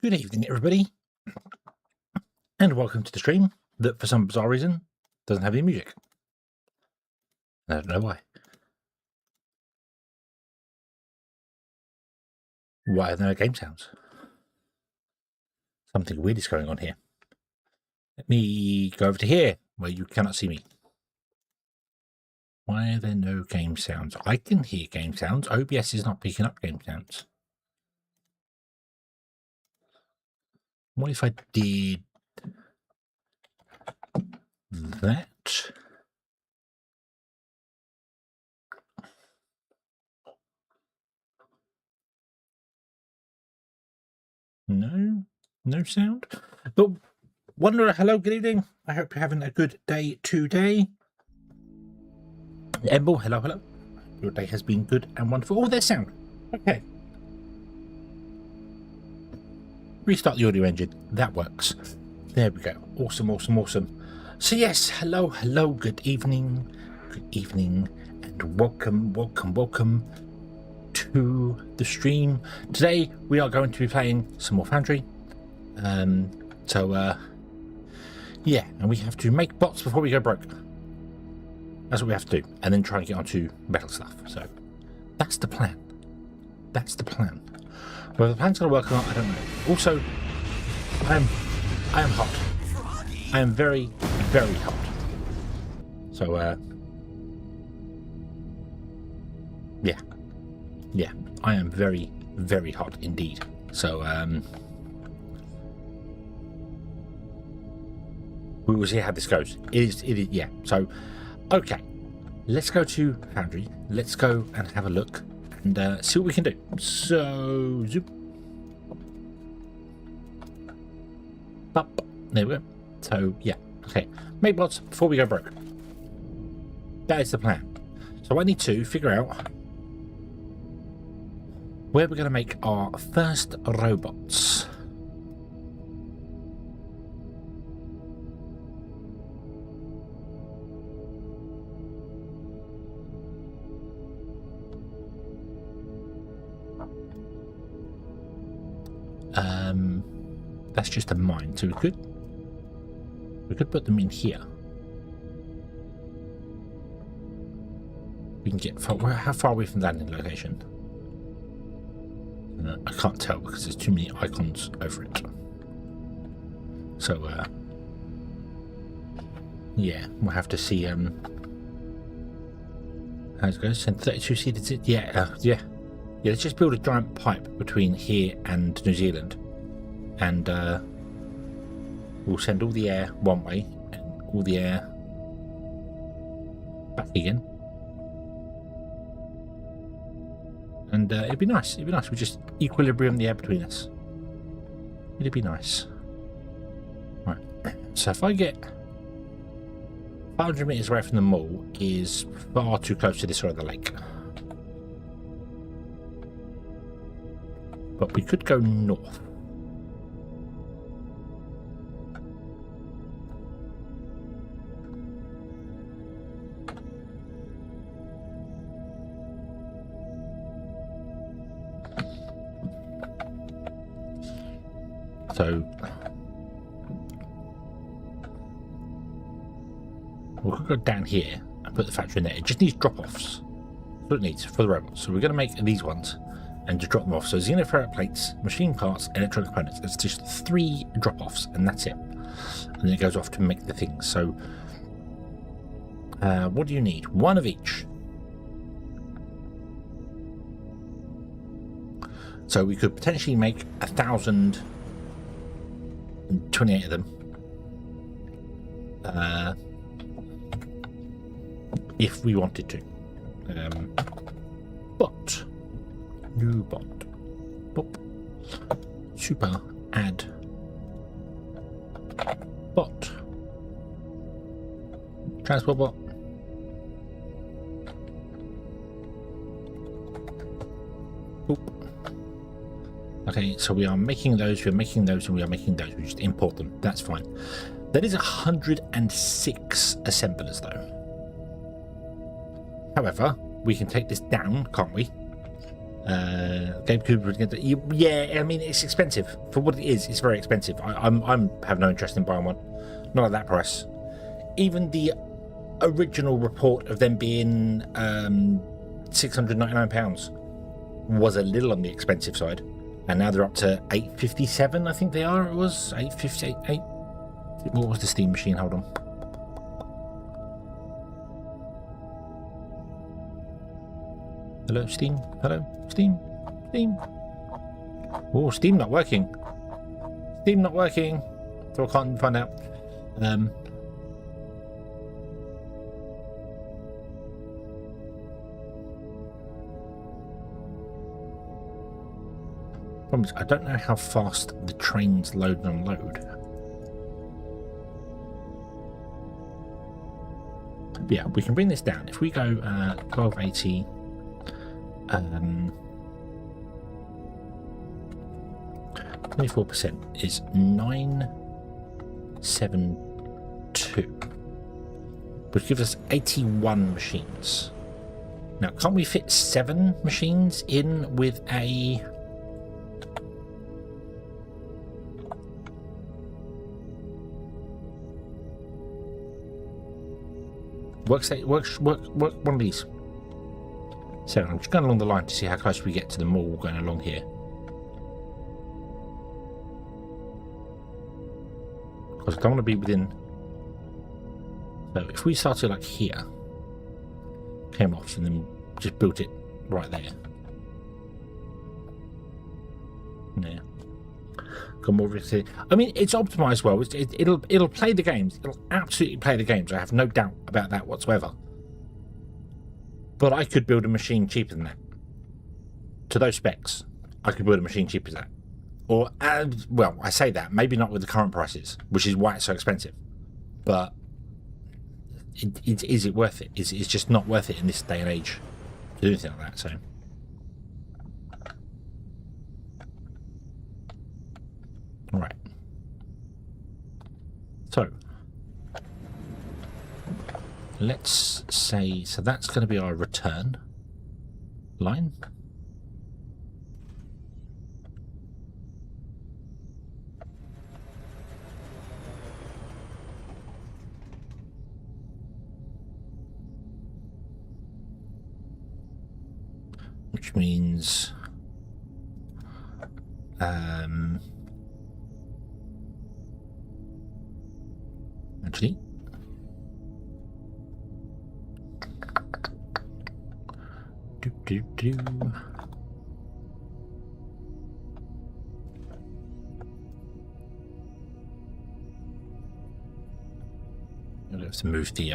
Good evening, everybody, and welcome to the stream that, for some bizarre reason, doesn't have any music. I don't know why. Why are there no game sounds? Something weird is going on here. Let me go over to here, where you cannot see me. Why are there no game sounds? I can hear game sounds. OBS is not picking up game sounds. What if I did that? No sound. But Wanderer, hello, good evening. I hope you're having a good day today. Emble, hello. Your day has been good and wonderful. Oh, there's sound. Okay. Restart the audio engine. That works. There we go. Awesome. So yes, hello, good evening, and welcome to the stream. Today we are going to be playing some more Foundry. Yeah, and we have to make bots before we go broke. That's what we have to do, and then try and get onto metal stuff. So that's the plan. Whether the plan's going to work or not, I don't know. Also, I am hot. I am very hot. So, yeah, I am very hot indeed. So, we will see how this goes. It is, yeah. So, okay, let's go to Foundry. Let's go and have a look and see what we can do. So, zoop. Up. There we go. So, yeah. Okay. Make bots before we go broke. That is the plan. So I need to figure out where we're going to make our first robots. That's just a mine, so we could put them in here. We can get how far away from the landing location? I can't tell because there's too many icons over it. So yeah, we'll have to see how it goes. Send 32 seated. Yeah. Let's just build a giant pipe between here and New Zealand, and we'll send all the air one way and all the air back again. And it'd be nice. We just equilibrium the air between us. It'd be nice. Right. So if I get 500 meters away from the mall is far too close to this side of the lake. But we could go north. So we could go down here and put the factory in there. It just needs drop-offs. That's what it needs for the robots. So we're going to make these ones and just drop them off. So Xeno Power Plates, machine parts, electronic components. It's just 3 drop-offs and that's it. And then it goes off to make the things. So what do you need? 1 of each. So we could potentially make 1,028 of them. If we wanted to. But new bot. Boop. Super add bot. Transport bot. Boop. Okay, so we are making those, we are making those. We just import them. That's fine. That is 106 assemblers though. However, we can take this down, can't we? Game Cooper, yeah, I mean it's expensive for what it is. It's very expensive. I'm have no interest in buying one, not at that price. Even the original report of them being £699 was a little on the expensive side, and now they're up to $857. I think they are. It was $858. What was the Steam machine? Hold on. Hello, Steam. Hello, Steam. Steam. Oh, Steam not working. Steam not working. So I can't find out. Problem is, I don't know how fast the trains load and unload. But yeah, we can bring this down. If we go 1280, 24% is 972, which gives us 81 machines. Now, can't we fit 7 machines in with a work one of these? So I'm just going along the line to see how close we get to the mall going along here. Because I don't want to be within. So if we started like here, came off and then just built it right there. Yeah. Come over to. I mean, it's optimized well. It'll play the games. It'll absolutely play the games. I have no doubt about that whatsoever. But I could build a machine cheaper than that. To those specs, I could build a machine cheaper than that. Or, well, I say that, maybe not with the current prices, which is why it's so expensive. But is it worth it? It's just not worth it in this day and age to do anything like that, so. Right. So, let's say, so that's going to be our return line. Which means actually I'll have to move the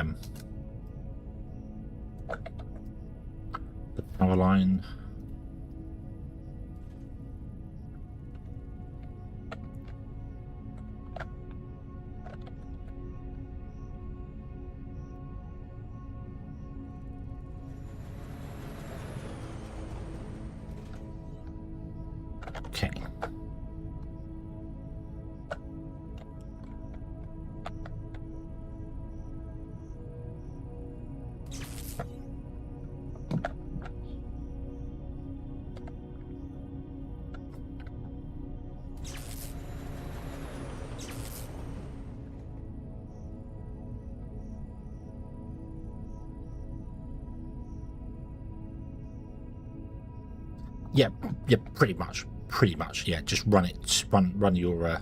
power line. Okay. Yeah, pretty much, yeah. Just run it, run your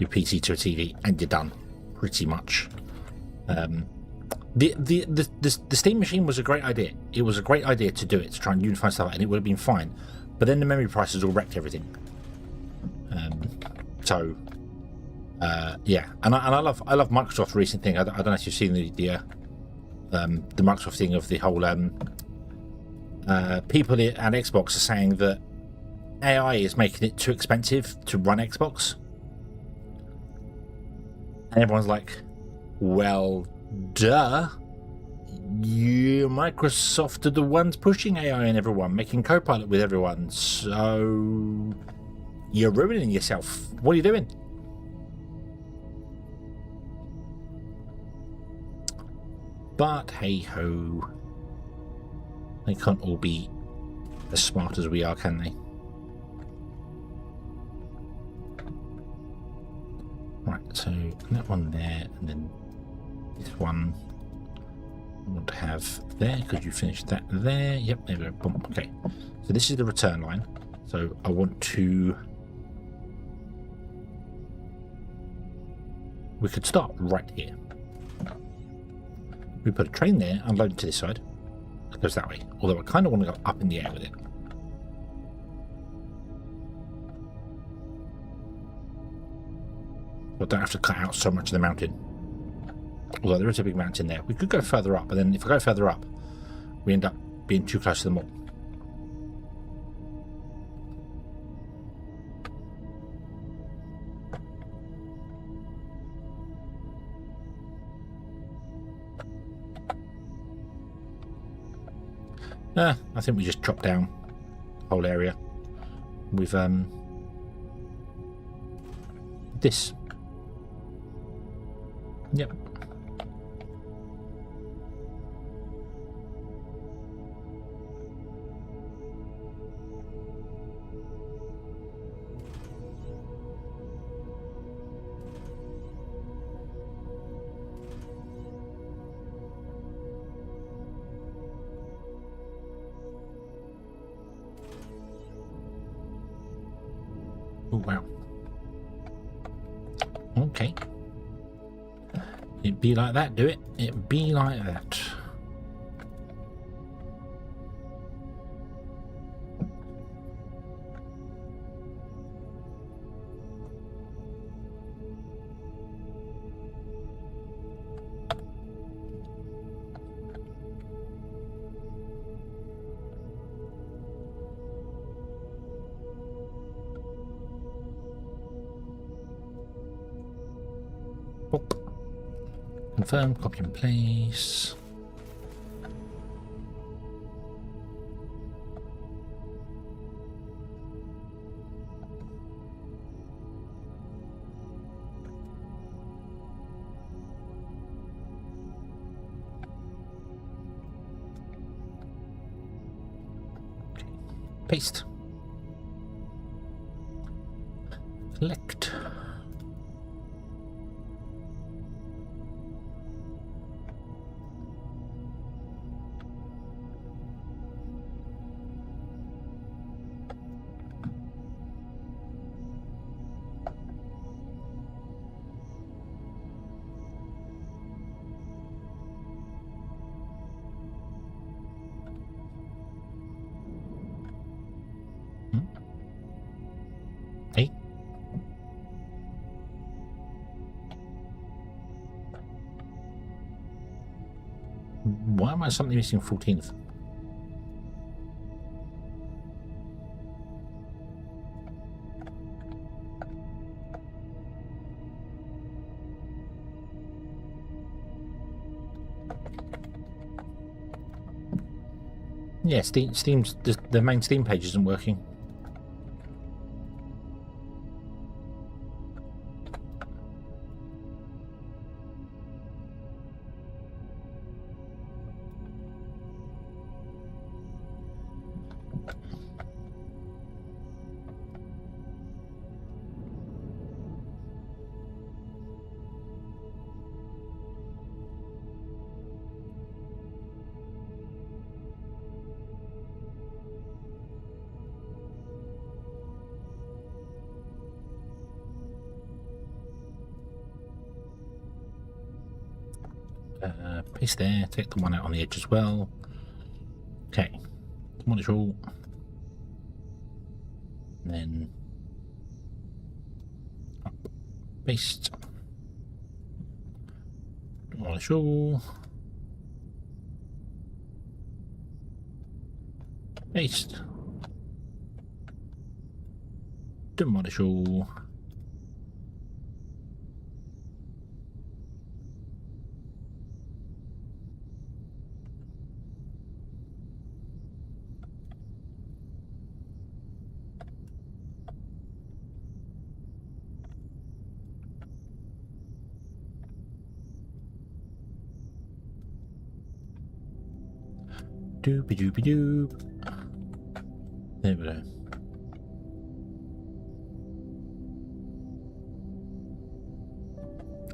PC to a TV, and you're done, pretty much. The Steam machine was a great idea. It was a great idea to do it, to try and unify stuff, and it would have been fine. But then the memory prices all wrecked everything. Yeah, and I love Microsoft's recent thing. I don't know if you've seen the Microsoft thing of the whole people at Xbox are saying that AI is making it too expensive to run Xbox, and everyone's like, well, duh, you Microsoft are the ones pushing AI on everyone, making Copilot with everyone, so you're ruining yourself. What are you doing? But hey ho, they can't all be as smart as we are, can they? Right, so that one there, and then this one I want to have there because you finished that there. Yep, there we go. Boom. Okay, so this is the return line. So I want to. We could start right here. We put a train there, unload it to this side. It goes that way. Although I kind of want to go up in the air with it. I don't have to cut out so much of the mountain. Although there is a big mountain there. We could go further up, but then if I go further up, we end up being too close to them all. I think we just chop down the whole area with this. Yep. Oh wow. Okay. It'd be like that, do it? It'd be like that. Confirm, copy and place. Okay. Paste. Select. Hey. Why am I suddenly missing 14th? Yeah, Steam's the main Steam page isn't working. Paste there, take the one out on the edge as well. Okay, demolish all. And then up, paste. Demolish all. Paste. Demolish all. Doop-a-doop-a-doop. There we go.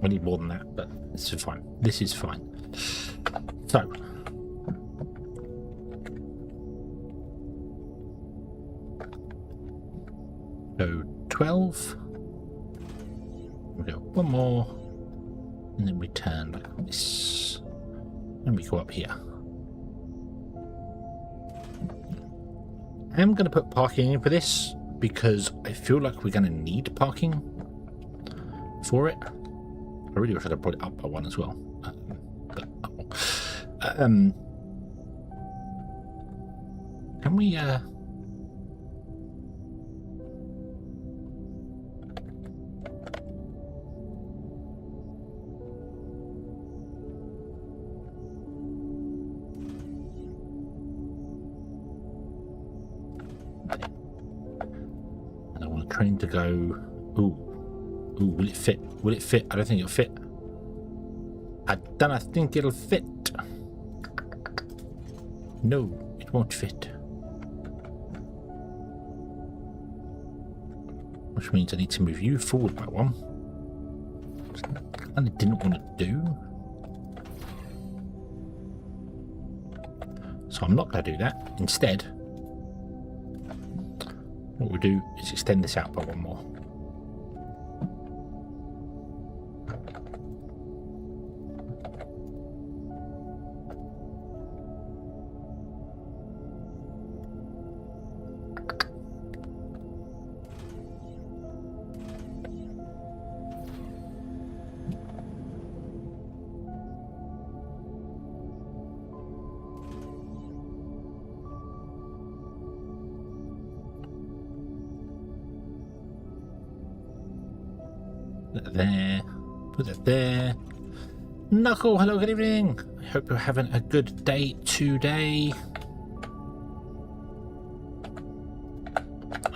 I need more than that, but this is fine. This is fine. So, go 12. We go one more, and then we turn like this, and we go up here. I'm going to put parking in for this because I feel like we're going to need parking for it. I really wish I'd have brought it up by one as well. Can we and I want a train to go. Ooh, will it fit? Will it fit? I don't think it'll fit. I don't think it'll fit. No, it won't fit. Which means I need to move you forward by one. And I didn't want to do. So I'm not going to do that. Instead, what we'll do is extend this out by one more. There, put that there. Knuckle, hello, good evening. I hope you're having a good day today.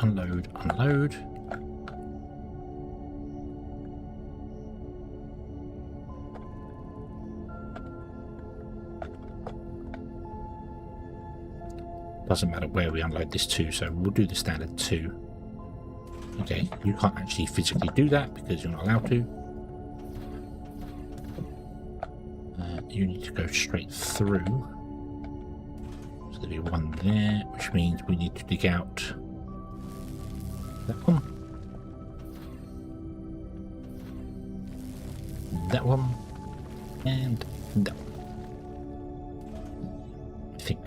Unload, unload. Doesn't matter where we unload this to, so we'll do the standard 2. Okay, you can't actually physically do that because you're not allowed to. You need to go straight through. So there'll be one there, which means we need to dig out that one. That one. And that one. I think.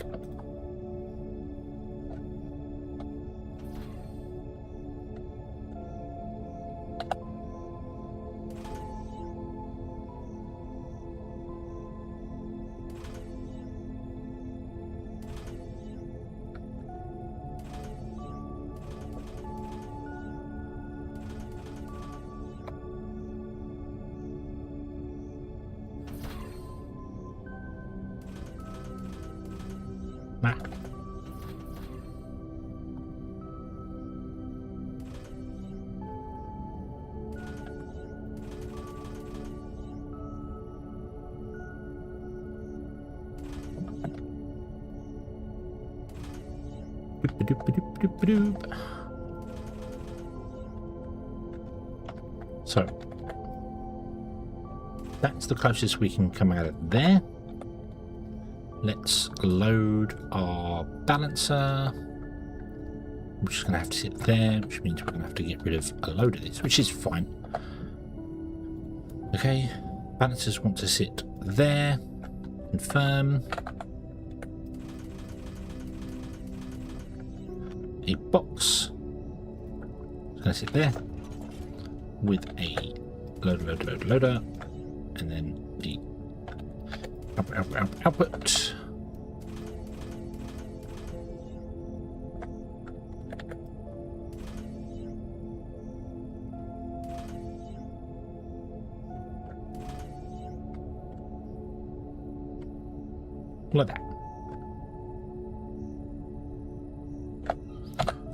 Nah. So that's the closest we can come out of there. Let's load our balancer. We're just going to have to sit there, which means we're going to have to get rid of a load of this, which is fine. Okay, balancers want to sit there. Confirm. A box is going to sit there with a loader, and then the output. Like that.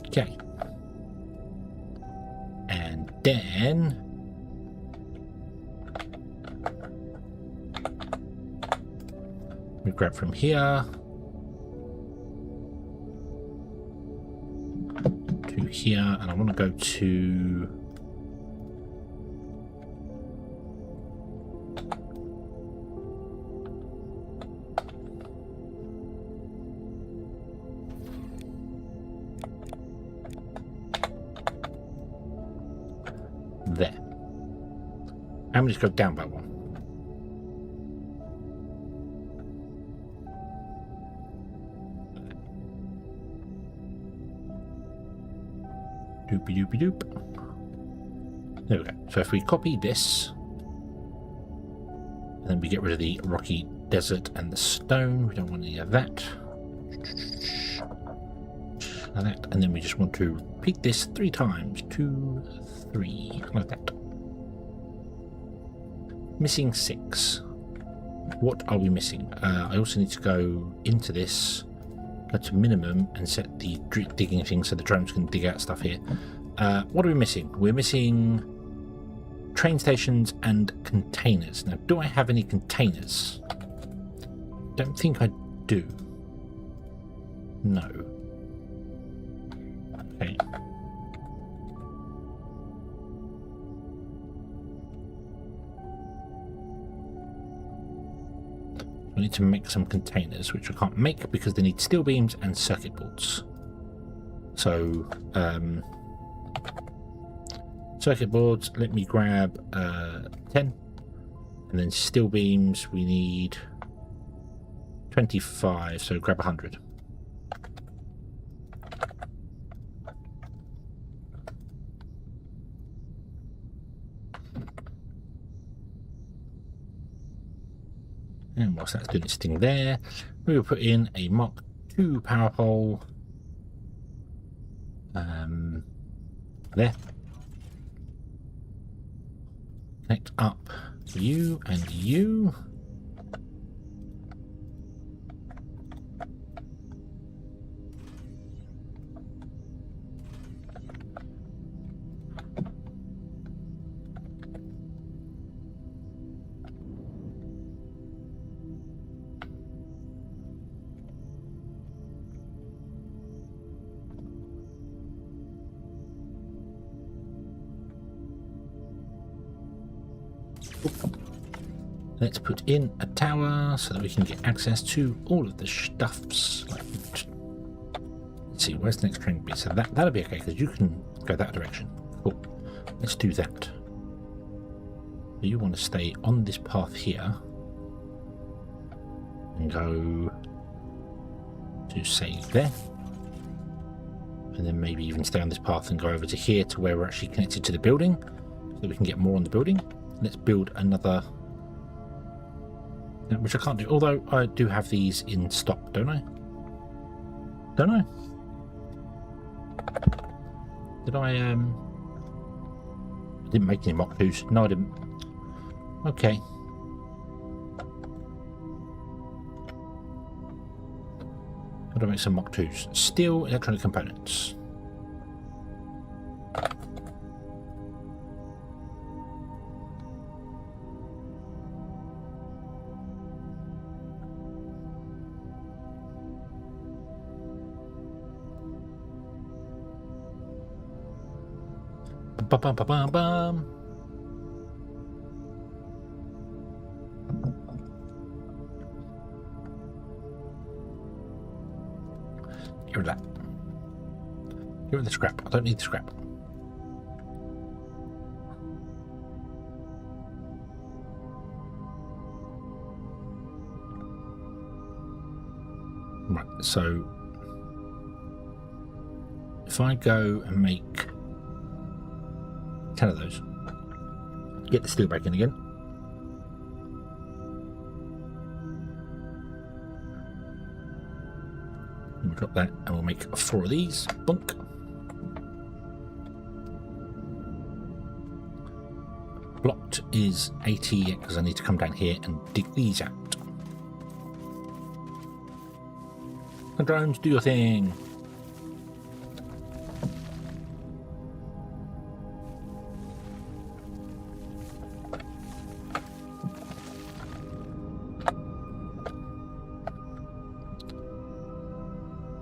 Okay. And then we grab from here, here, and I want to go to... there. And we just go down by one. Doopy doopy doop. There we go. So if we copy this, and then we get rid of the rocky desert and the stone, we don't want any of that. Like that. And then we just want to repeat this 3 times. 2, 3, like that. Missing 6. What are we missing? I also need to go into this, go to minimum, and set the digging thing so the drones can dig out stuff here. What are we missing? We're missing train stations and containers. Now, do I have any containers? Don't think I do. No. Okay. I need to make some containers, which I can't make because they need steel beams and circuit boards. So, circuit boards, let me grab 10. And then steel beams, we need 25, so grab 100. And whilst that's doing its thing there, we will put in a Mark II power pole. There. Connect up you and you. Let's put in a tower so that we can get access to all of the stuffs. Let's see, where's the next train be? So that'll be okay because you can go that direction. Cool. Let's do that. You want to stay on this path here and go to say there, and then maybe even stay on this path and go over to here to where we're actually connected to the building so that we can get more on the building. Let's build another, which I can't do, although I do have these in stock, don't I? Don't I? Did I didn't make any Mach 2s. No, I didn't. Okay. How do I make some Mach 2s? Steel electronic components. Bum, bum, bum, bum, bum. Get rid of that. Get rid of the scrap. I don't need the scrap. Right, so if I go and make 10 of those, get the steel back in again. And we'll drop that and we'll make 4 of these. Bunk. Blocked is 80 because I need to come down here and dig these out. The drones, do your thing.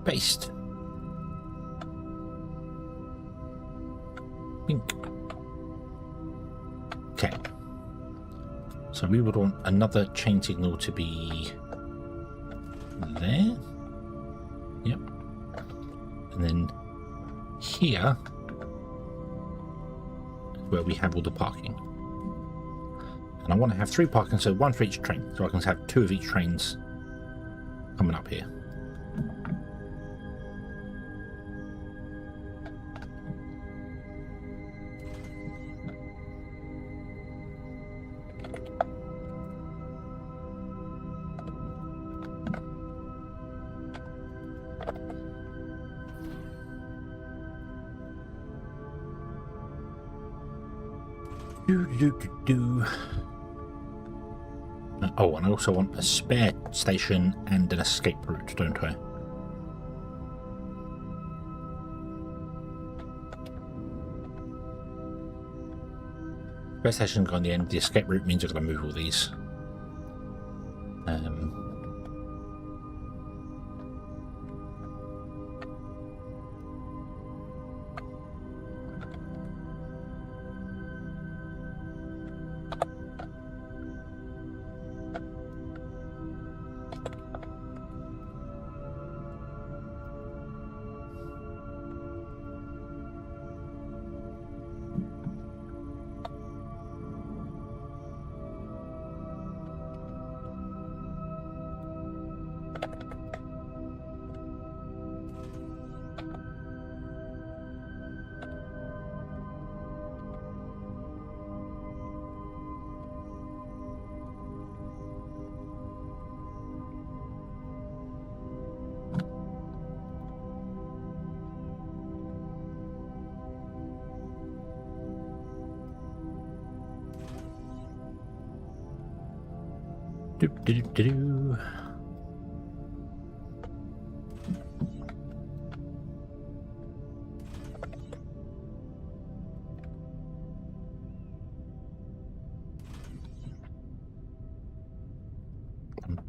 Paste. So we would want another chain signal to be there. Yep. And then here is where we have all the parking. And I want to have 3 parking, so 1 for each train. So I can have 2 of each trains coming up here. Oh, and I also want a spare station and an escape route, don't I? Spare station's got on the end. The escape route means I've got to move all these. Do.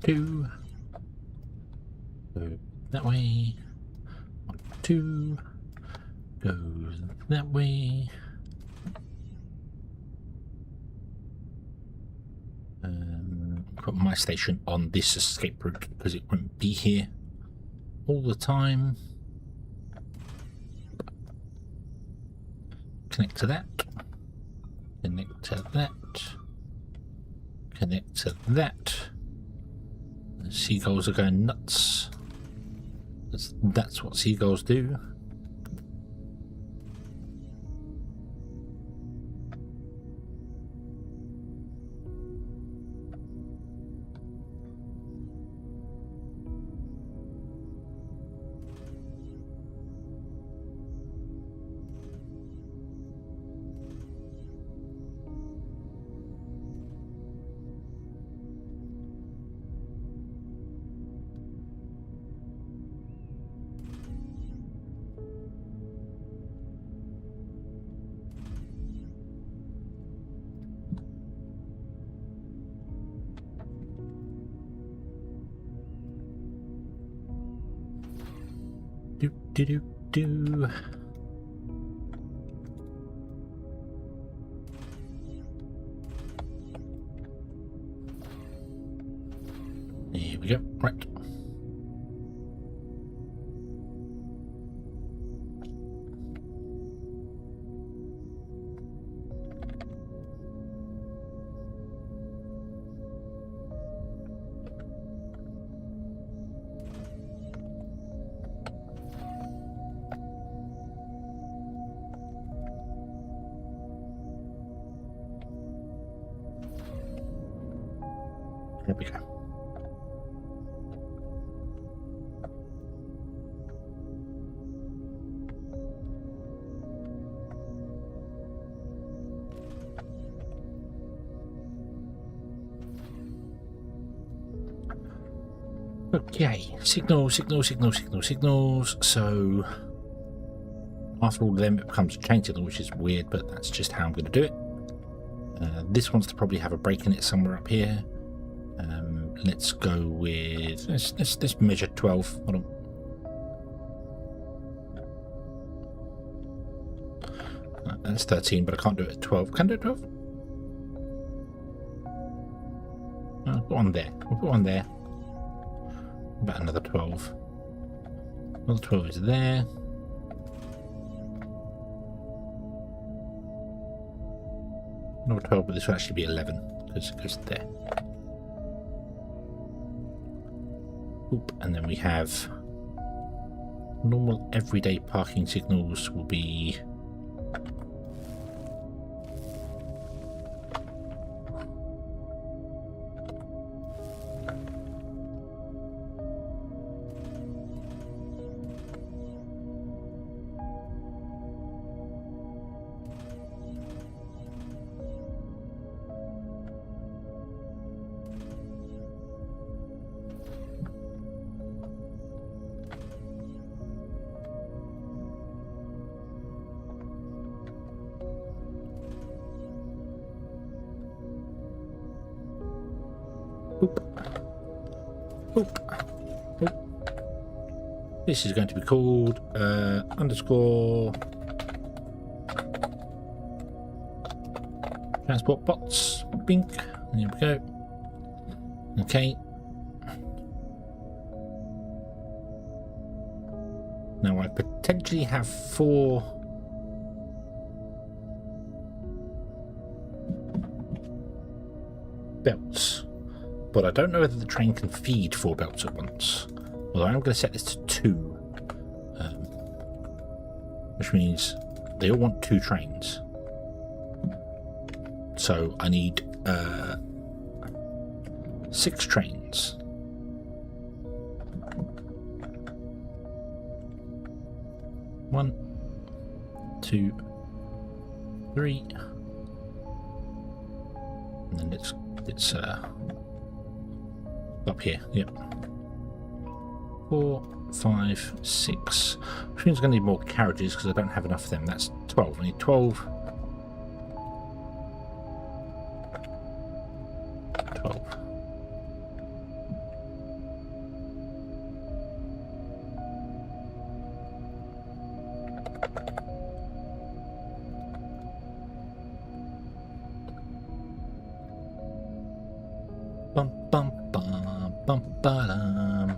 2. Go that way. 1, 2. Goes that way. Put my station on this escape route because it won't be here all the time. Connect to that. Connect to that. Connect to that. The seagulls are going nuts. That's what seagulls do. Do. Here we go. Right. There we go. Okay, signals. So after all of them, it becomes a chain signal, which is weird, but that's just how I'm going to do it. This wants to probably have a break in it somewhere up here. Let's go with let's measure 12. Hold on. That's 13, but I can't do it at 12. Can I do it at 12? I'll put one there. We'll put one there. About another 12. Another 12 is there. Another 12, but this will actually be 11 because it goes there. Oop, and then we have normal everyday parking signals will be this is going to be called underscore transport bots. Bink. There we go. Okay. Now I potentially have 4 belts, but I don't know whether the train can feed 4 belts at once. Although I'm going to set this to 2, which means they all want 2 trains. So I need 6 trains. One, 2, 3, and then it's up here. Yep. 4, 5, 6. Which means I'm going to need more carriages because I don't have enough of them. That's 12. I need 12. 12. Bum bum bum bum ba-dum.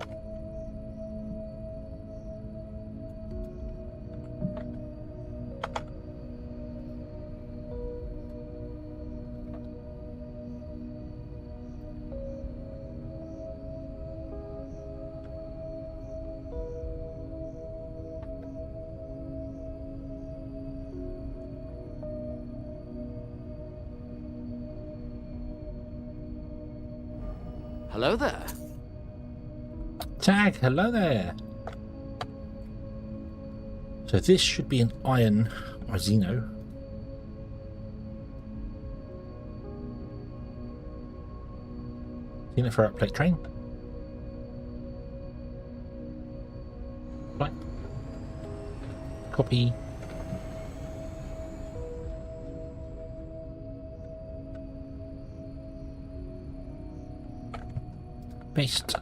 Hello there. Tag, hello there. So this should be an iron or Xeno. Xeno for outplate train. Right. Copy. Paste.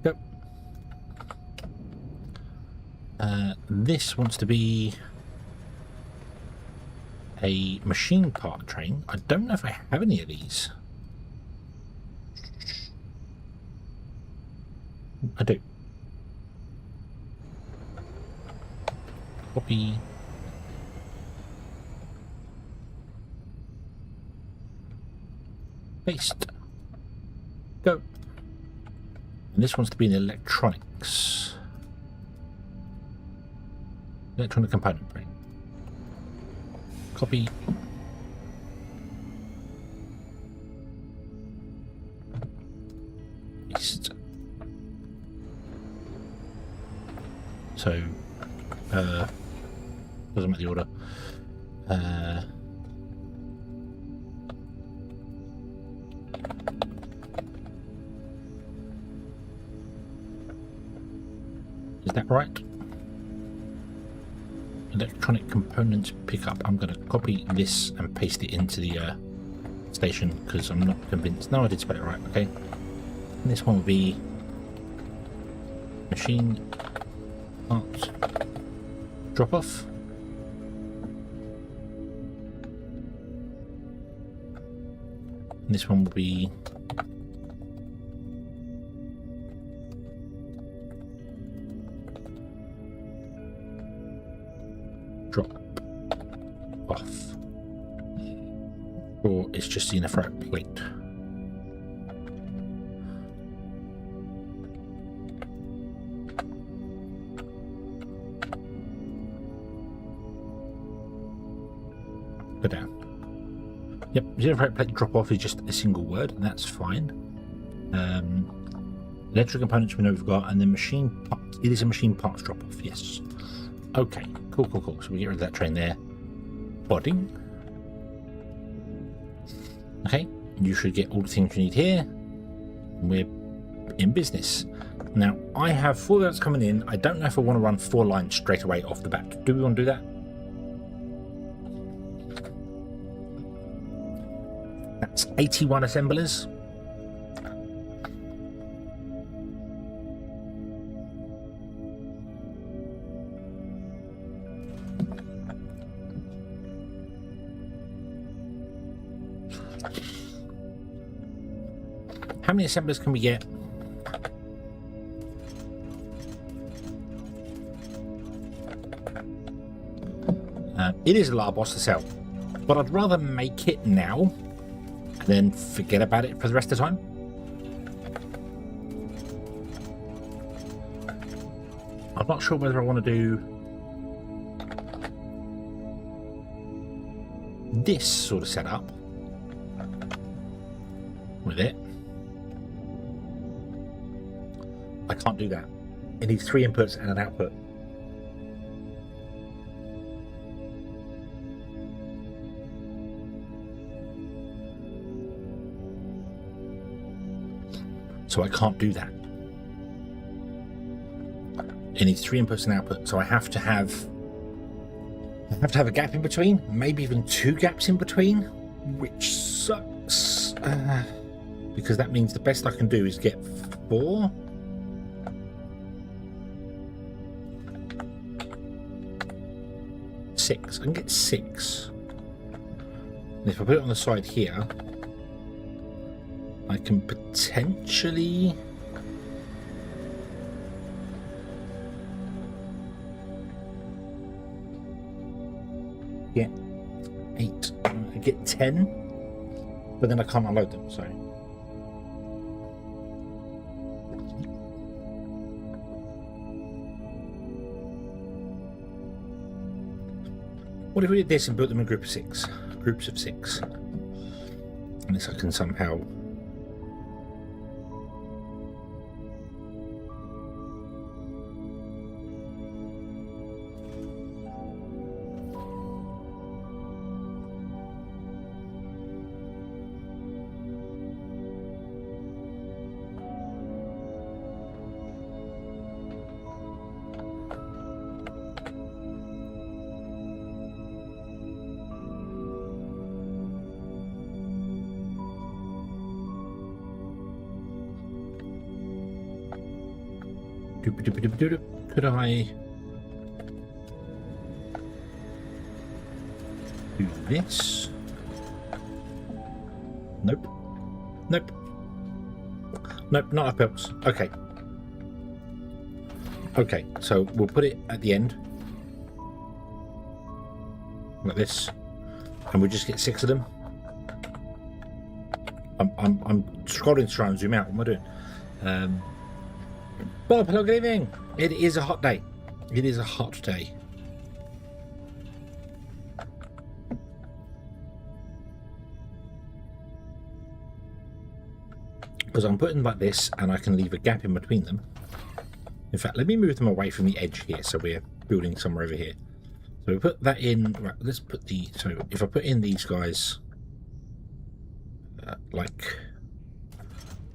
Go. This wants to be a machine part train. I don't know if I have any of these. I do. Copy. Paste. Go. And this wants to be in electronics. Electronic component brain. Copy. Paste. So, doesn't matter the order. Is that right? Electronic components pickup. I'm going to copy this and paste it into the station because I'm not convinced. No, I did spell it right. Okay. And this one will be machine parts drop off. And this one will be drop off. Or it's just in a flat plate. Go down. Yep, zero freight plate drop off is just a single word, and that's fine. Electrical components we know we've got, and then machine parts. It is a machine parts drop off, yes. Okay, cool, cool, cool. So we get rid of that train there. Bodding. Okay, you should get all the things you need here. We're in business. Now, I have 4 routes coming in. I don't know if I want to run 4 lines straight away off the bat. Do we want to do that? That's 81 assemblers. How many assemblers can we get? It is a lot of boss to sell, but I'd rather make it now and then forget about it for the rest of the time. I'm not sure whether I want to do this sort of setup with it. I can't do that. It needs 3 inputs and an output. So I can't do that. It needs 3 inputs and output, so I have to have a gap in between, maybe even 2 gaps in between, which sucks. Because that means the best I can do is get 4. I can get 6. And if I put it on the side here, I can potentially get 8. I get 10, but then I can't unload them, so. What if we did this and built them in groups of 6? Unless I can somehow. Could I do this? Nope. Nope. Nope, not up else. Okay. Okay, so we'll put it at the end. Like this. And we'll just get 6 of them. I'm scrolling to try and zoom out. What am I doing? Bob, hello, good evening. It is a hot day. It is a hot day. Because I'm putting like this and I can leave a gap in between them. In fact, let me move them away from the edge here so we're building somewhere over here. So we put that in. Right, let's put the. So if I put in these guys like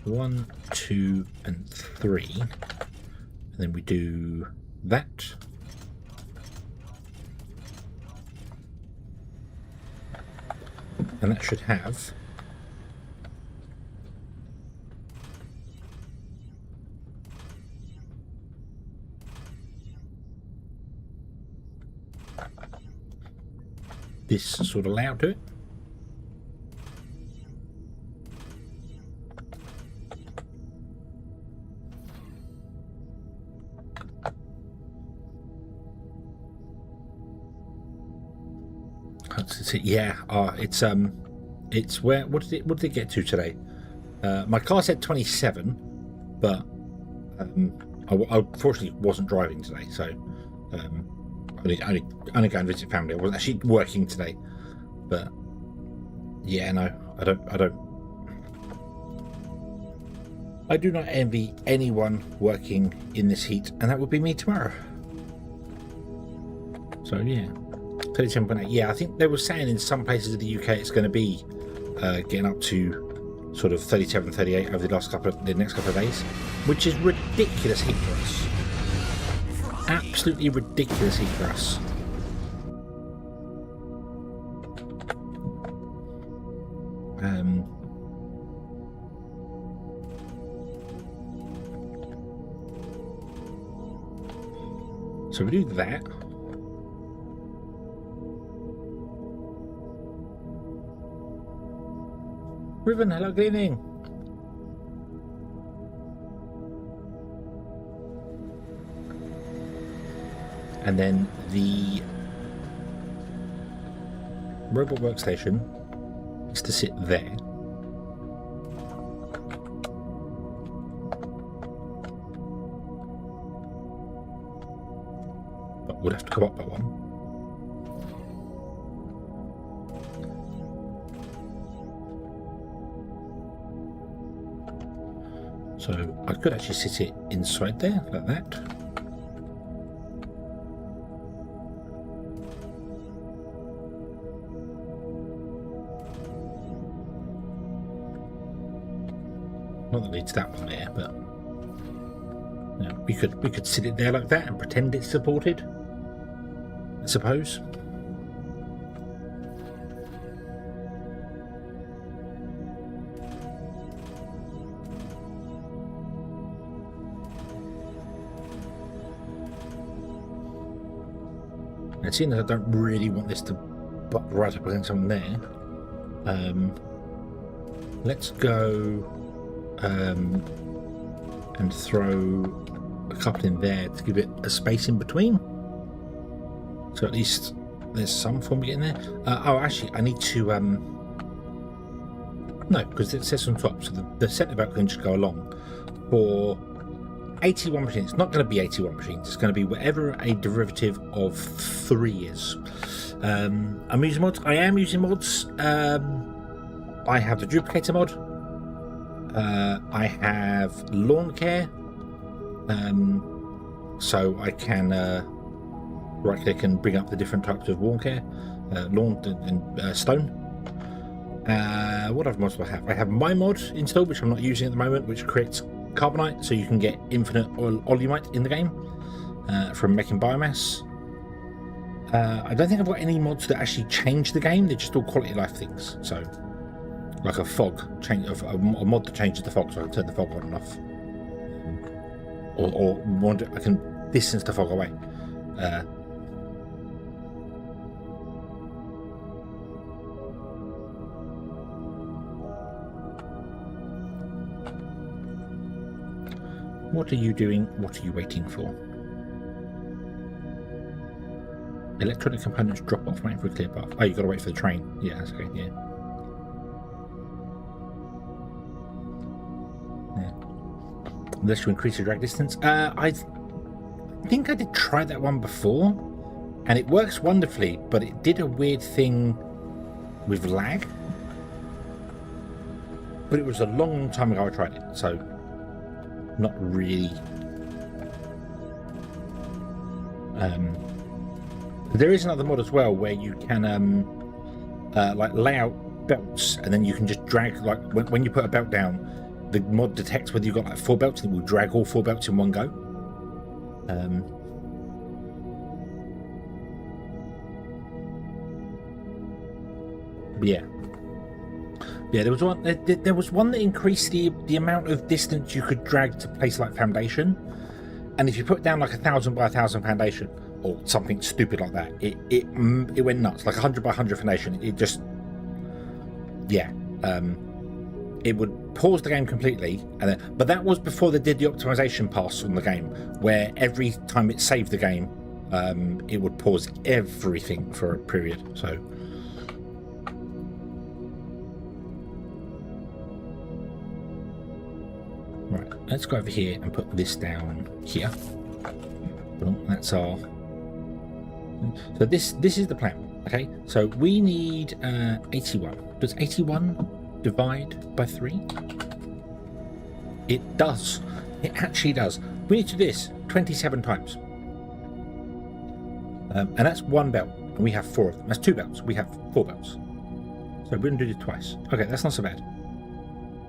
1, 2, and 3, and then we do that. And that should have this sort of layout to it. Yeah, it's where, what did it get to today? My car said 27, but I unfortunately wasn't driving today, so only go and visit family. I wasn't actually working today, but yeah, no, I do not envy anyone working in this heat, and that would be me tomorrow. So yeah, 37.8. Yeah, I think they were saying in some places of the UK it's going to be getting up to sort of 37, 38 over the next couple of days, which is ridiculous heat for us. Absolutely ridiculous heat for us. So we do that. Riven, hello, good evening. And then the robot workstation is to sit there. But we'll have to come up by one. So I could actually sit it inside there, like that. Not that it needs that one there, but you know, we could sit it there like that and pretend it's supported, I suppose. And seeing as I don't really want this to butt right up against something there, let's go and throw a couple in there to give it a space in between. So at least there's some form of getting there. Oh, actually, I need to... no, because it says on top, so the centre back can just go along for 81 machines. It's not going to be 81 machines. It's going to be whatever a derivative of 3 is. I'm using mods. I am using mods. I have the duplicator mod. I have lawn care. So I can right click and bring up the different types of lawn care. Lawn and stone. What other mods do I have? I have my mod installed, which I'm not using at the moment, which creates carbonite, so you can get infinite oilumite in the game from making biomass. I don't think I've got any mods that actually change the game. They're just all quality of life things. So, like a fog change, a mod that changes the fog, so I can turn the fog on and off, or I can distance the fog away. What are you doing? What are you waiting for? Electronic components drop off, waiting for a clear path. Oh, you got to wait for the train. Yeah, that's okay. Yeah. Unless you increase your drag distance. I think I did try that one before, and it works wonderfully, but it did a weird thing with lag. But it was a long time ago I tried it, so not really. There is another mod as well where you can like lay out belts, and then you can just drag, like when you put a belt down, the mod detects whether you've got like 4 belts, and it will drag all 4 belts in one go. Yeah, there was one. There was one that increased the amount of distance you could drag to place like foundation, and if you put down like 1,000 by 1,000 foundation or something stupid like that, it went nuts. Like 100 by 100 foundation, it just, yeah. It would pause the game completely, and then, but that was before they did the optimization pass on the game, where every time it saved the game, it would pause everything for a period. So Right, let's go over here and put this down here. Well, that's our... So this is the plan, okay? So we need 81. Does 81 divide by 3? It does. It actually does. We need to do this 27 times. And that's 1 belt, and we have 4 of them. That's 2 belts. We have 4 belts. So we're going to do it twice. Okay, that's not so bad.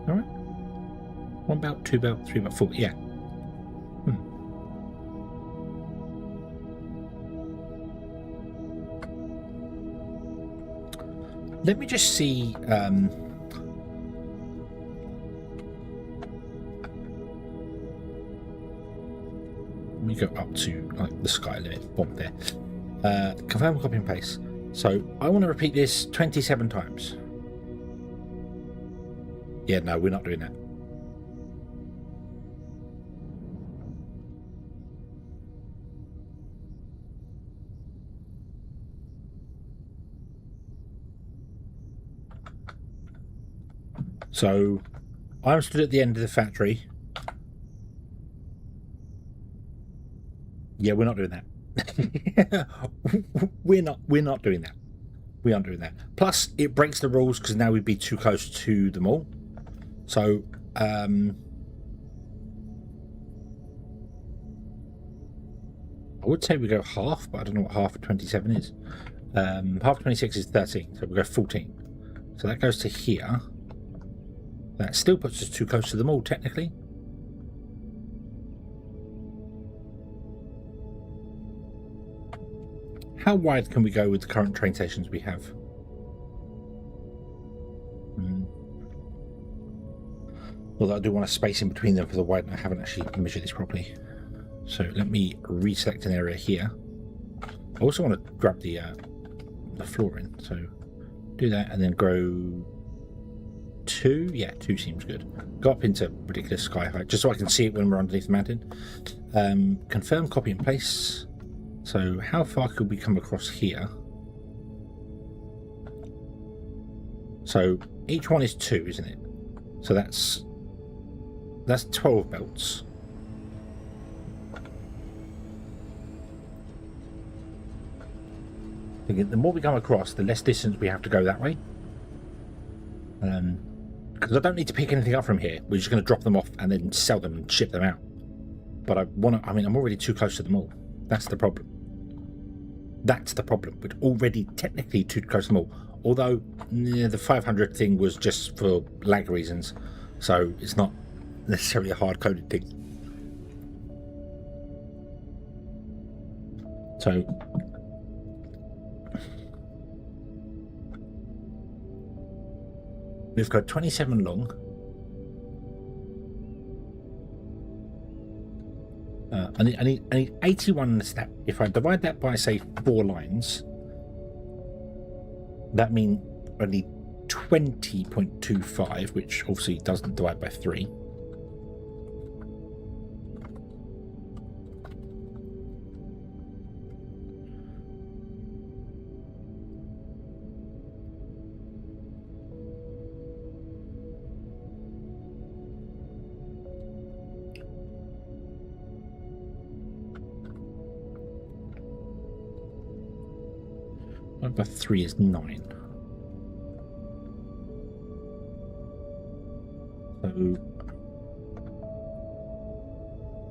All right. 1 belt, 2 belt, 3 belt, 4. Yeah. Let me just see. Let me go up to like the sky limit. Bomb there. Confirm, copy and paste. So I want to repeat this 27 times. Yeah, no, we're not doing that. So I'm stood at the end of the factory. Yeah, we're not doing that. we're not doing that. We aren't doing that. Plus, it breaks the rules because now we'd be too close to them all. So, I would say we go half, but I don't know what half of 27 is. Half of 26 is 13, so we go 14. So that goes to here. That still puts us too close to them all, technically. How wide can we go with the current train stations we have? Although I do want a space in between them for the wide, and I haven't actually measured this properly. So let me reselect an area here. I also want to grab the floor in, so do that and then grow 2. Yeah, 2 seems good. Go up into ridiculous sky height, just so I can see it when we're underneath the mountain. Confirm, copy and paste. So how far could we come across here? So each one is 2, isn't it? So that's 12 belts. Again, the more we come across, the less distance we have to go that way. Because I don't need to pick anything up from here. We're just going to drop them off and then sell them and ship them out. But I want to. I mean, I'm already too close to them all. That's the problem. That's the problem. We're already technically too close to them all. Although the 500 thing was just for lag reasons, so it's not necessarily a hard-coded thing. So we've got 27 long. I need 81 in the step. If I divide that by, say, 4 lines, that means I need 20.25, which obviously doesn't divide by 3. By 3 is 9. So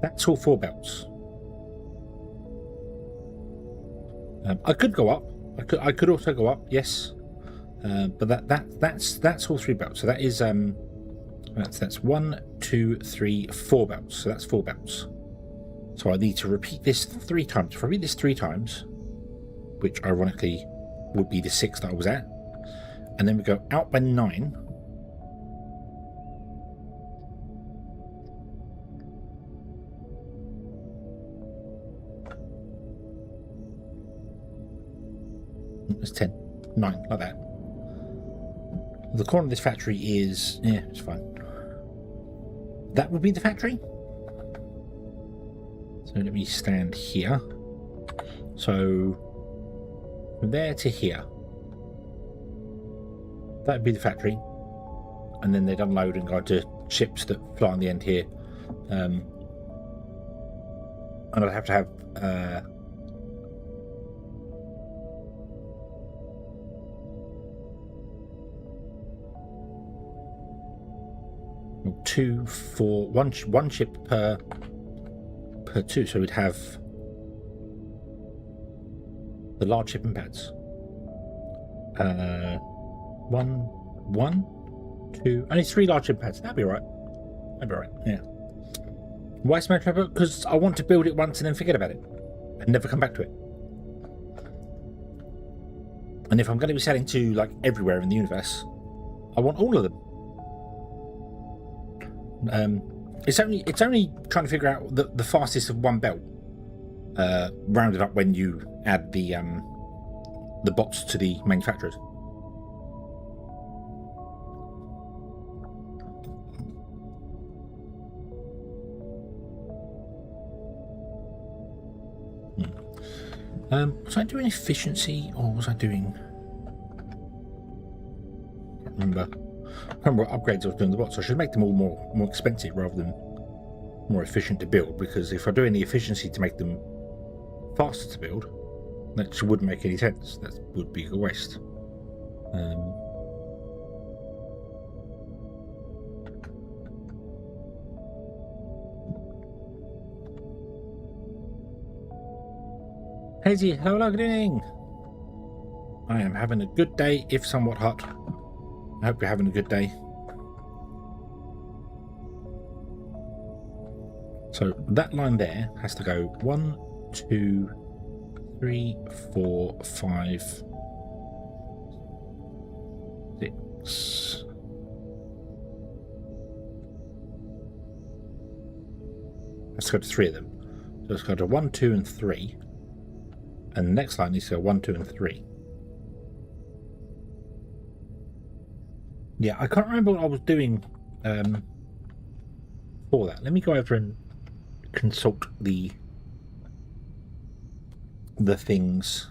that's all 4 belts. I could go up. I could also go up. Yes, but that's all 3 belts. So that is that's 1, 2, 3, 4 belts. So that's 4 belts. So I need to repeat this 3 times. If I read this 3 times, which ironically would be the 6 that I was at, and then we go out by 9. It's 10, 9, like that. The corner of this factory is, yeah, it's fine. That would be the factory. So let me stand here. So from there to here, that would be the factory, and then they'd unload and go to ships that fly on the end here, And I'd have to have one chip per two, so we'd have the large shipping pads. One, two, only 3 large shipping pads. That'd be right. That'd be right. Yeah. Why smash paper? Because I want to build it once and then forget about it and never come back to it. And if I'm going to be selling to like everywhere in the universe, I want all of them. It's only trying to figure out the fastest of one belt, rounded up when you add the bots to the manufacturers. Was I doing efficiency or was I doing? I can't remember. I remember what upgrades I was doing the bots. I should make them all more expensive rather than more efficient to build, because if I do any efficiency to make them faster to build, that wouldn't make any sense. That would be a waste. Hazy, hello, good evening. I am having a good day, if somewhat hot. I hope you're having a good day. So that line there has to go 1, 2, 3, 4, 5, 6. Let's go to 3 of them. So let's go to 1, 2, and 3. And the next line needs to go 1, 2, and 3. Yeah, I can't remember what I was doing for that. Let me go over and consult the things.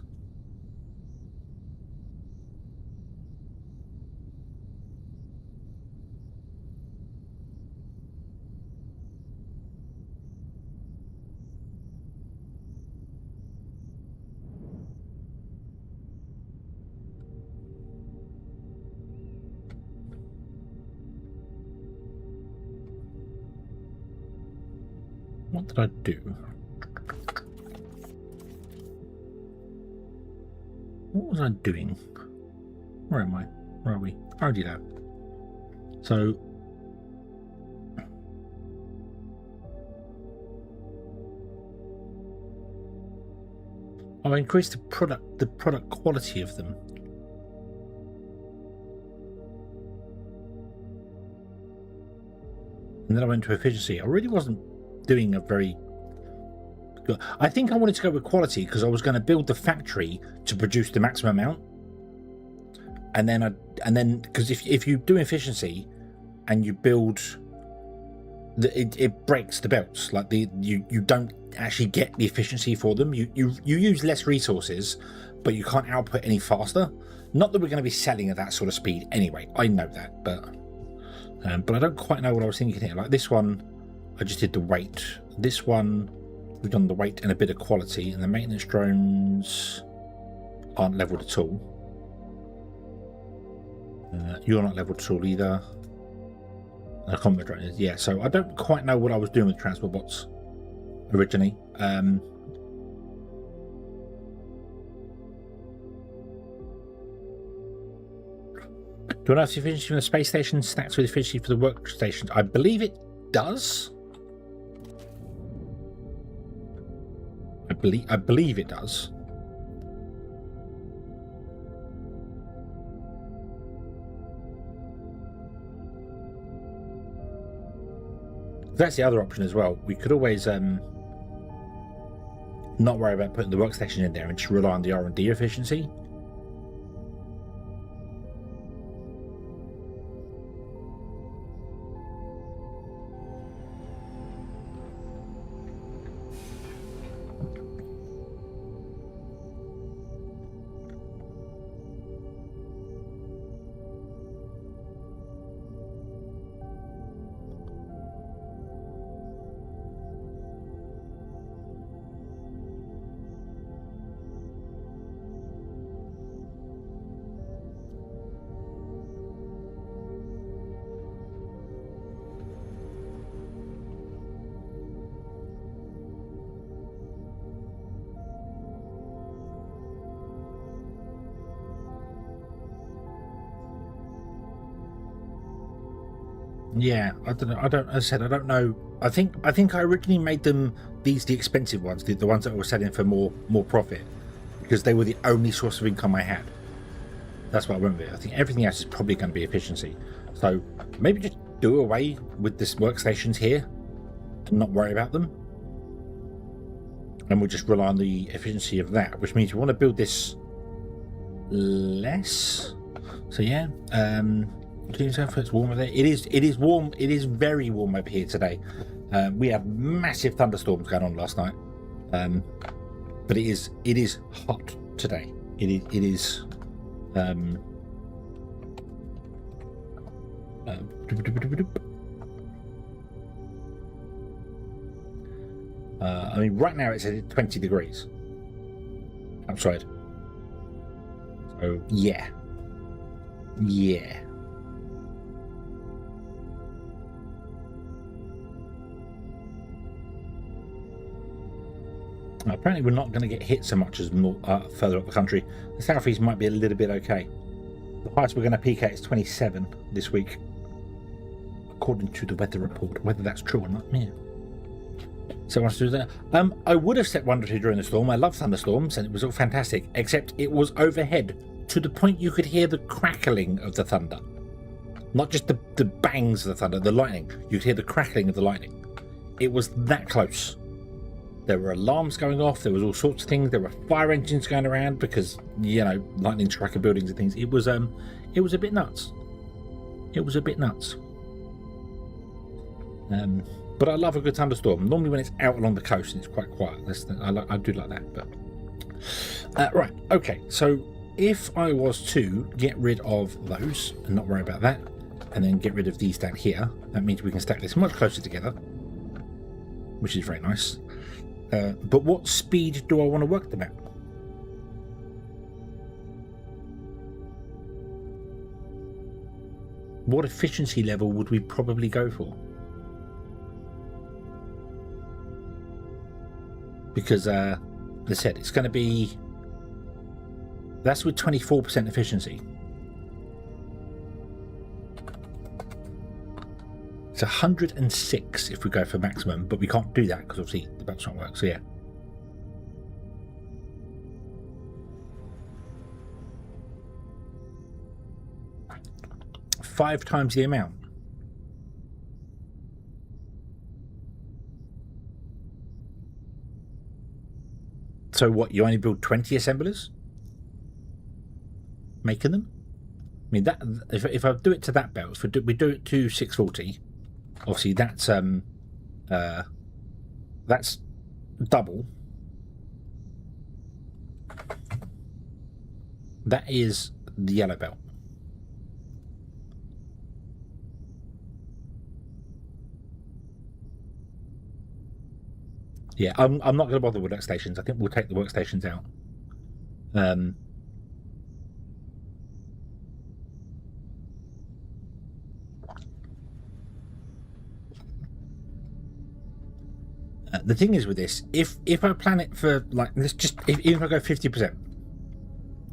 What did I do? What was I doing? Where am I? Where are we? I already know. So I'll increase the product quality of them. And then I went to efficiency. I really wasn't doing a very good. I think I wanted to go with quality because I was going to build the factory to produce the maximum amount, and then because if you do efficiency and you build, it breaks the belts. Like you don't actually get the efficiency for them. You use less resources, but you can't output any faster. Not that we're going to be selling at that sort of speed anyway. I know that, but I don't quite know what I was thinking here. Like this one, I just did the weight. This one, we've done the weight and a bit of quality, and the maintenance drones aren't leveled at all. You're not leveled at all either. The combat drone is, yeah. So I don't quite know what I was doing with transport bots originally. Do I know if the efficiency from the space station stacks with efficiency for the workstations? I believe it does. I believe it does. That's the other option as well. We could always not worry about putting the workstation in there and just rely on the R&D efficiency. Yeah, I don't know. As I said, I don't know. I think I originally made them the expensive ones, the ones that were selling for more profit, because they were the only source of income I had. That's what I went with. I think everything else is probably going to be efficiency. So maybe just do away with this workstations here and not worry about them. And we'll just rely on the efficiency of that, which means we want to build this less. So yeah, it's warm over there. It is warm. It is very warm over here today. We had massive thunderstorms going on last night, but it is hot today. It is. I mean, right now it's at 20 degrees outside. So yeah. Apparently we're not going to get hit so much as more further up the country. The southeast might be a little bit okay. The highest we're going to peak at is 27 this week, according to the weather report. Whether that's true or not, yeah. So much to do that. I would have set Wonder 2 during the storm. I love thunderstorms, and it was all fantastic, except it was overhead to the point you could hear the crackling of the thunder. Not just the bangs of the thunder, the lightning. You could hear the crackling of the lightning. It was that close. There were alarms going off. There was all sorts of things. There were fire engines going around because, you know, lightning striking buildings and things. It was a bit nuts. It was a bit nuts. But I love a good thunderstorm. Normally when it's out along the coast and it's quite quiet. I do like that. But right, okay. So if I was to get rid of those and not worry about that, and then get rid of these down here, that means we can stack this much closer together, which is very nice. But what speed do I want to work them at? What efficiency level would we probably go for? Because, as I said, it's going to be... That's with 24% efficiency. It's 106 if we go for maximum, but we can't do that because obviously the belt's not work, so yeah. Five times the amount. So what, you only build 20 assemblers? Making them? I mean, that if I do it to that belt, if we do it to 640, obviously that's double. That is the yellow belt. Yeah, I'm not going to bother with workstations. I think we'll take the workstations out. The thing is with this, if I plan it for like let's just even if I go 50%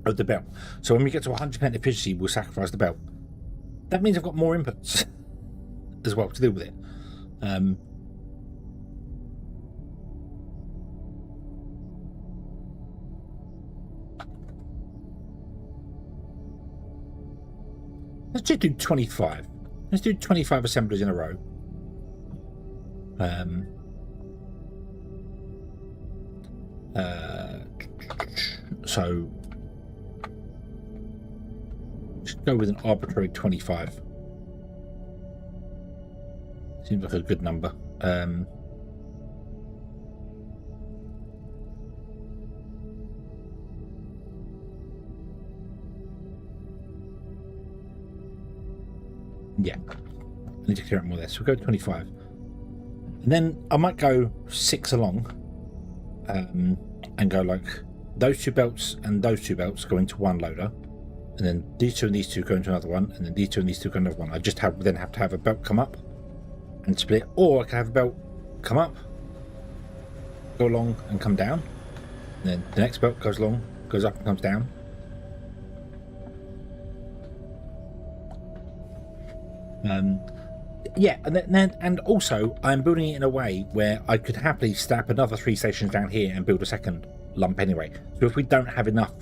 of the belt, so when we get to 100% efficiency, we'll sacrifice the belt. That means I've got more inputs as well to deal with it. Let's just do 25. Let's do 25 assemblers in a row. So just go with an arbitrary 25. Seems like a good number. Yeah, I need to clear up more there. So we'll go 25. And then I might go 6 along and go like those two belts and those two belts go into one loader, and then these two and these two go into another one, and then these two and these two go into another one. I just then have to have a belt come up and split, or I can have a belt come up, go along and come down, and then the next belt goes along, goes up and comes down. Yeah, and also I'm building it in a way where I could happily snap another 3 stations down here and build a second lump anyway. So if we don't have enough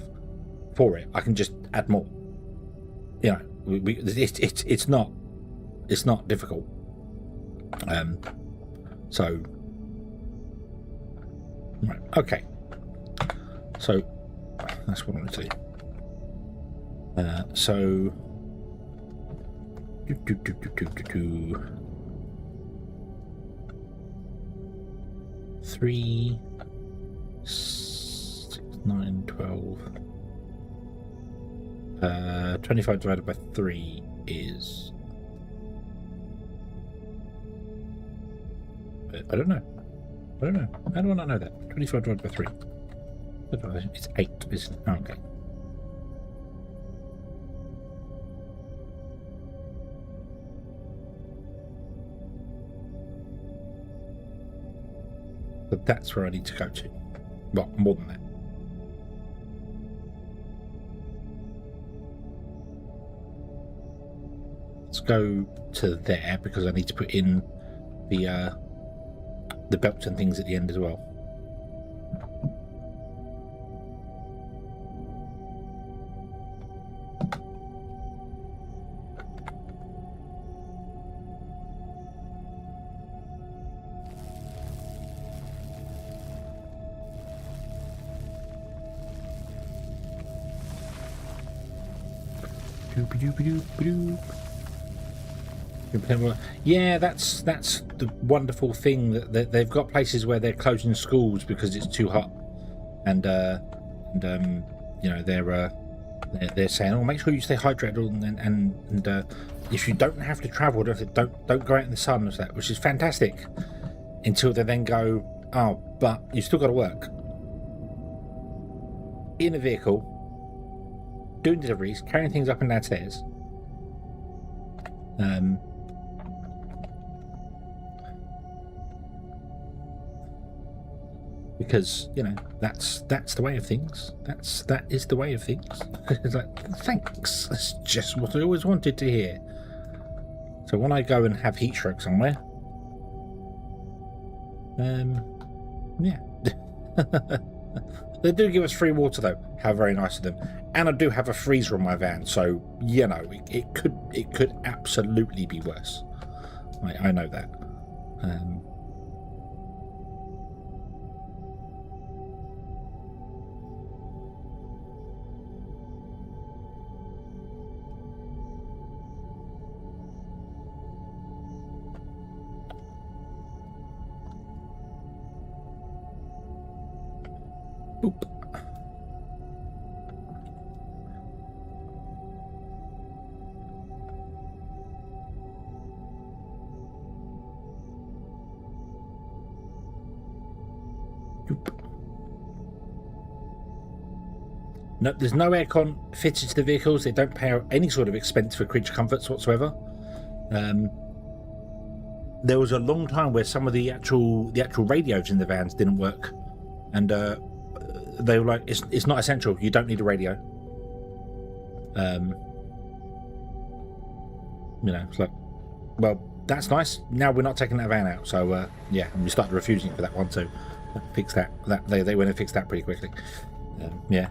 for it, I can just add more. You know, it's not difficult. So right, okay. So that's what I want to do. So. 3, 6, 9, 12. 25 divided by 3 is. I don't know. How do I not know that? 25 divided by 3. It's 8, isn't it? Oh, okay. But that's where I need to go to. Well, more than that. Let's go to there because I need to put in the belts and things at the end as well. Yeah, that's the wonderful thing that they've got places where they're closing schools because it's too hot, and you know they're saying, oh, make sure you stay hydrated, and if you don't have to travel, don't go out in the sun, which is fantastic. Until they then go, oh, but you still got to work in a vehicle, doing deliveries, carrying things up and down stairs. Because you know that's the way of things. That is the way of things. It's like, thanks. That's just what I always wanted to hear. So when I go and have heat stroke somewhere, yeah. They do give us free water though. How very nice of them. And I do have a freezer on my van, so you know it could absolutely be worse. I know that. Boop. No, there's no aircon fitted to the vehicles. They don't pay out any sort of expense for creature comforts whatsoever. There was a long time where some of the actual radios in the vans didn't work, and they were like, it's not essential. You don't need a radio. You know, it's like, well, that's nice. Now we're not taking that van out, so yeah, and we started refusing for that one too. Fix that. They went and fixed that pretty quickly. Yeah.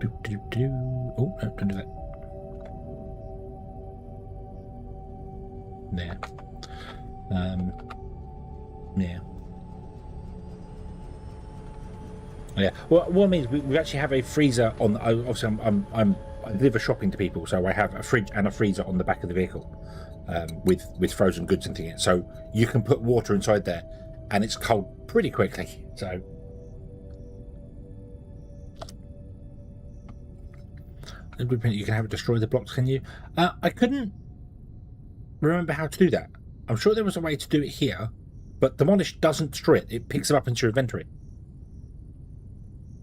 Oh, no, don't do that. There. Yeah. Yeah. Well, what it means we actually have a freezer on. Obviously, I deliver shopping to people, so I have a fridge and a freezer on the back of the vehicle, with frozen goods and things. So you can put water inside there, and it's cold pretty quickly. So. You can have it destroy the blocks, can you? I couldn't remember how to do that. I'm sure there was a way to do it here, but demolish doesn't destroy it. It picks it up into your inventory.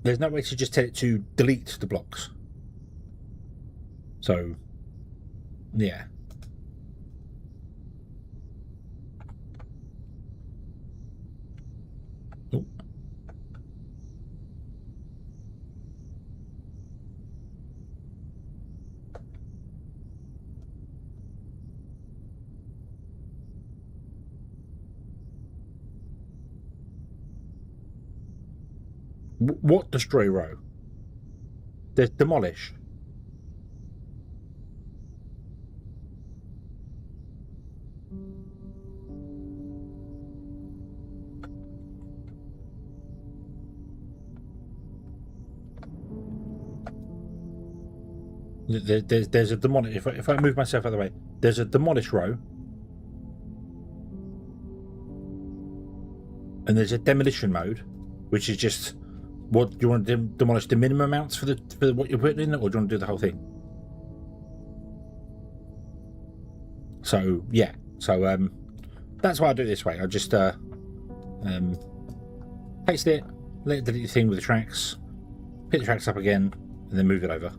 There's no way to just tell it to delete the blocks. So, yeah. Oh. What destroy row? There's demolish. There's a demolish. If I move myself out of the way, there's a demolish row, and there's a demolition mode, which is just what do you want to demolish the minimum amounts for what you're putting in, or do you want to do the whole thing? So yeah, so that's why I do it this way. I just paste it, let it delete the thing with the tracks, pick the tracks up again, and then move it over.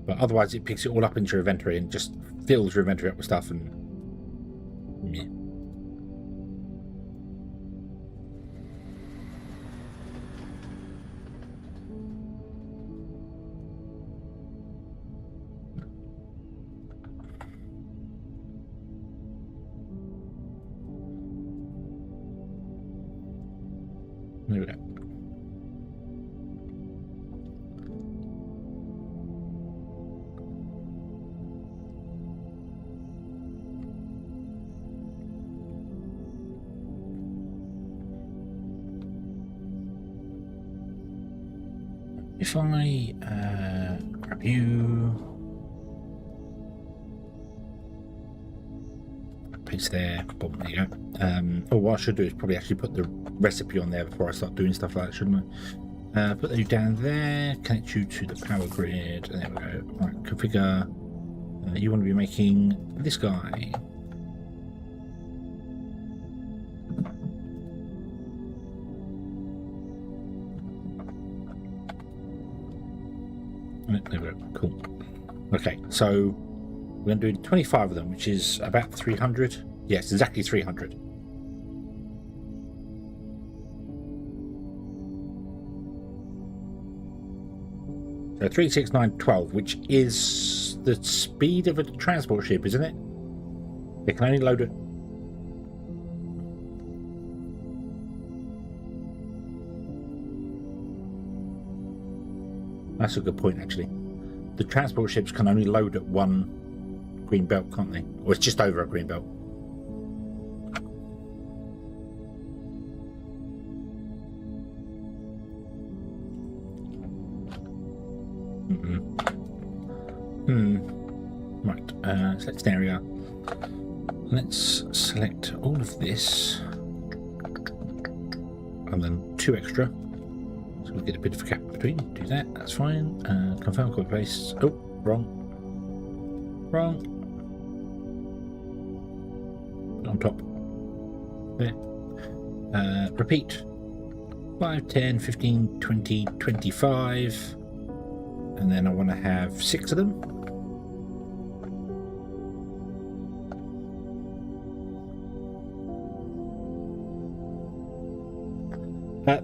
But otherwise it picks it all up into your inventory and just fills your inventory up with stuff, and yeah. There we go. If I grab you, paste there, boom, there you go. Oh, what I should do is probably actually put the recipe on there before I start doing stuff like that, shouldn't I? Put you down there, connect you to the power grid, and there we go. Right, configure. You want to be making this guy. There we go. Cool. Okay, so we're going to do 25 of them, which is about 300. Yes, exactly 300. So 3, 6, 9, 12, which is the speed of a transport ship, isn't it? They can only load it. That's a good point, actually. The transport ships can only load at one green belt, can't they? Or it's just over a green belt. Right, select an area. Let's select all of this. And then 2 extra. So we'll get a bit of a gap between. Do that, that's fine. Confirm copy paste. Oh, wrong. Wrong. On top. There. Repeat. 5, 10, 15, 20, 25. And then I want to have 6 of them.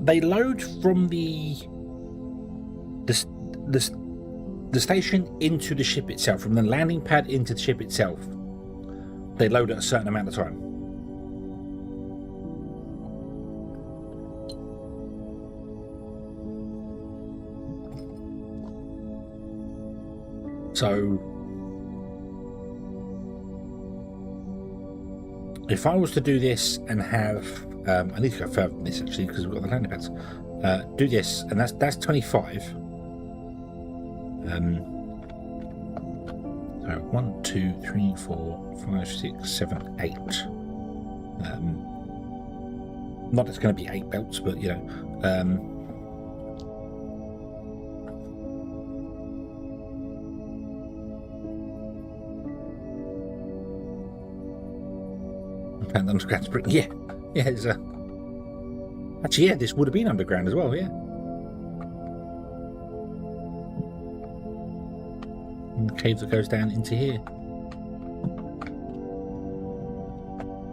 They load from the station into the ship itself, from the landing pad into the ship itself. They load at a certain amount of time. So if I was to do this and have I need to go further than this actually, because we've got the landing pads. Do this, and that's 25. So 1, 2, 3, 4, 5, 6, 7, 8. Not it's going to be 8 belts, but you know. Found underground spring. Yeah, it's actually, yeah, this would have been underground as well, yeah. And the cave that goes down into here.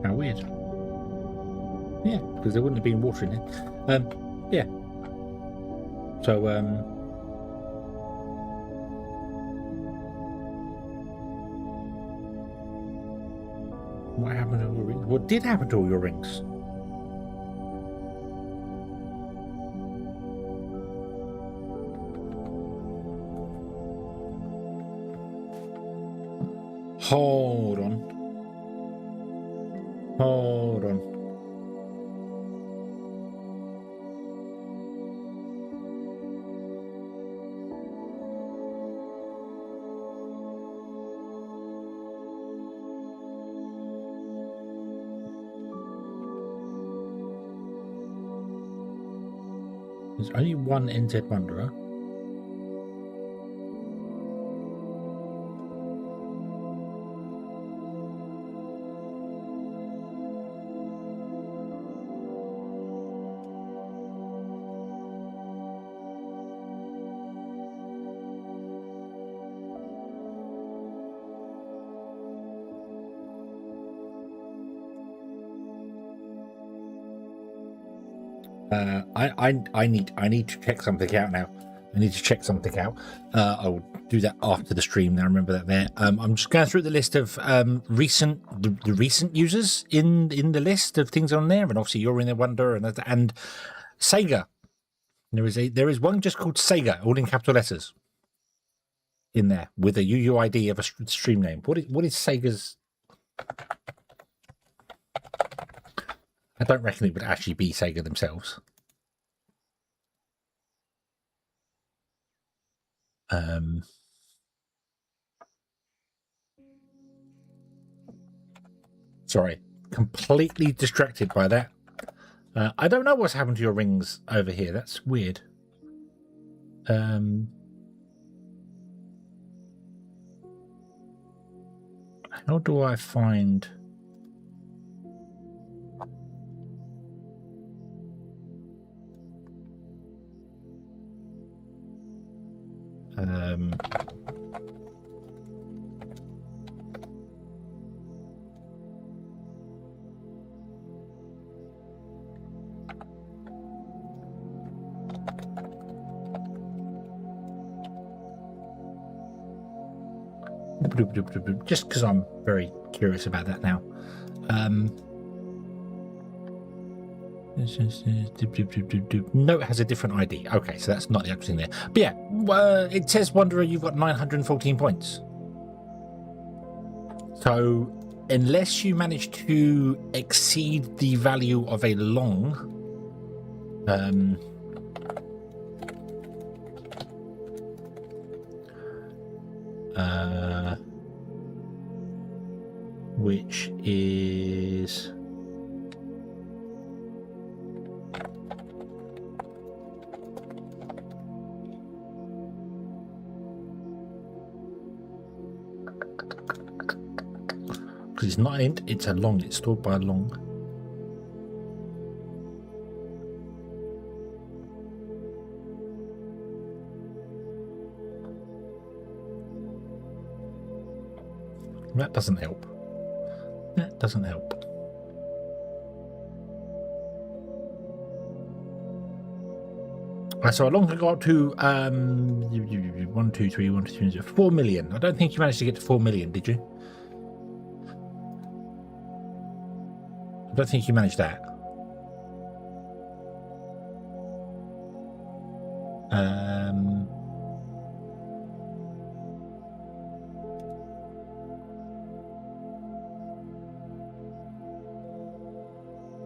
How weird. Yeah, because there wouldn't have been water in it. Yeah. So, what happened to all your rings? What did happen to all your rings? Hold on. Hold on. There's only one NZ Wanderer. I need to check something out now. I need to check something out. I will do that after the stream. Now remember that there. I'm just going through the list of recent users in the list of things on there, and obviously you're in there, Wonder, and Sega. There is one just called Sega, all in capital letters, in there with a UUID of a stream name. What is Sega's? I don't reckon it would actually be Sega themselves. Sorry, completely distracted by that. I don't know what's happened to your rings over here. That's weird. How do I find... just because I'm very curious about that now. No, it has a different ID. Okay, so that's not the actual thing there. But yeah, it says Wanderer, you've got 914 points. So unless you manage to exceed the value of a long, which is... because it's not an int, it's a long. It's stored by a long. That doesn't help. That doesn't help. So I long got up to 1, 2, 3, 1, 2, 3, 4 million. I don't think you managed to get to 4 million, did you? I don't think you managed that.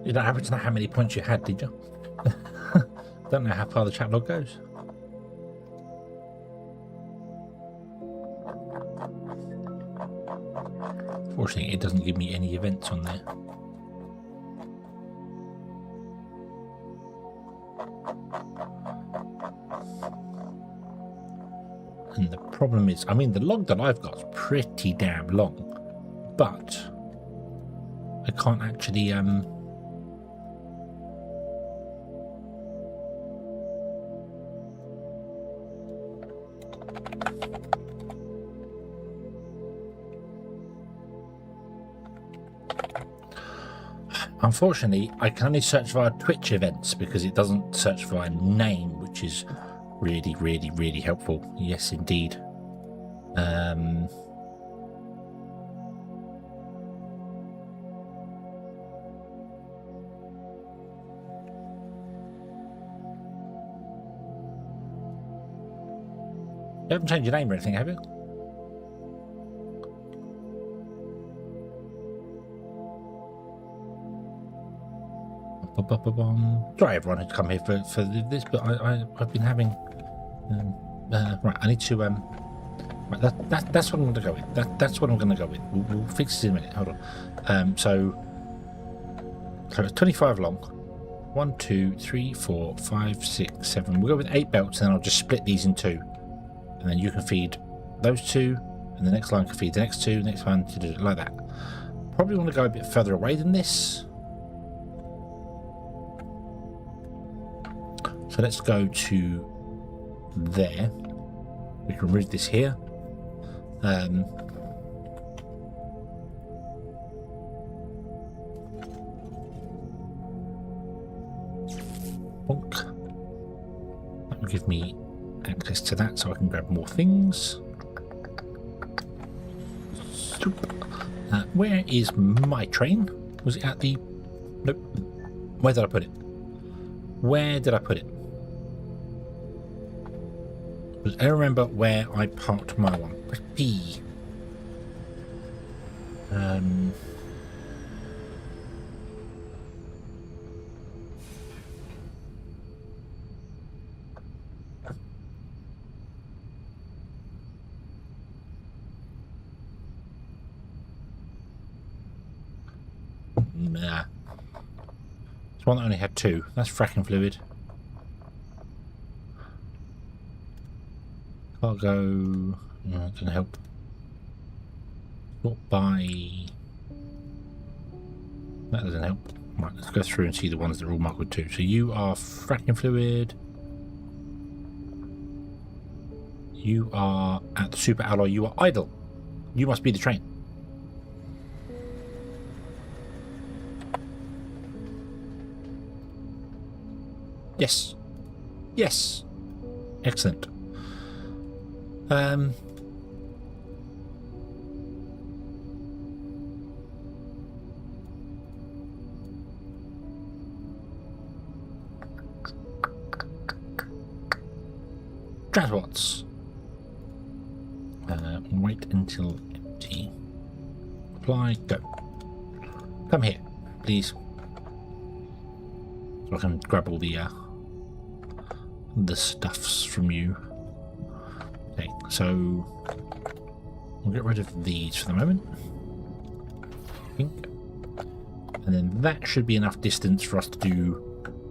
You don't happen to know how many points you had, did you? Don't know how far the chat log goes. Fortunately, it doesn't give me any events on there. And the problem is, I mean, the log that I've got is pretty damn long, but I can't actually unfortunately, I can only search via Twitch events because it doesn't search via name, which is really, really, really helpful. Yes, indeed. You haven't changed your name or anything, have you? Sorry, everyone who's come here for this, but I've been having. Right, I need to. Right, that's what I'm going to go with. That's what I'm going to go with. We'll fix this in a minute. Hold on. So it's 25 long. 1, 2, 3, 4, 5, 6, 7. We'll go with 8 belts, and then I'll just split these in 2, and then you can feed those 2, and the next line can feed the next 2. Next one, like that. Probably want to go a bit further away than this. So let's go to there. We can remove this here. Bonk. That will give me access to that so I can grab more things. Where is my train? Was it at the... Nope. Where did I put it? Where did I put it? I don't remember where I parked my one. Press P. Nah. It's one that only had 2. That's fracking fluid. Cargo. No, that doesn't help. Sort by. That doesn't help. Right, let's go through and see the ones that are all marked with 2. So you are fracking fluid. You are at the super alloy. You are idle. You must be the train. Yes. Yes. Excellent. Transports. Wait until empty. Apply. Go. Come here, please. So I can grab all the stuffs from you. Okay, so we'll get rid of these for the moment. I think. And then that should be enough distance for us to do.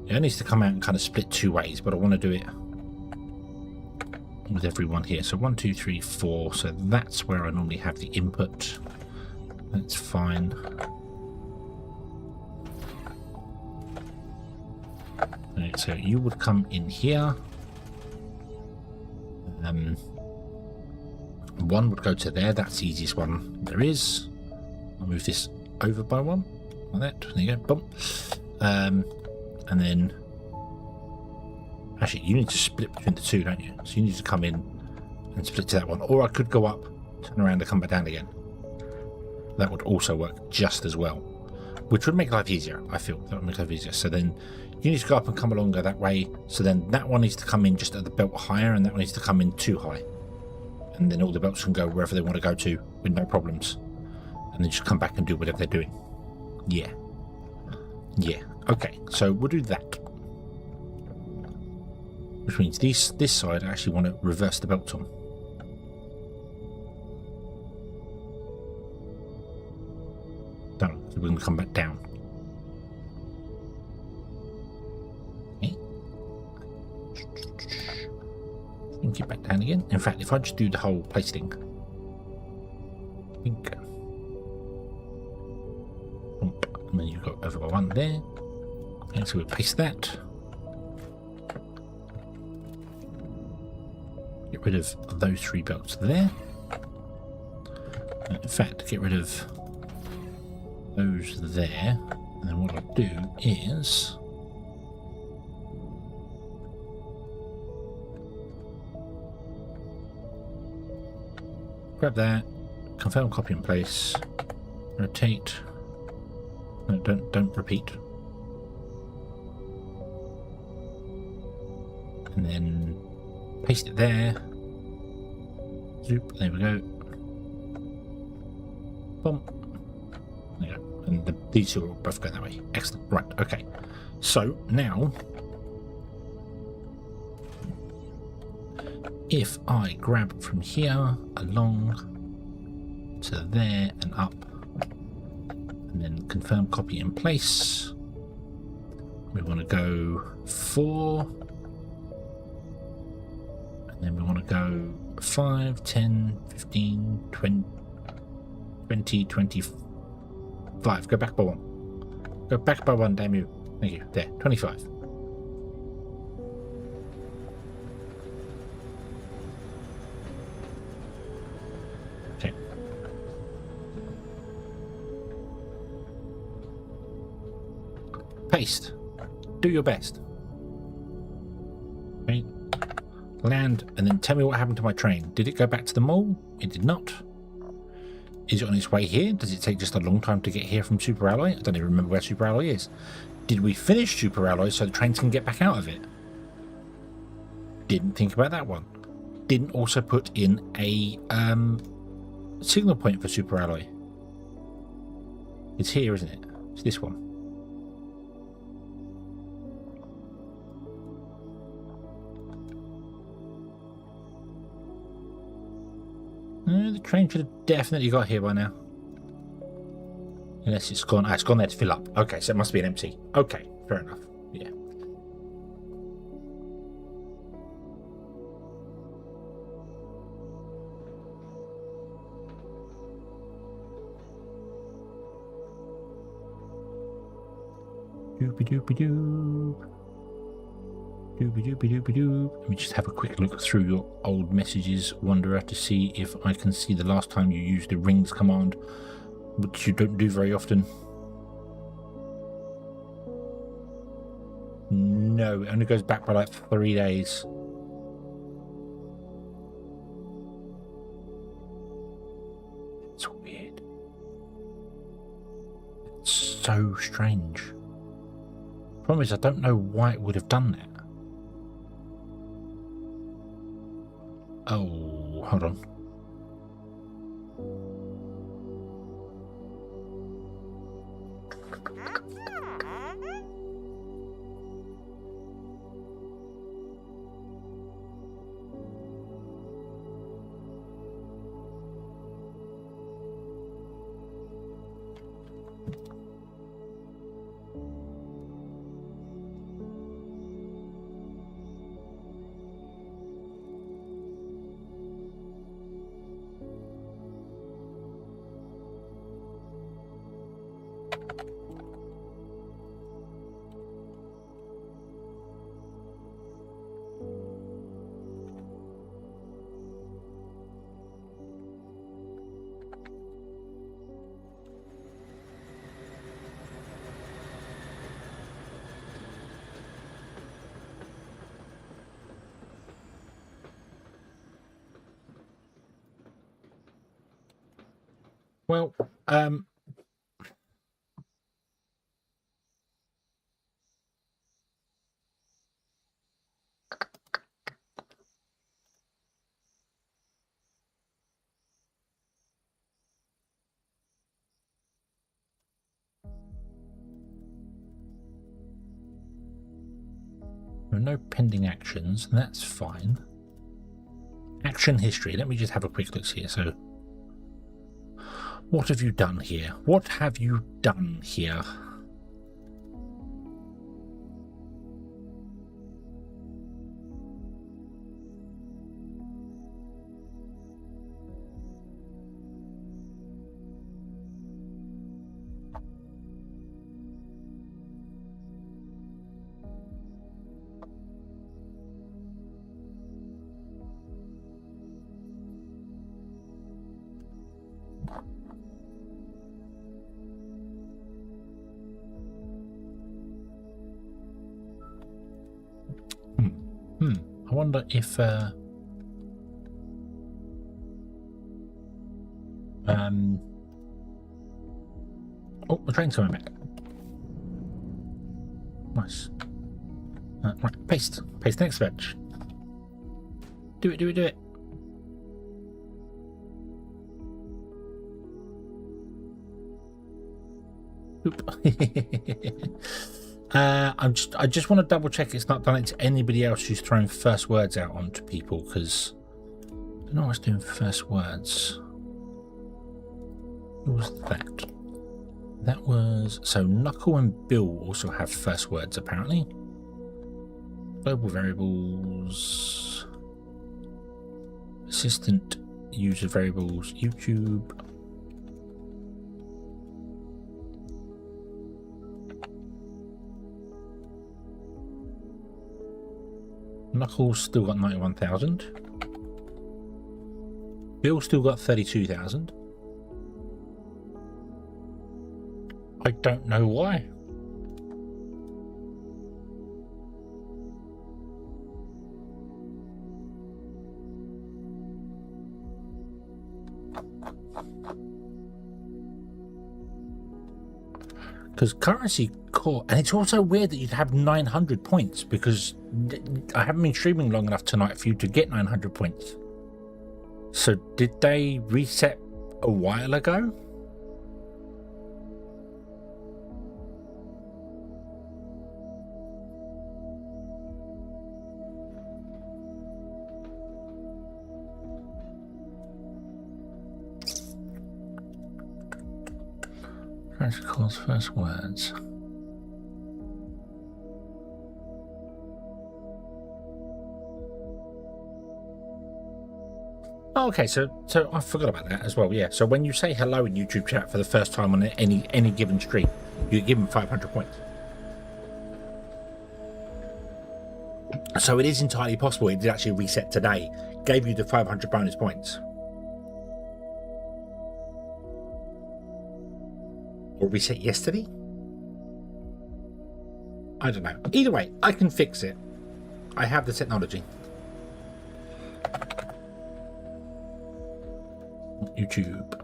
It needs to come out and kind of split 2 ways, but I want to do it with everyone here. So 1, 2, 3, 4. So that's where I normally have the input. That's fine. Right, so you would come in here. 1 would go to there. That's the easiest one there is. I'll move this over by 1 like that. There you go. Boom. And then actually you need to split between the 2, don't you? So you need to come in and split to that one, or I could go up, turn around and come back down again. That would also work just as well, which would make life easier. I feel that would make life easier. So then you need to go up and come along, go that way. So then that one needs to come in just at the belt higher, and that one needs to come in 2 high. And then all the belts can go wherever they want to go to with no problems. And then just come back and do whatever they're doing. Yeah. Yeah. Okay, so we'll do that. Which means this side I actually want to reverse the belts on. Done. So we're going to come back down. And get back down again. In fact, if I just do the whole place thing, I think, and then you go over by 1 there, and so we'll paste that. Get rid of those 3 belts there. In fact, get rid of those there, and then what I'll do is grab that, confirm, copy and place, rotate. No, don't repeat. And then paste it there. Zoop, there we go. Boom. There you go. And these 2 will both go that way. Excellent. Right, okay. So now, if I grab from here along to there and up, and then confirm copy in place, we want to go 4, and then we want to go 5, 10, 15, 20, 25. Go back by 1. Go back by 1, damn you. Thank you. There, 25. Okay. Paste. Do your best. Okay. Land, and then tell me what happened to my train. Did it go back to the mall? It did not. Is it on its way here? Does it take just a long time to get here from Super Alloy? I don't even remember where Super Alloy is. Did we finish Super Alloy so the trains can get back out of it? Didn't think about that one. Didn't also put in a signal point for Super Alloy. It's here, isn't it? It's this one. The train should have definitely got here by now. Unless it's gone. Ah, it's gone there to fill up. Okay, so it must be an empty. Okay, fair enough. Yeah. Doopy doopy doop. Doopy doopy doopy doop. Let me just have a quick look through your old messages, Wanderer, to see if I can see the last time you used the rings command, which you don't do very often. No, it only goes back by like 3 days. It's weird. It's so strange. Problem is, I don't know why it would have done that. Oh, hold on. Well, there are no pending actions. That's fine. Action history. Let me just have a quick look here. So, what have you done here? What have you done here? I wonder if oh, the train's coming back. Nice. Right, paste the next batch. Do it, do it, do it. Oop. I just want to double check it's not done it to anybody else who's thrown first words out onto people, because I don't know what's doing first words. Who was that? That was... So Knuckle and Bill also have first words, apparently. Global variables. Assistant user variables. YouTube. Knuckles still got 91,000. Bill still got 32,000. I don't know why. Because currency core, and it's also weird that you'd have 900 points, because I haven't been streaming long enough tonight for you to get 900 points. So did they reset a while ago? Calls first words. Oh, okay, so I forgot about that as well. Yeah, so when you say hello in YouTube chat for the first time on any given stream, you give them 500 points. So it is entirely possible it did actually reset today, gave you the 500 bonus points. Or reset yesterday? I don't know. Either way, I can fix it. I have the technology. YouTube.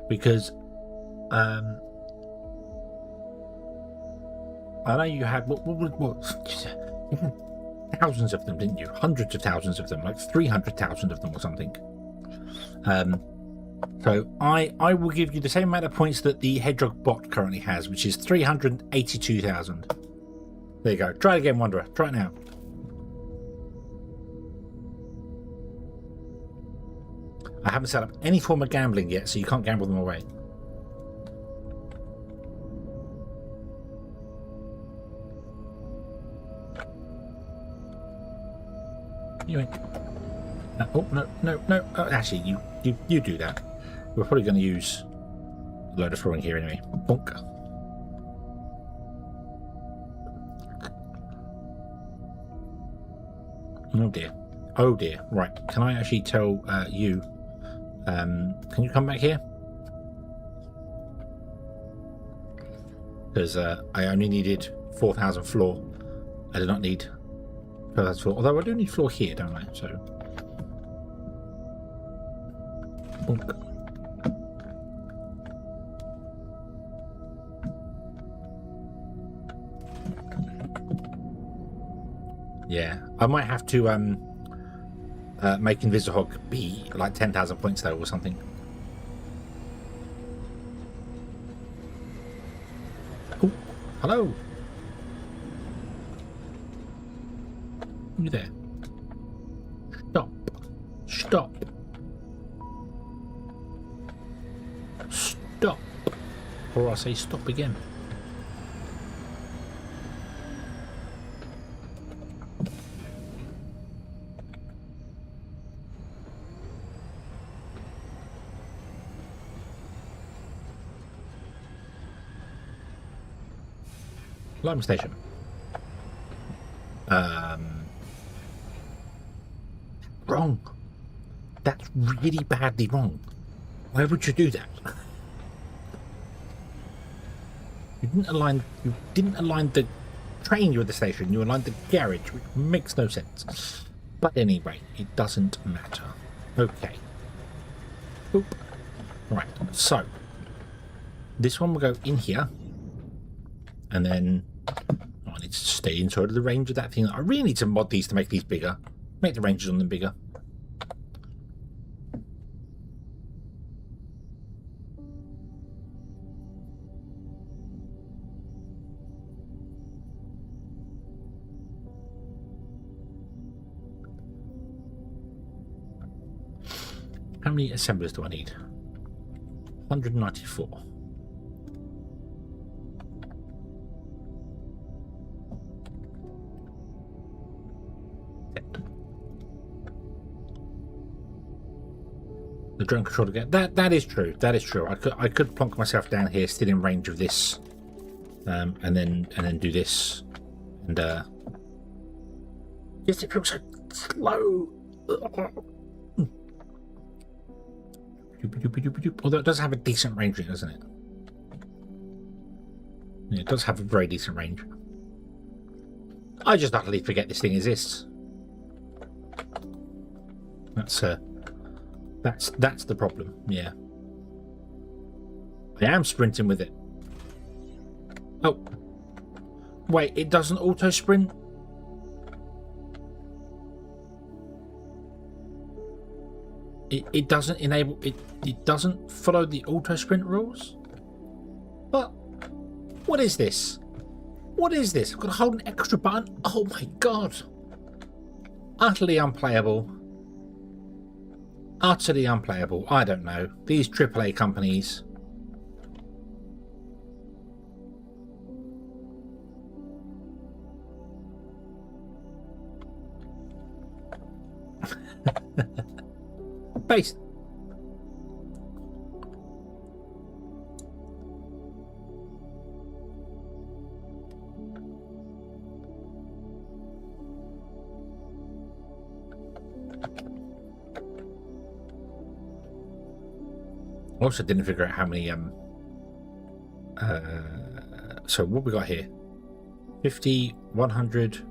Because I know you had what thousands of them, didn't you? Hundreds of thousands of them, like 300,000 of them or something. So I will give you the same amount of points that the Hedgehog bot currently has, which is 382,000. There you go. Try it again, Wanderer. Try it now. I haven't set up any form of gambling yet, so you can't gamble them away. You ain't. Oh, no. Oh, actually, you do that. We're probably going to use a load of flooring here anyway. Bonk. Oh dear. Oh dear. Right. Can I actually tell you? Can you come back here? Because I only needed 4,000 floor. I did not need 12,000 floor. Although I do need floor here, don't I? So. Bonk. Yeah, I might have to make Invisihog be like 10,000 points though, or something. Oh, hello. You there? Stop. Stop. Stop. Or I'll say stop again. Alarm station. Wrong. That's really badly wrong. Why would you do that? You didn't align the train you at the station, you aligned the garage, which makes no sense. But anyway, it doesn't matter. Okay. Oop. Right, so this one will go in here. And then I need to stay inside of the range of that thing. I really need to mod these to make these bigger. Make the ranges on them bigger. many assemblers do I need? 194. The drone controller again. That is true. That is true. I could plonk myself down here, still in range of this, and then do this, and yes, it feels so slow. Although it does have a decent range, doesn't it? Yeah, it does have a very decent range. I just utterly forget this thing exists. That's the problem. Yeah, I am sprinting with it. Oh, wait! It doesn't auto sprint. It doesn't enable it. It doesn't follow the auto sprint rules. But what is this? What is this? I've got to hold an extra button. Oh my god! Utterly unplayable. Utterly unplayable. I don't know. These AAA companies. Base. I also didn't figure out how many so what we got here? 50, 100,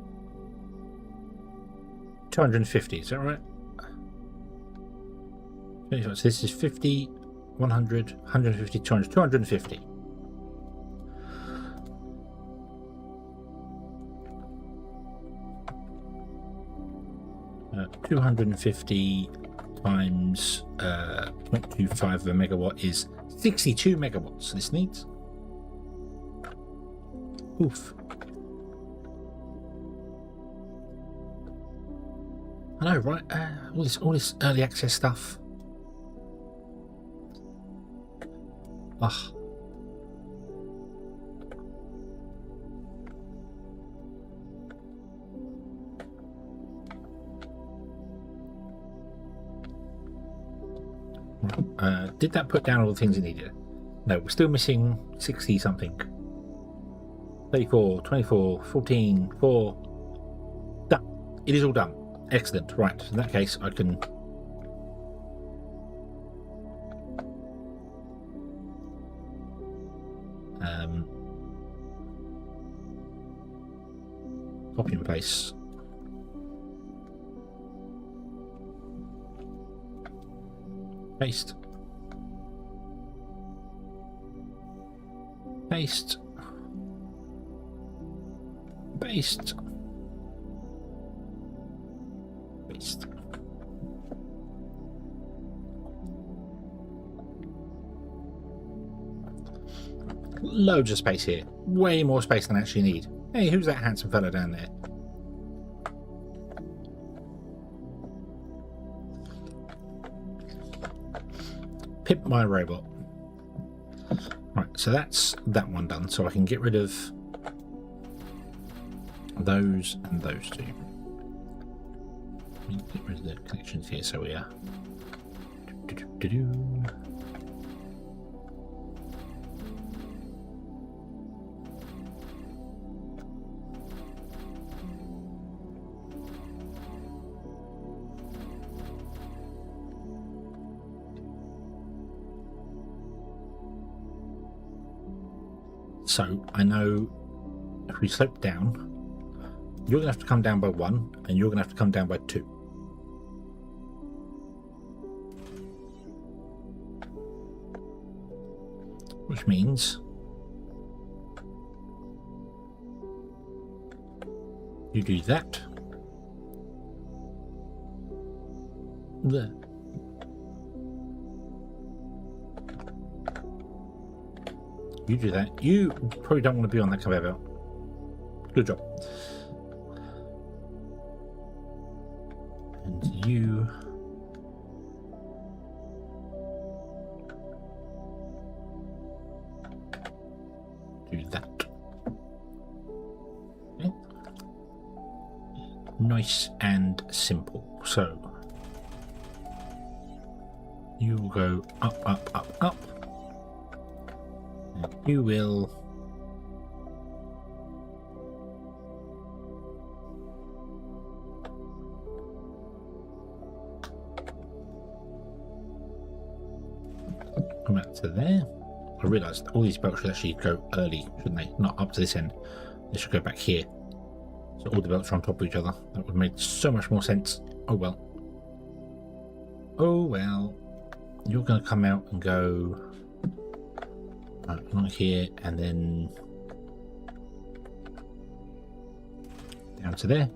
250, is that right? So this is 50, 100, 150, 200, 250. Uh, 250 times 0.25 of a megawatt is 62 megawatts. This needs. Oof. I know, right? All this early access stuff. Ugh. Did that put down all the things it needed? No, we're still missing 60 something. 34, 24, 14, 4. Done. It is all done. Excellent. Right. In that case, I can. Copy and paste. Paste. Paste. Paste. Paste. Loads of space here. Way more space than I actually need. Hey, who's that handsome fella down there? Pimp my robot. Right, so that's that one done. So I can get rid of those and those two. Get rid of the connections here, so we are. So I know if we slope down, you're going to have to come down by 1, and you're going to have to come down by 2. Which means you do that. There. You do that. You probably don't want to be on that conveyor belt. Good job. And you nice and simple. So you will go up, up, up, up, and you will come out to there. I realised all these belts should actually go early, shouldn't they? Not up to this end. They should go back here. So all the belts are on top of each other. That would make so much more sense. Oh well. Oh well. You're going to come out and go along here and then down to there.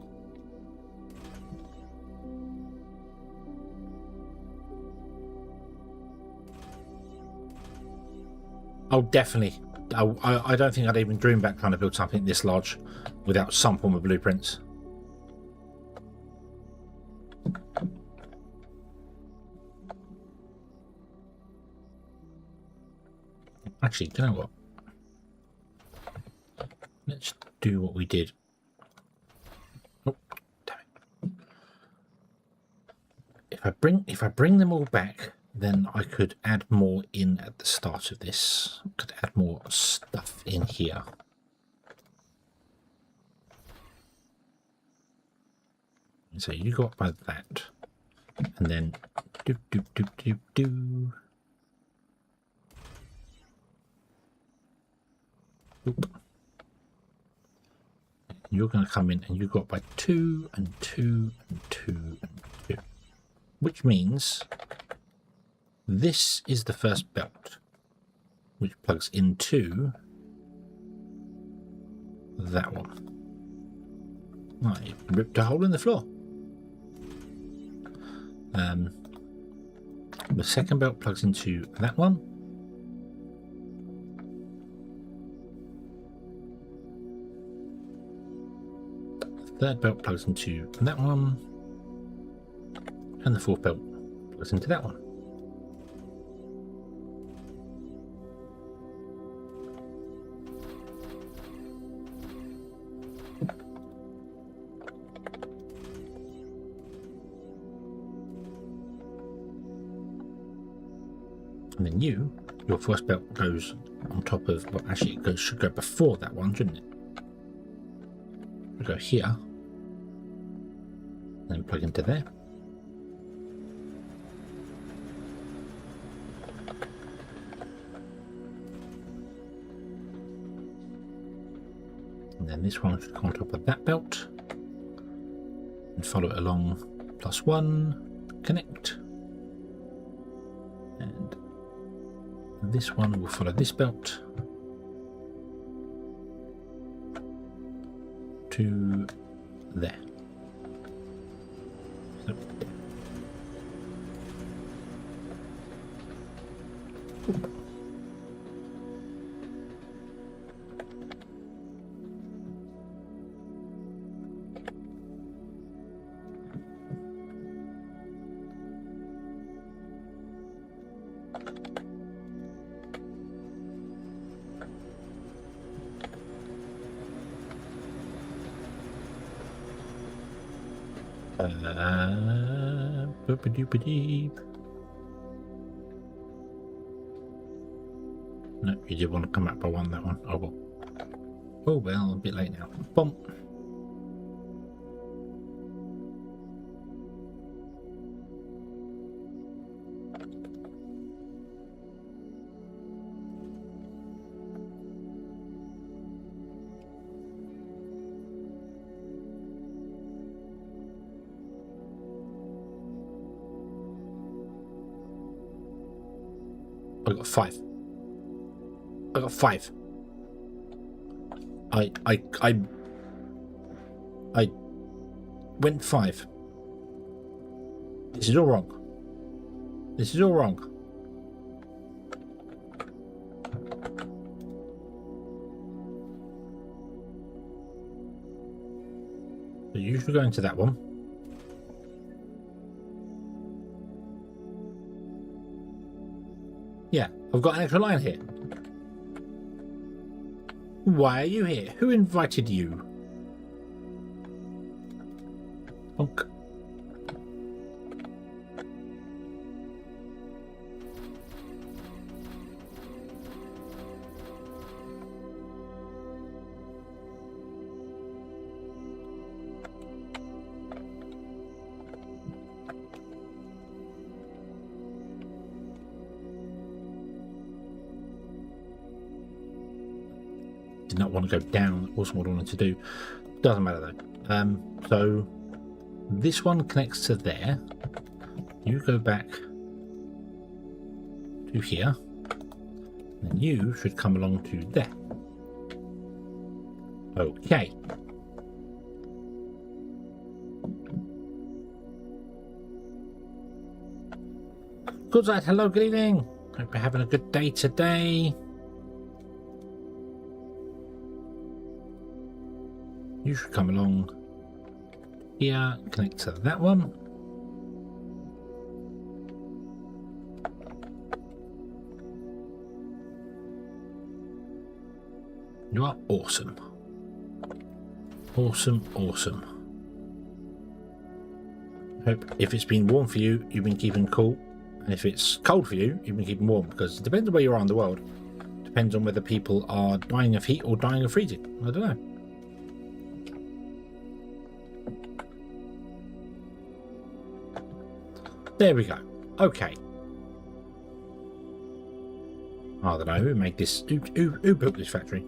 Oh, definitely. I don't think I'd even dream about trying to build something this large without some form of blueprints. Actually, you know what? Let's do what we did. Oh, damn it. If I bring them all back, then I could add more in at the start of this. I could add more stuff in here. And so you go up by that, and then do. Oop. You're going to come in and you go up by 2 and 2 and 2 and 2, which means this is the first belt, which plugs into that one. I ripped a hole in the floor. The second belt plugs into that one. The third belt plugs into that one. And the fourth belt plugs into that one. And then your first belt goes on top of, well, actually it should go before that one, shouldn't it? We'll go here, and then plug into there. And then this one should go on top of that belt, and follow it along, +1, connect. And this one will follow this belt to there. So, boop-a-doop-a-deep. No, you did want to come up by one, that one. Oh well. Oh well, a bit late now. Bump. I got 5. I got 5. I went 5. This is all wrong. This is all wrong. So you should go into that one. Yeah, I've got an extra line here. Why are you here? Who invited you? Bonk. Did not want to go down. That wasn't what I wanted to do. Doesn't matter though. So this one connects to there. You go back to here. And you should come along to there. Okay. Good night. Hello, good evening. Hope you're having a good day today. You should come along here, connect to that one. You are awesome. Awesome, awesome. Hope if it's been warm for you, you've been keeping cool. And if it's cold for you, you've been keeping warm. Because it depends on where you are in the world. Depends on whether people are dying of heat or dying of freezing. I don't know. There we go. Okay. I don't know who made this. Who built this factory?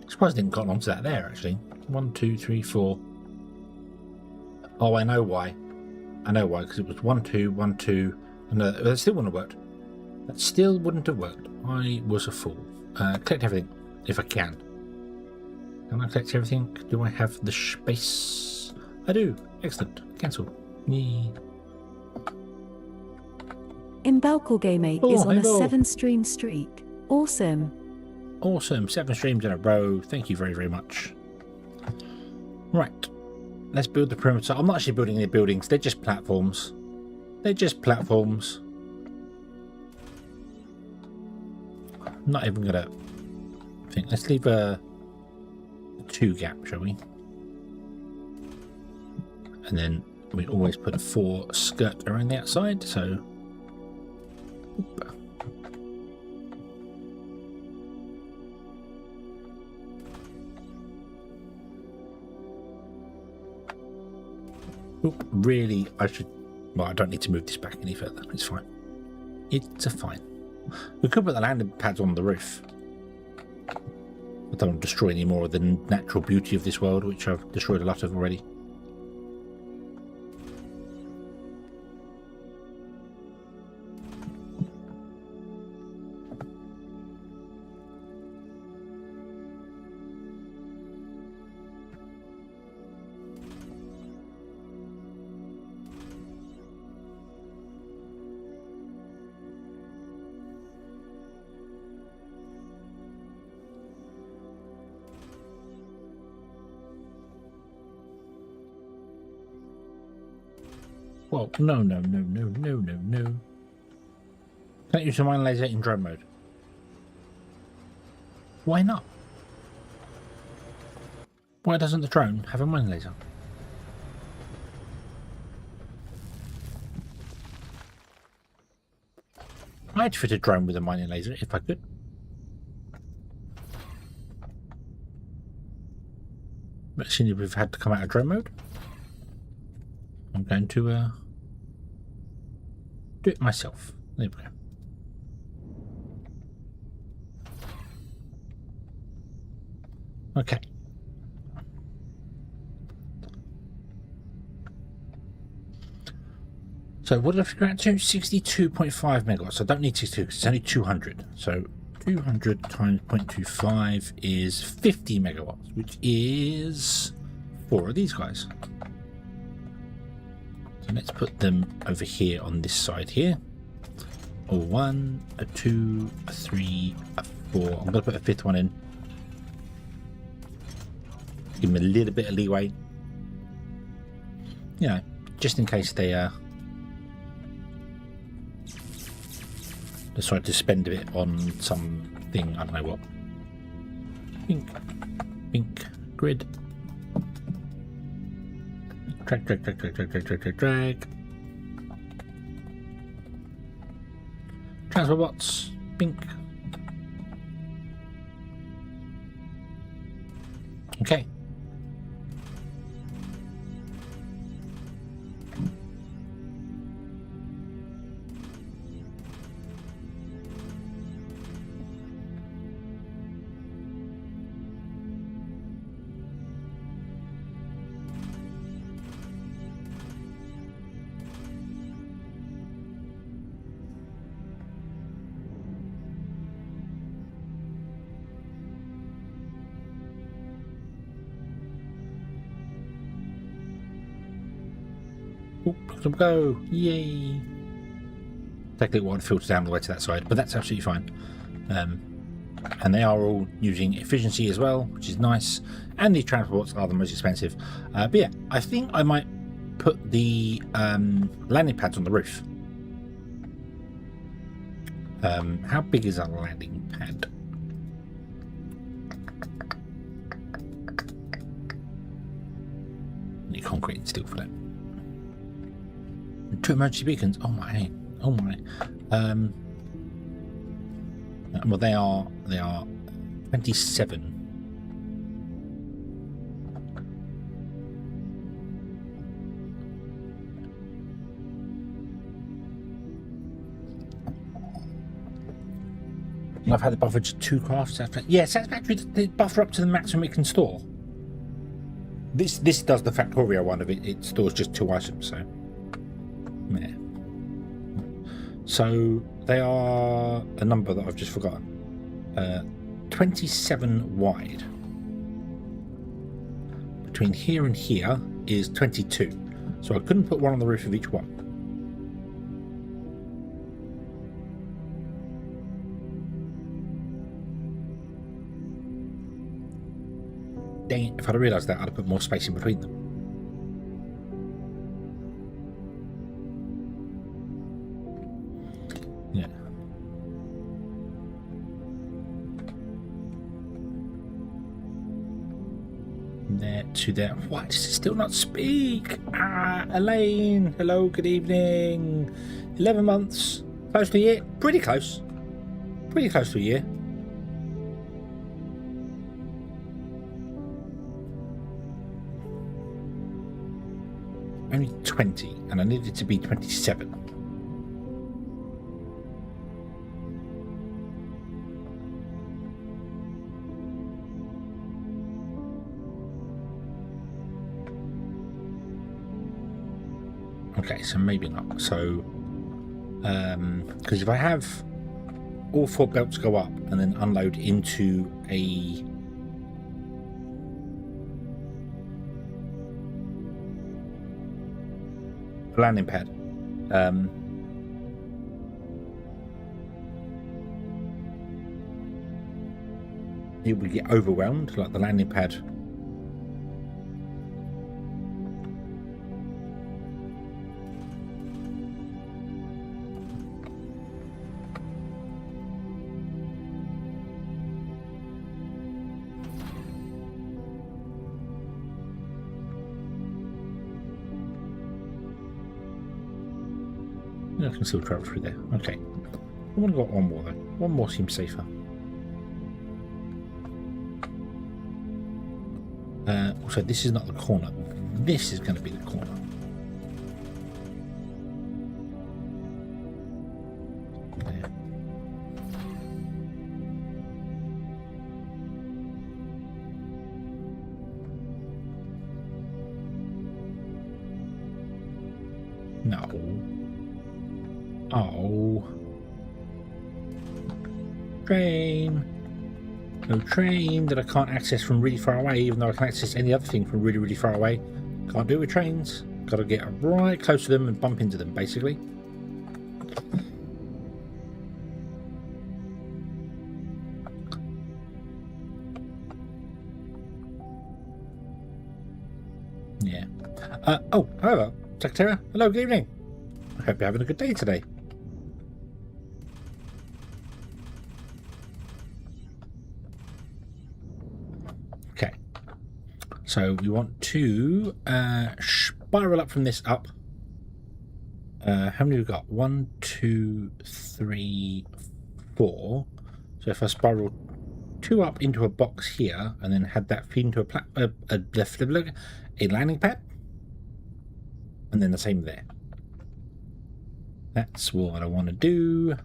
Surprised I didn't got onto that there actually. 1, 2, 3, 4. Oh, I know why. I know why, because it was 1, 2, 1, 2. No, that still wouldn't have worked. That still wouldn't have worked. I was a fool. Collect everything, if I can. Can I collect everything? Do I have the space? I do. Excellent. Cancel. Yeah. Imbelkor Game 8 is on a 7-stream streak. Awesome. Awesome. 7 streams in a row. Thank you very, very much. Right. Let's build the perimeter. I'm not actually building any buildings. They're just platforms. They're just platforms. I'm not even gonna think. Let's leave a 2 gap, shall we? And then we always put a 4 skirt around the outside, so oop. Oop, really, I should. Well, I don't need to move this back any further. It's fine. It's a fine. We could put the landing pads on the roof. I don't want to destroy any more of the natural beauty of this world, which I've destroyed a lot of already. Well, no. Can I use the mine laser in drone mode? Why not? Why doesn't the drone have a mine laser? I'd fit a drone with a mining laser if I could. But seeing if we've had to come out of drone mode, I'm going to do it myself. There we go. Okay. So what did I figure out to? 62.5 megawatts. I don't need 62 because it's only 200. So 200 times 0.25 is 50 megawatts, which is 4 of these guys. So let's put them over here on this side here. A 1, a 2, a 3, a 4. I'm going to put a 5th one in. Give them a little bit of leeway. You know, just in case they Decided to spend a bit on something, I don't know what. Pink, grid. Drag. Transfer bots, pink. Okay. Let them go! Yay! Take a little while to filter down the way to that side, but that's absolutely fine. And they are all using efficiency as well, which is nice. And these transports are the most expensive. But yeah, I think I might put the landing pads on the roof. How big is our landing pad? Need concrete and steel for that. 2 emergency beacons. Oh my. Oh my. Well, they are 27. I've had it buffered to 2 crafts. Yes, that's factory. They buffer up to the maximum it can store. This does the Factorio one of it. It stores just 2 items, so. Yeah. So they are a number that I've just forgotten. 27 wide. Between here and here is 22. So I couldn't put one on the roof of each one. Dang it, if I'd have realised that, I'd have put more space in between them. Yeah. There to there. Why does it still not speak? Ah, Elaine. Hello, good evening. 11 months. Close to a year. Pretty close. Pretty close to a year. Only 20, and I needed to be 27. Okay, so maybe not. So, because if I have all 4 belts go up and then unload into a landing pad, it would get overwhelmed, like the landing pad. I can still travel through there. Okay. I want to go one more though. One more seems safer. Also, this is not the corner. This is going to be the corner. There. No. Oh. Train. No train that I can't access from really far away, even though I can access any other thing from really, really far away. Can't do it with trains. Got to get right close to them and bump into them, basically. Yeah. Oh, hello, Secretary. Hello, good evening. I hope you're having a good day today. So we want to spiral up from this up. How many have we got? 1, 2, 3, 4. So if I spiral 2 up into a box here and then had that feed into a landing pad, and then the same there. That's what I want to do.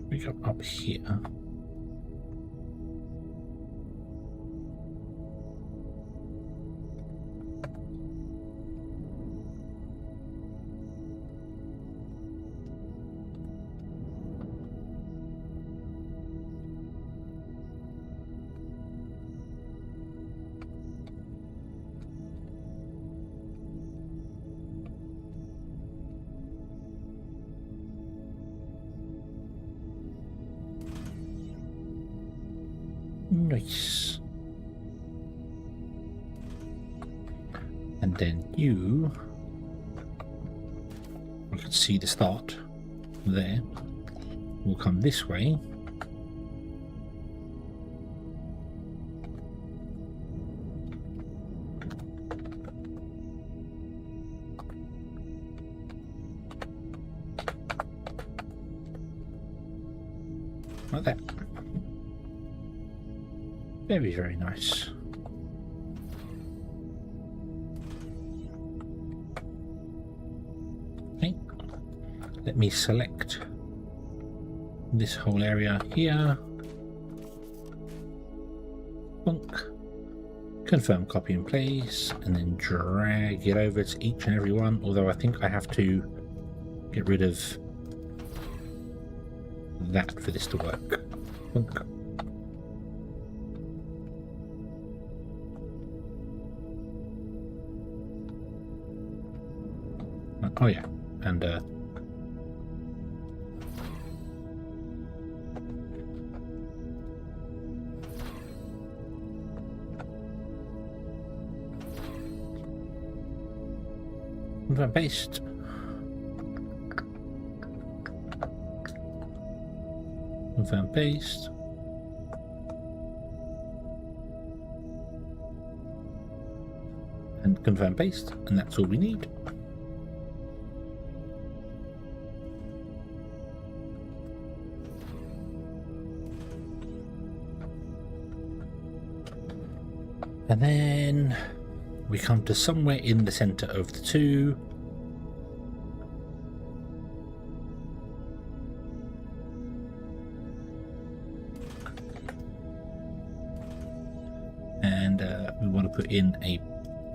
We go up here. Nice. And then you can see the start there. We'll come this way. Like that. Very, very nice. Okay. Let me select this whole area here. Bonk. Confirm copy in place, and then drag it over to each and every one, although I think I have to get rid of that for this to work. Bonk. Oh yeah, and confirm paste. Confirm paste. And confirm paste, and that's all we need. And then we come to somewhere in the center of the two. And we want to put in a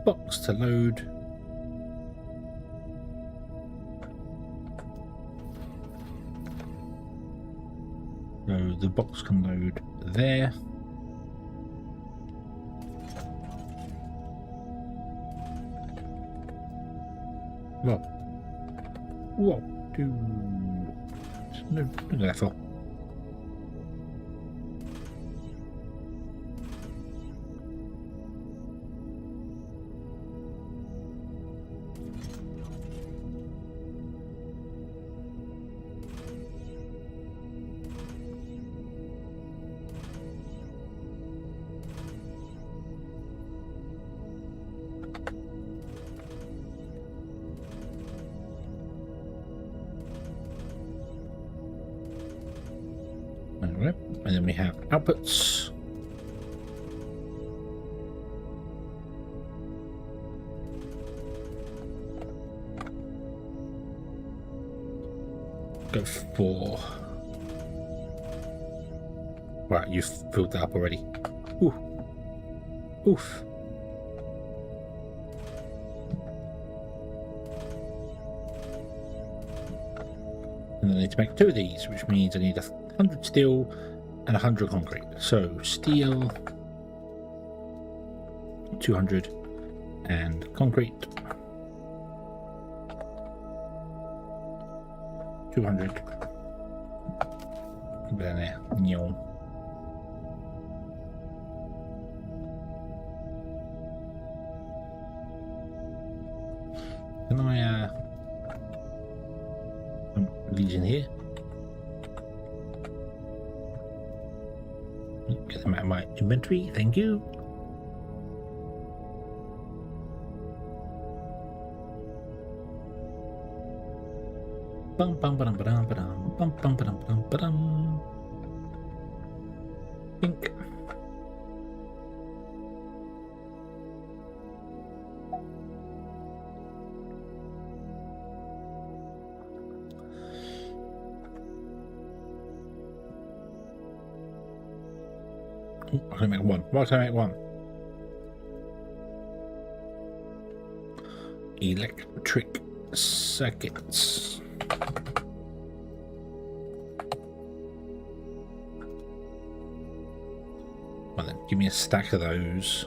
box to load. So the box can load there. Well, what do no that for? And then we have outputs. Go for... Right, you've filled that up already. Ooh. Oof. And then I need to make 2 of these, which means I need 100 steel and 100 concrete. So steel, 200, and concrete. 200. Put down there. Neon. Can I these in here? Get them out of my inventory, thank you. Bum bum ba dum ba dum ba dum bum bum ba dum ba dum ba dum. Pink. I can make one. Why can I make one? Electric circuits. Well then, give me a stack of those.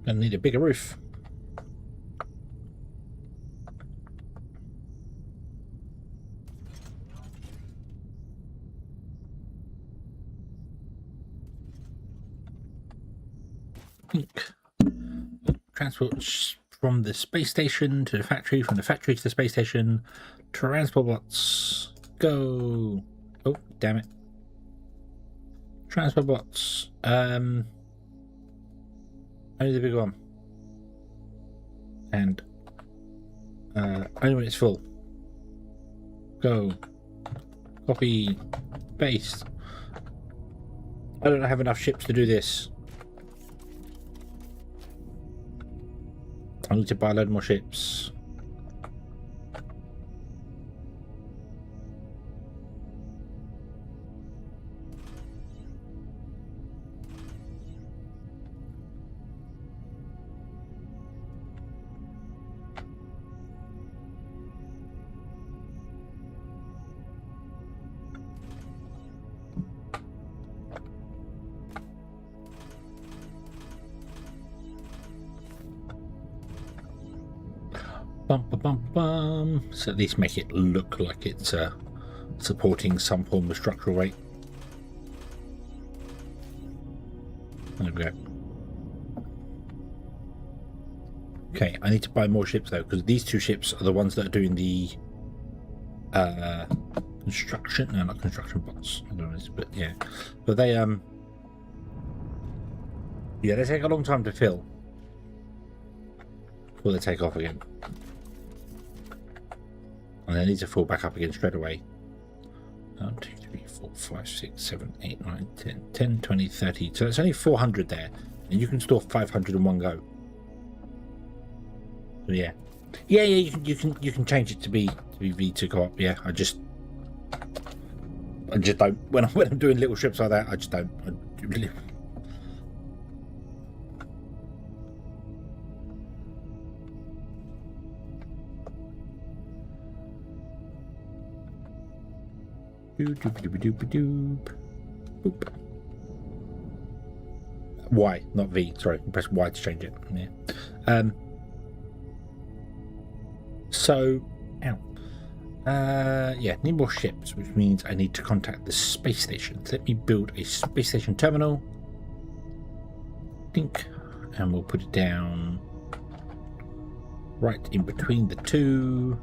Gonna need a bigger roof. Transport from the space station to the factory, from the factory to the space station. Transport bots, go. Oh, damn it. Transport bots. Only the big one. And only when it's full. Go. Copy. Paste. I don't have enough ships to do this. I need to buy a load more ships. Bum, bum, bum, bum. So at least make it look like it's supporting some form of structural weight. There we go. Okay, I need to buy more ships though, because these two ships are the ones that are doing the construction. No, not construction bots. I don't know, but yeah, but they yeah, they take a long time to fill before they take off again. And they need to fall back up again straight away. 1, 2, 3, 4, 5, 6, 7, 8, 9, 10, 10, 20, 30. So it's only 400 there. And you can store 500 in one go. So yeah. Yeah, you can change it to be V2 co-op. Yeah, I just don't when I'm doing little ships like that, I just don't. I really, Boop. Y, not V. Sorry, press Y to change it. Yeah. So, ow. Yeah, need more ships, which means I need to contact the space station. Let me build a space station terminal. Think, and we'll put it down right in between the two,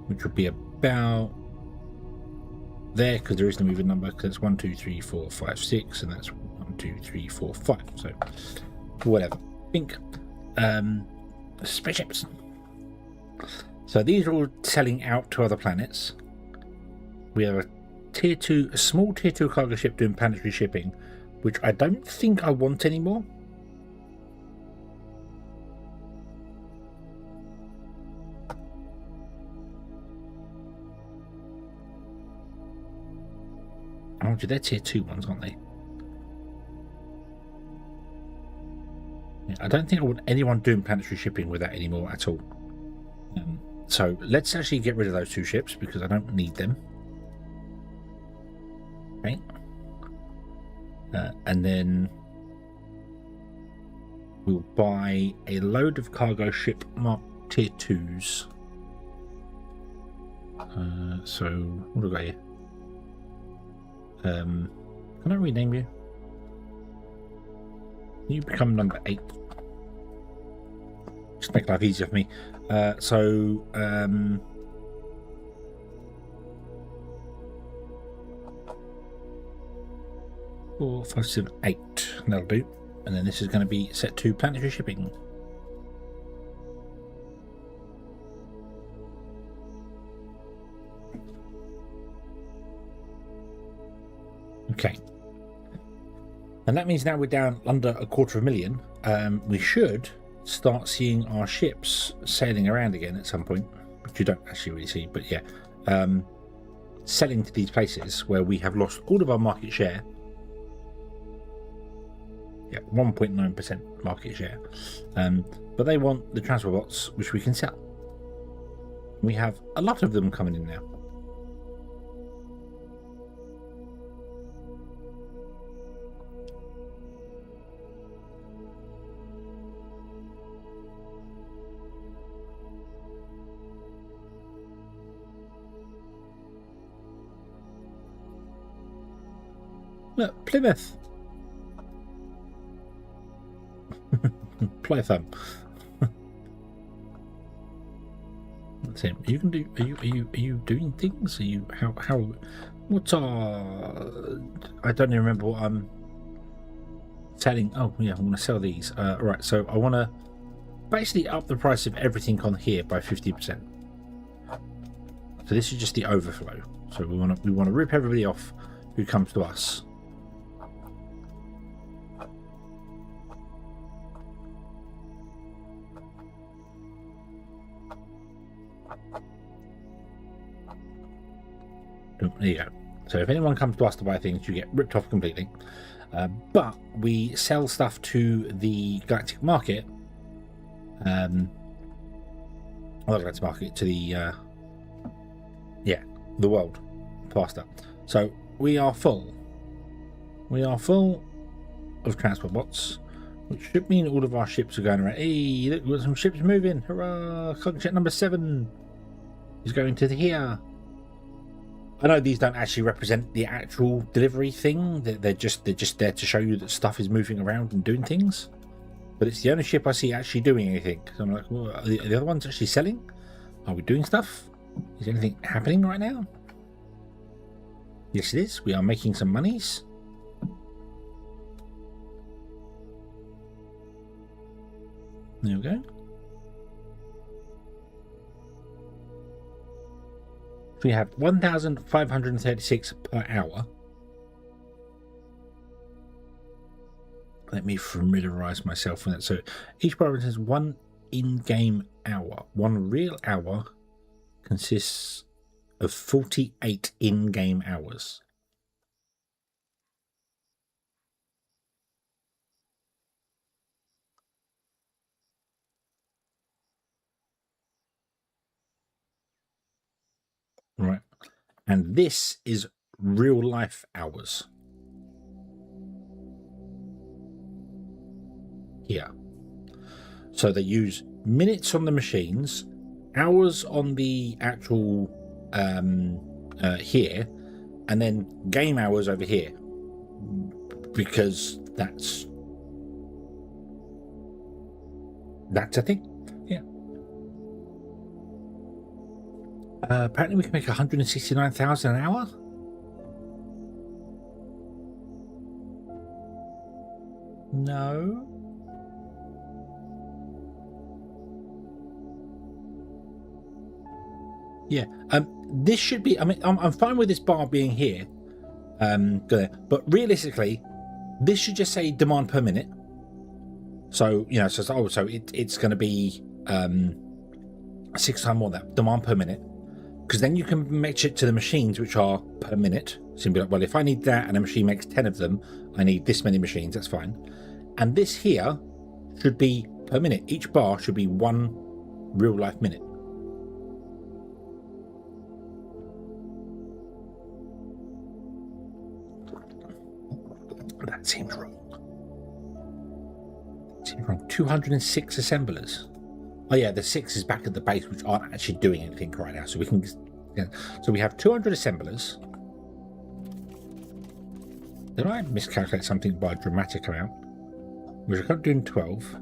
which will be about there, because there is no moving number, because it's 1, 2, 3, 4, 5, 6, and that's 1, 2, 3, 4, 5. So whatever. Think spaceships. So these are all selling out to other planets. We have a small tier 2 cargo ship doing planetary shipping, which I don't think I want anymore. Oh, they're tier 2 ones, aren't they? Yeah, I don't think I want anyone doing planetary shipping with that anymore at all. So let's actually get rid of those 2 ships because I don't need them. Okay. And then we'll buy a load of cargo ship marked tier 2s. So what have I got here? Can I rename you? You become number 8. Just make life easier for me. 4, 5, 7, 8. That'll do. And then this is going to be set to planetary shipping. Okay. And that means now we're down under 250,000. We should start seeing our ships sailing around again at some point, which you don't actually really see, but yeah. Selling to these places where we have lost all of our market share. Yeah, 1.9% market share. But they want the transport bots, which we can sell. We have a lot of them coming in now. Look, Plymouth. Playthumb. That's him. You can do. Are you doing things? Are you how? What's our? I don't even remember what I'm selling. Oh yeah, I'm going to sell these. Right. So I want to basically up the price of everything on here by 50%. So this is just the overflow. So we want to rip everybody off who comes to us. There you go. So if anyone comes to us to buy things, you get ripped off completely. But we sell stuff to the galactic market. Not the galactic market, to the the world faster. So we are full. We are full of transport bots, which should mean all of our ships are going around. Hey, look, we've got some ships moving. Hurrah! Cargo ship number 7 is going to here. I know these don't actually represent the actual delivery thing. They're just there to show you that stuff is moving around and doing things. But it's the only ship I see actually doing anything. So I'm like, well, are the other ones actually selling? Are we doing stuff? Is anything happening right now? Yes, it is. We are making some monies. There we go. We have 1,536 per hour. Let me familiarize myself with that. So each province has 1 in-game hour. 1 real hour consists of 48 in-game hours. Right. And this is real life hours. Here. So they use minutes on the machines, hours on the actual here, and then game hours over here. Because that's a thing. Yeah. Apparently we can make 169,000 an hour. No. Yeah. This should be. I mean, I'm fine with this bar being here. But realistically, this should just say demand per minute. So you know, so it's going to be 6 times more than that demand per minute. because then you can match it to the machines, which are per minute. So you'll be like, well, if I need that and a machine makes 10 of them, I need this many machines. That's fine. And this here should be per minute. Each bar should be 1 real life minute. That seems wrong. 206 assemblers. Oh yeah, the 6 is back at the base, which aren't actually doing anything right now. So we can, yeah. So we have 200 assemblers. Did I miscalculate something by a dramatic amount? Which I can't do in 12.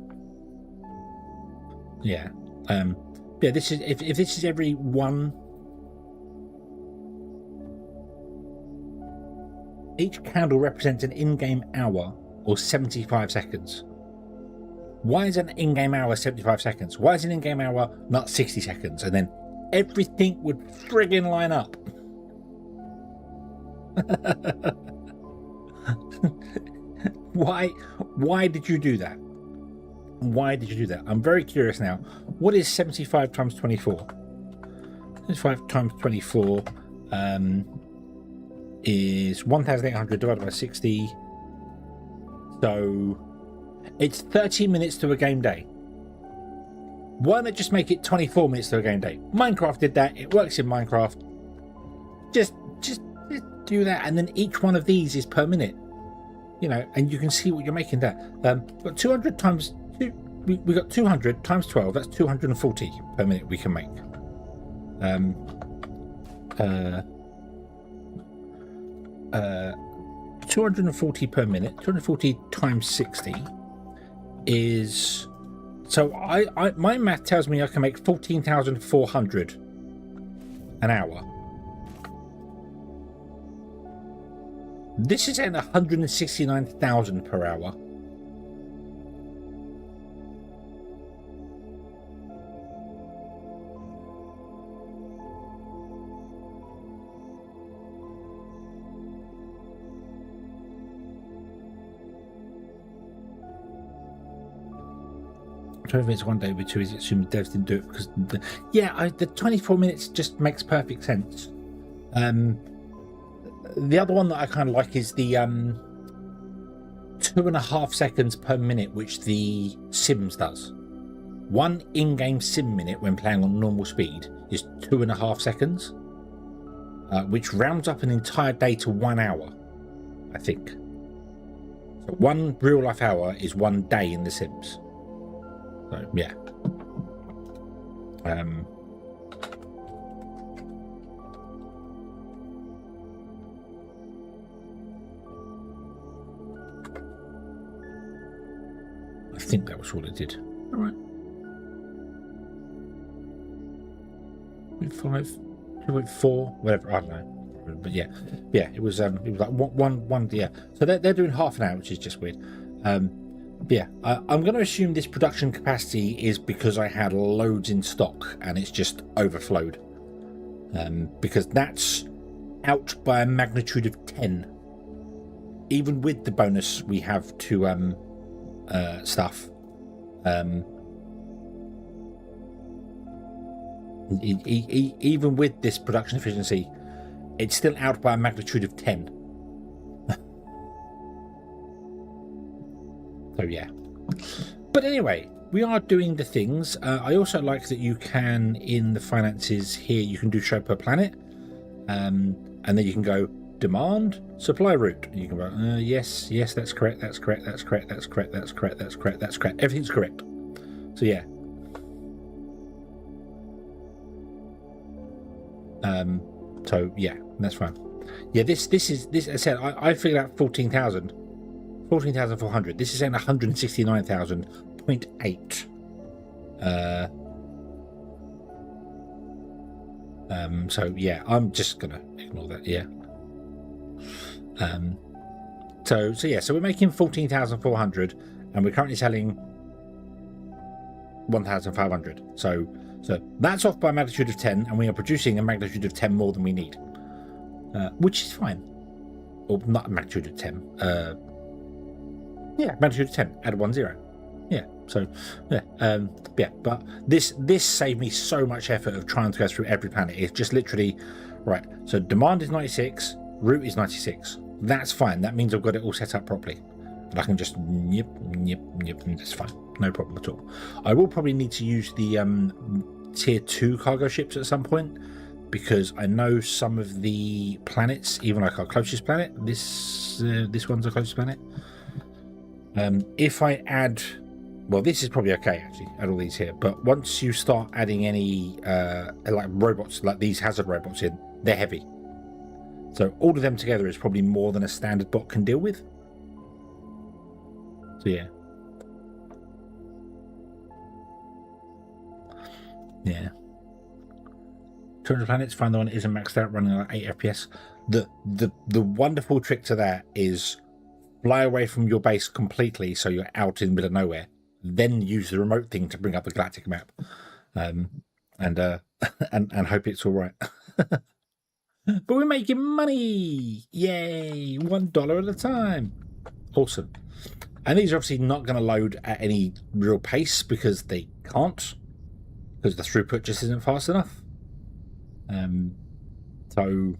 Yeah. Yeah. This is if this is every one. Each candle represents an in-game hour or 75 seconds. Why is an in-game hour 75 seconds? Why is an in-game hour not 60 seconds? And then everything would friggin' line up. Why did you do that? Why did you do that? I'm very curious now. What is 75 times 24? 75 times 24 is 1,800 divided by 60. So it's 30 minutes to a game day. Why not just make it 24 minutes to a game day? Minecraft did that. It works in Minecraft. Just do that, and then each one of these is per minute. You know, and you can see what you're making there. But 200 times two, we got 200 times 12. That's 240 per minute we can make. 240 per minute. 240 times 60 is. So my math tells me I can make 14,400 an hour. This is at 169,000 per hour. Minutes one day with 2 is assumed devs didn't do it because the 24 minutes just makes perfect sense. The other one that I kind of like is the 2.5 seconds per minute, which the Sims does. One in-game sim minute when playing on normal speed is 2.5 seconds, which rounds up an entire day to 1 hour, I think. So one real life hour is 1 day in the Sims. So yeah. I think that was all it did. All right. 5, 2.4, whatever. I don't know. But yeah, it was like one. Yeah. So they're doing half an hour, which is just weird. Yeah, I'm going to assume this production capacity is because I had loads in stock and it's just overflowed. Because that's out by a magnitude of 10. Even with the bonus we have to stuff. Even with this production efficiency, it's still out by a magnitude of 10. So yeah, but anyway, we are doing the things. I also like that you can, in the finances here, you can do show per planet, and then you can go demand supply route. And you can go yes, that's correct, that's correct, that's correct, that's correct, that's correct, that's correct, that's correct. Everything's correct. So yeah. So yeah, that's fine. Yeah, this. As I said, I figured out 14,400. This is saying 169,000.8. So yeah, I'm just gonna ignore that. Yeah. So we're making 14,400, and we're currently selling 1,500. So that's off by a magnitude of 10, and we are producing a magnitude of 10 more than we need, which is fine. Or not a magnitude of 10. Yeah, magnitude of 10. Add 1 0. Yeah, So yeah, but this saved me so much effort of trying to go through every planet. It's just literally right. So demand is 96, route is 96. That's fine. That means I've got it all set up properly, and I can just yep, and that's fine. No problem at all. I will probably need to use the tier 2 cargo ships at some point, because I know some of the planets, even like our closest planet, this one's our closest planet. If I add, well, this is probably okay actually, add all these here, but once you start adding any like robots, like these hazard robots in, they're heavy. So all of them together is probably more than a standard bot can deal with. So yeah. Yeah. 200 planets, find the one that isn't maxed out, running at 8 FPS. The wonderful trick to that is fly away from your base completely, so you're out in the middle of nowhere. Then use the remote thing to bring up the galactic map, and hope it's all right. But we're making money! Yay! $1 at a time. Awesome. And these are obviously not going to load at any real pace because they can't, because the throughput just isn't fast enough. So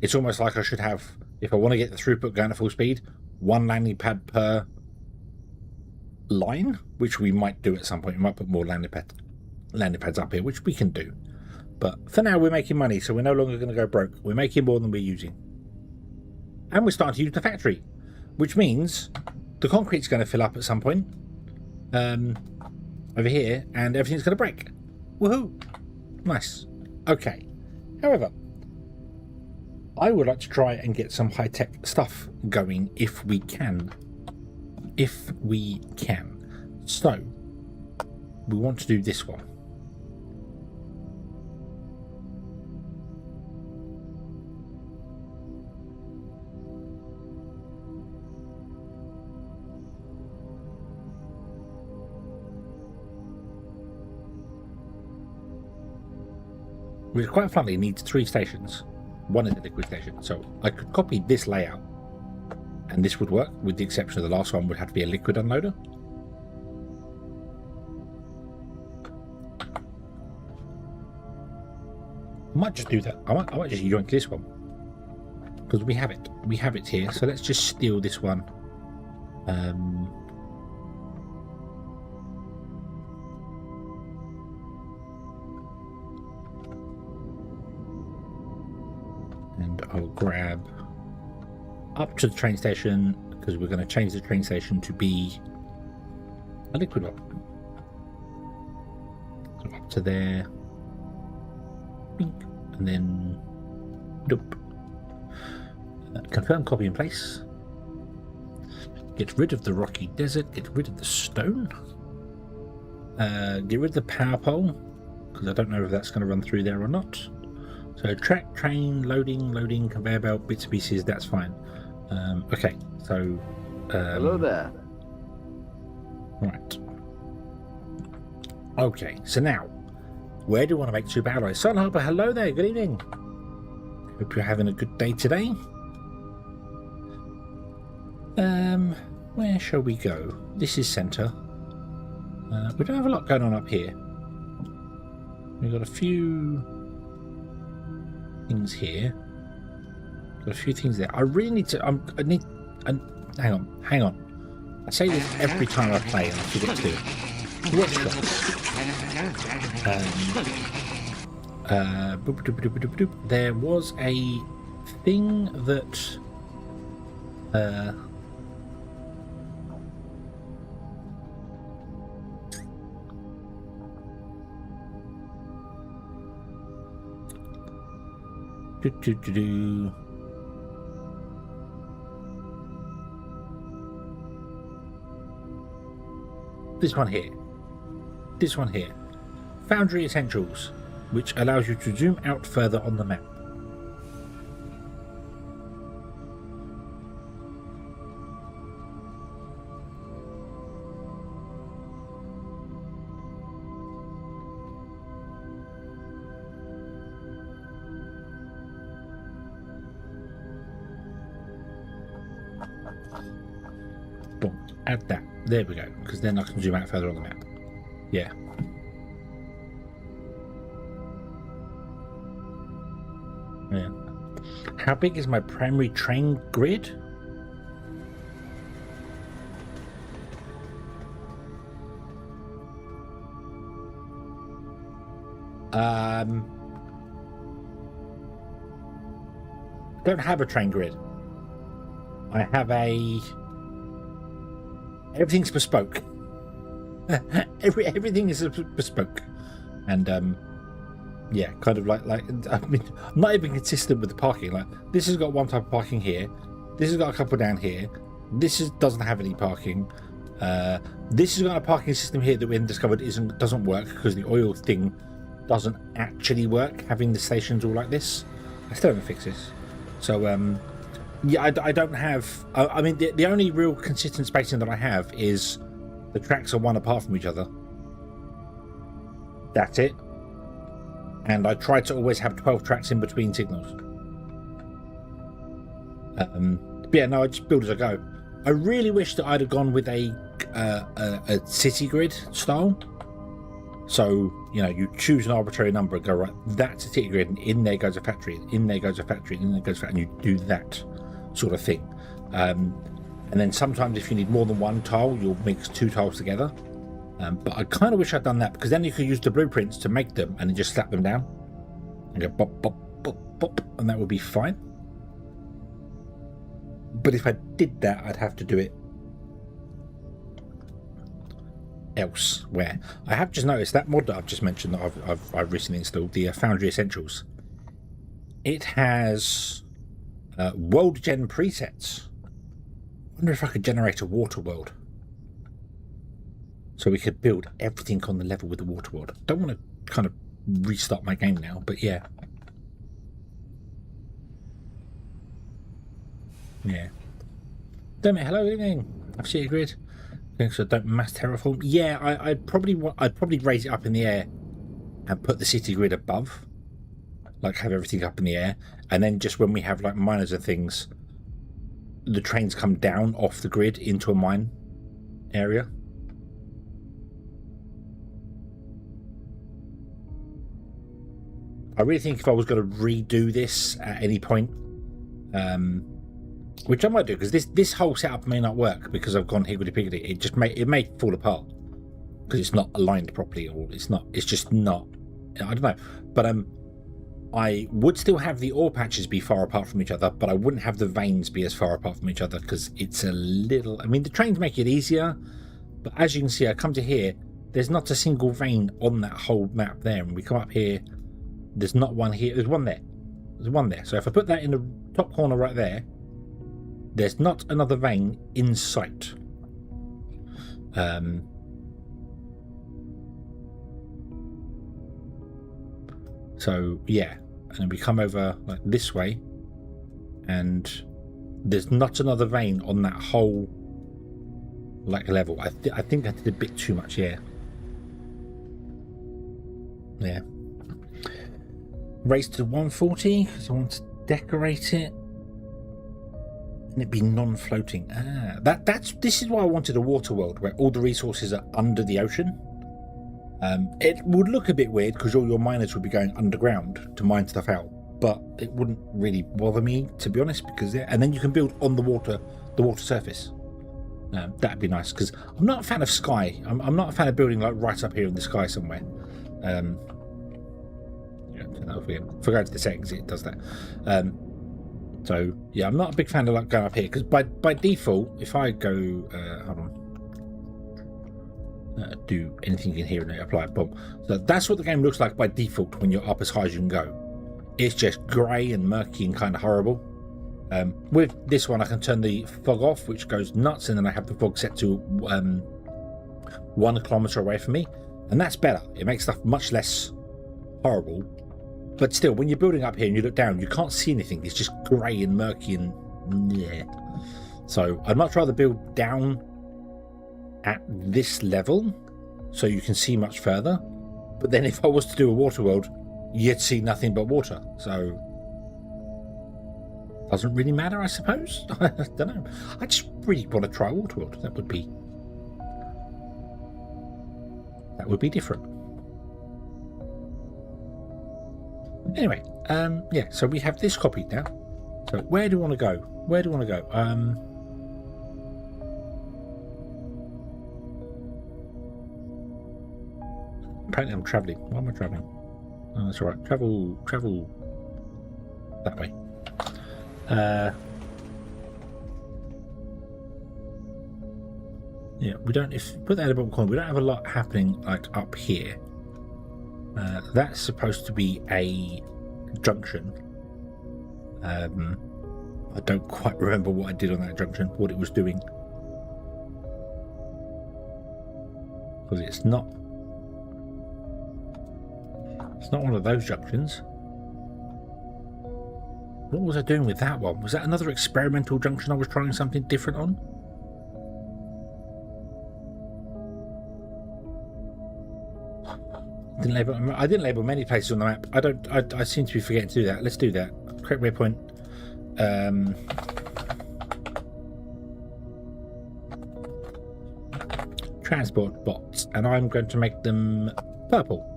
it's almost like I should have, if I want to get the throughput going at full speed, one landing pad per line, which we might do at some point. We might put more landing pads up here, which we can do. But for now, we're making money, so we're no longer going to go broke. We're making more than we're using. And we're starting to use the factory, which means the concrete's going to fill up at some point over here, and everything's going to break. Woohoo! Nice. Okay. However, I would like to try and get some high-tech stuff going if we can. If we can. So, we want to do this one. Which quite frankly needs 3 stations. One is a liquid station. So I could copy this layout and this would work, with the exception of the last one would have to be a liquid unloader. I might just do that. I might just yoink this one, because we have it. We have it here. So let's just steal this one. And I'll grab up to the train station, because we're going to change the train station to be a liquid one. So up to there. And then doop. Confirm copy in place. Get rid of the rocky desert, get rid of the stone, get rid of the power pole, because I don't know if that's going to run through there or not. So track, train, loading, conveyor belt, bits and pieces, that's fine. Okay, so hello there. Right. Okay, so now where do we want to make super alloys? Sun Harbour, hello there, good evening. Hope you're having a good day today. Where shall we go? This is centre. We don't have a lot going on up here. We've got a few things here. Got a few things there. I really need to. Hang on. I say this every time I play, and I forget to do it. Workshop. There was a thing that. This one here. This one here. Foundry Essentials, which allows you to zoom out further on the map. Boom. add that. There we go, because then I can zoom out further on the map. Yeah. Yeah. How big is my primary train grid? Don't have a train grid. I have everything's bespoke. Everything is bespoke, and yeah, kind of like I mean, I'm not even consistent with the parking. Like, this has got one type of parking here, this has got a couple down here, doesn't have any parking. This has got a parking system here that we discovered doesn't work because the oil thing doesn't actually work. Having the stations all like this, I still haven't fixed this. So yeah, I don't have. I mean, the only real consistent spacing that I have is the tracks are one apart from each other. That's it. And I try to always have 12 tracks in between signals. But yeah, no, I just build as I go. I really wish that I'd have gone with a city grid style. So, you know, you choose an arbitrary number and go, right, that's a city grid, and in there goes a factory, in there goes a factory, in there goes a factory, and you do that sort of thing. And then sometimes if you need more than one tile, you'll mix two tiles together. But I kind of wish I'd done that, because then you could use the blueprints to make them and then just slap them down and go bop, bop, bop, bop, and that would be fine. But if I did that, I'd have to do it elsewhere. I have just noticed that mod that I've just mentioned that I've recently installed, the Foundry Essentials. It has world gen presets. I wonder if I could generate a water world, so we could build everything on the level with the water world. I don't want to kind of restart my game now, but yeah. Yeah. Damn it, hello, evening. I've seen a grid. So don't mass terraform. Yeah, I'd probably raise it up in the air and put the city grid above. Like, have everything up in the air, and then just when we have like miners and things, the trains come down off the grid into a mine area. I really think if I was going to redo this at any point, which I might do, because this whole setup may not work because I've gone higgledy-piggledy. It may fall apart because it's not aligned properly, or it's just not. I don't know, but I would still have the ore patches be far apart from each other, but I wouldn't have the veins be as far apart from each other, because it's a little. I mean, the trains make it easier, but as you can see, I come to here. There's not a single vein on that whole map there, and we come up here. There's not one here. There's one there. There's one there. So if I put that in the top corner right there, there's not another vein in sight. So yeah, and then we come over like this way, and there's not another vein on that whole like level. I think I did a bit too much here. Yeah. Raise to 140 because I want to decorate it, and it'd be non-floating. This is why I wanted a water world where all the resources are under the ocean. It would look a bit weird because all your miners would be going underground to mine stuff out, but it wouldn't really bother me, to be honest, because and then you can build on the water surface. That'd be nice, because I'm not a fan of sky. I'm not a fan of building like right up here in the sky somewhere. If I go to the settings, it does that. So yeah, I'm not a big fan of like going up here, because by default, if I go hold on, do anything in here and apply, boom. So that's what the game looks like by default when you're up as high as you can go. It's just grey and murky and kind of horrible. With this one, I can turn the fog off, which goes nuts, and then I have the fog set to 1 kilometer away from me, and that's better. It makes stuff much less horrible. But still, when you're building up here and you look down, you can't see anything. It's just grey and murky and yeah. So I'd much rather build down at this level so you can see much further. But then if I was to do a water world, you'd see nothing but water. So Doesn't really matter, I suppose. I don't know. I just really want to try Waterworld. That would be different. Anyway, yeah, so we have this copied now. So where do we want to go? Where do we want to go? Apparently I'm travelling. Why am I travelling? Oh, that's all right. Travel that way. Yeah, we don't. If put that in the bottom corner, we don't have a lot happening like up here. That's supposed to be a junction. I don't quite remember what I did on that junction, what it was doing, because it's not one of those junctions. What was I doing with that one? Was that another experimental junction I was trying something different on? I didn't label many places on the map. I seem to be forgetting to do that. Let's do that. Correct waypoint. Transport bots, and I'm going to make them purple.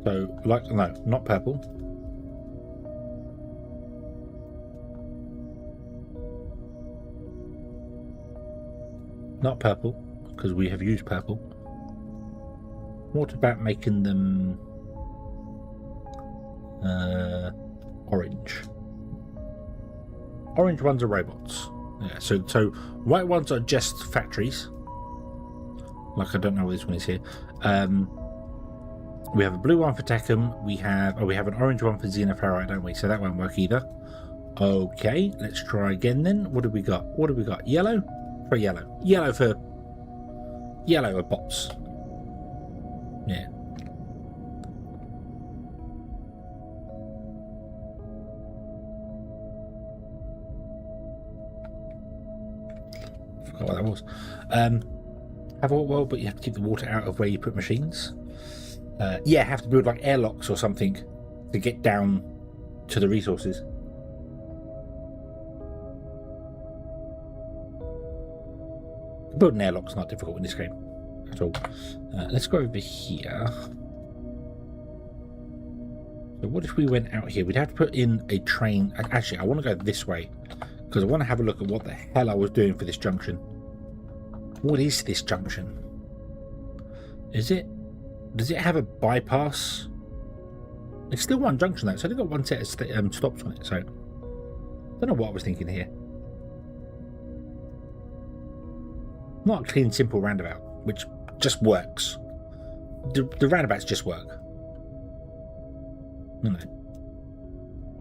So, like, no, not purple. Not purple, because we have used purple. What about making them orange? Orange ones are robots. Yeah, so white ones are just factories. Like, I don't know what this one is here. We have a blue one for Techum. We have an orange one for Xeno Power, don't we? So that won't work either. Okay, let's try again then. What have we got? Yellow for yellow. Yellow are bots. Yeah. Forgot what that was. Have a well, but you have to keep the water out of where you put machines. Yeah, have to build like airlocks or something to get down to the resources. Building airlocks not difficult in this game at all. Let's go over here. So what if we went out here? We'd have to put in a train. Actually, I want to go this way because I want to have a look at what the hell I was doing for this junction. What is this junction? Does it have a bypass? It's still one junction though. It's only got one set of stops on it. So I don't know what I was thinking here. Not a clean, simple roundabout, which just works. The roundabouts just work. No.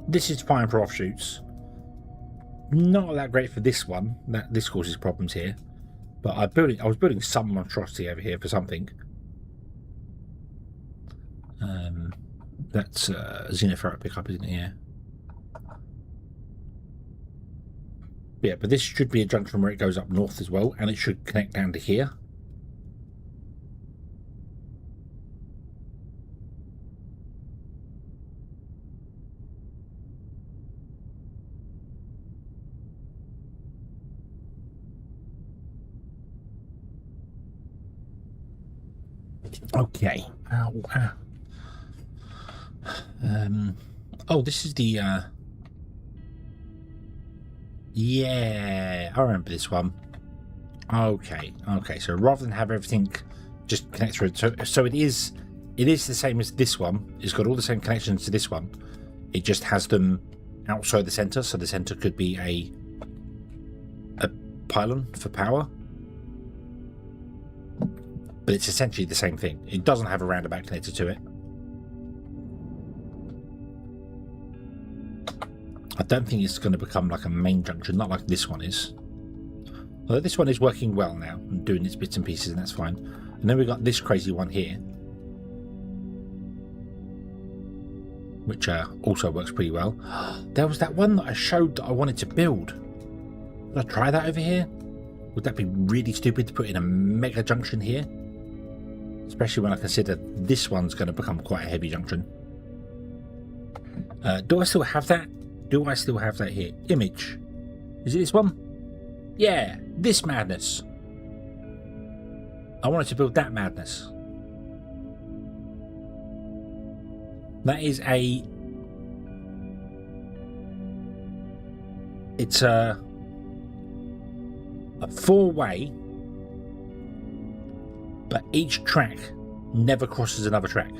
This is fine for offshoots. Not that great for this one. This causes problems here. But I was building some monstrosity over here for something. That's Xeno pickup, isn't it? Yeah. Yeah, but this should be a junction where it goes up north as well, and it should connect down to here. Okay. Oh, this is the yeah, I remember this one. Okay, so rather than have everything just connect through, so it is the same as this one. It's got all the same connections to this one. It just has them outside the center, so the center could be a pylon for power. But it's essentially the same thing. It doesn't have a roundabout connected to it. I don't think it's going to become like a main junction, not like this one is. Although this one is working well now and doing its bits and pieces, and that's fine. And then we've got this crazy one here, which also works pretty well. There was that one that I showed that I wanted to build. Would I try that over here? Would that be really stupid to put in a mega junction here? Especially when I consider this one's going to become quite a heavy junction. Do I still have that? Do I still have that here? Image. Is it this one? Yeah, this madness. I wanted to build that madness. That is a... It's a 4-way, but each track never crosses another track.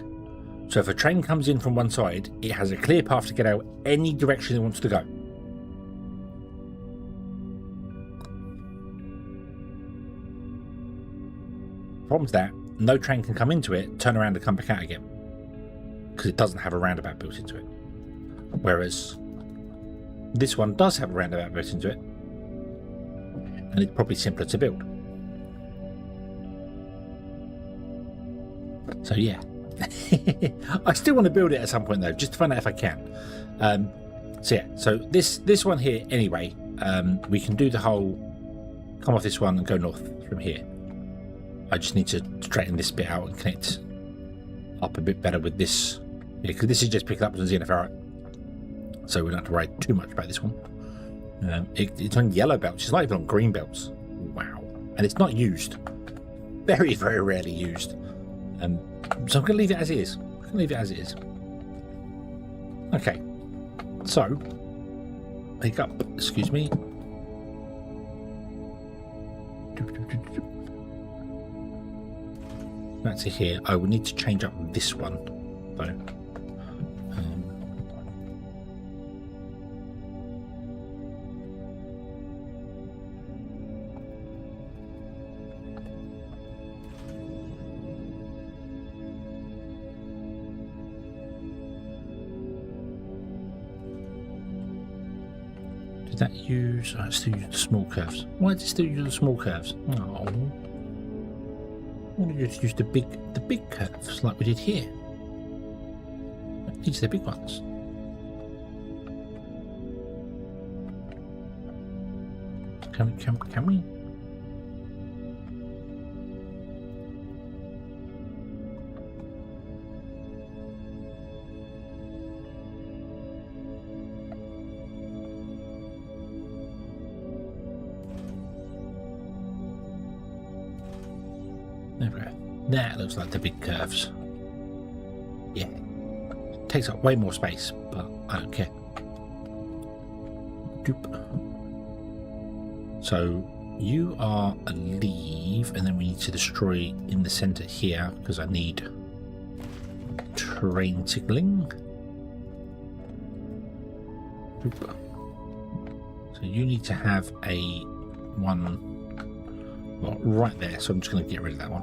So if a train comes in from one side, it has a clear path to get out any direction it wants to go. Problem's that no train can come into it, turn around and come back out again, because it doesn't have a roundabout built into it. Whereas this one does have a roundabout built into it, and it's probably simpler to build. So yeah. I still want to build it at some point though, just to find out if I can. So yeah, so this one here anyway, we can do the whole come off this one and go north from here. I just need to straighten this bit out and connect up a bit better with this, because this is just picking up some Xeno Power, so we don't have to worry too much about this one. It's on yellow belts, it's not even on green belts. Wow. And it's not used, very rarely used. So I'm going to leave it as is. Okay. So, pick up. Excuse me. That's it here. I will need to change up this one, though. Did that use... Oh, it still use the small curves. Why did it still use the small curves? Oh. Why don't you just use the big curves like we did here? These are the big ones. Can we? There we go. That looks like the big curves. Yeah. Takes up way more space, but I don't care. Doop. So you are a leave, and then we need to destroy in the center here because I need train signaling. Doop. So you need to have a one. Well, right there, so I'm just going to get rid of that one.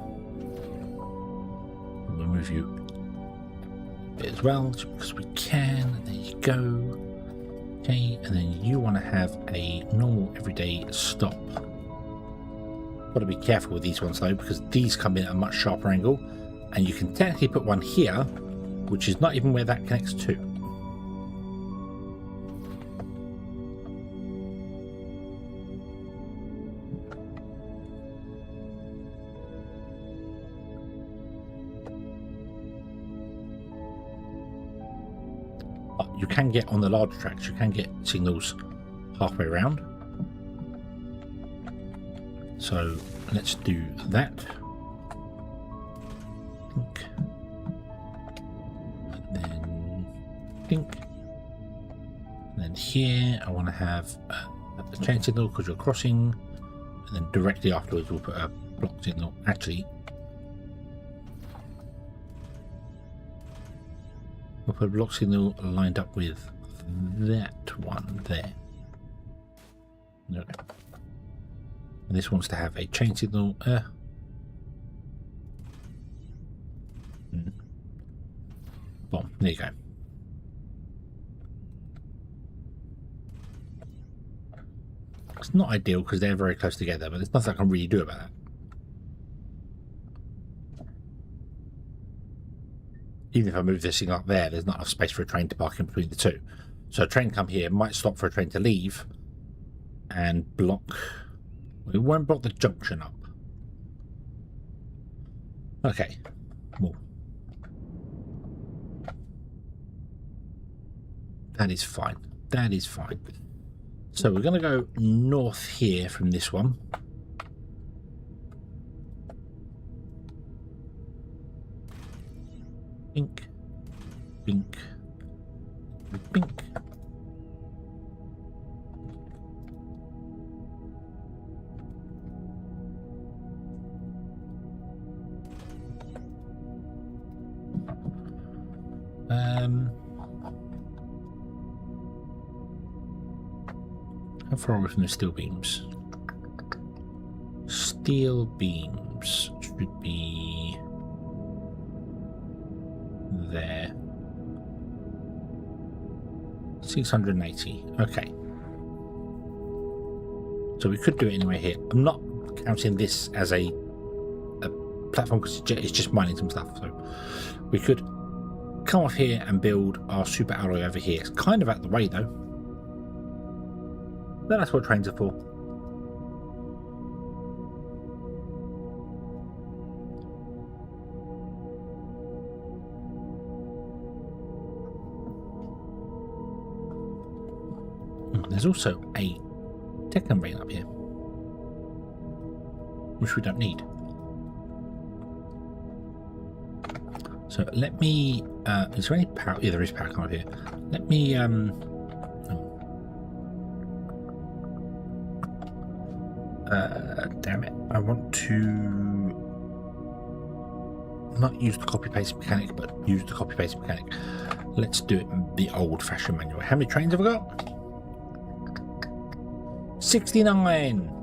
We'll move you a bit as well, because we can. There you go. Okay, and then you want to have a normal everyday stop. Got to be careful with these ones though, because these come in at a much sharper angle, and you can technically put one here, which is not even where that connects to. You can get on the large tracks, you can get signals halfway around. So let's do that. Think. And then think. And then here I want to have a chain signal because you're crossing. And then directly afterwards we'll put a block signal. Actually, we'll put a block signal lined up with that one there. Okay. And this wants to have a chain signal. Boom, there you go. It's not ideal because they're very close together, but there's nothing I can really do about that. Even if I move this thing up there, there's not enough space for a train to park in between the two. So a train come here, might stop for a train to leave and block. Well, it won't block the junction up. Okay. More. That is fine. That is fine. So we're going to go north here from this one. Bink, bink, bink. How far away from the steel beams? Steel beams should be there. 680. Okay. So we could do it anyway here. I'm not counting this as a platform because it's just mining some stuff. So we could come off here and build our super alloy over here. It's kind of out the way though. But that's what trains are for. There's also a Tekken vein up here, which we don't need. So let me, is there any power? Yeah, there is power coming up here. Let me, damn it. I want to not use the copy-paste mechanic, but use the copy-paste mechanic. Let's do it the old-fashioned manual. How many trains have I got? 69.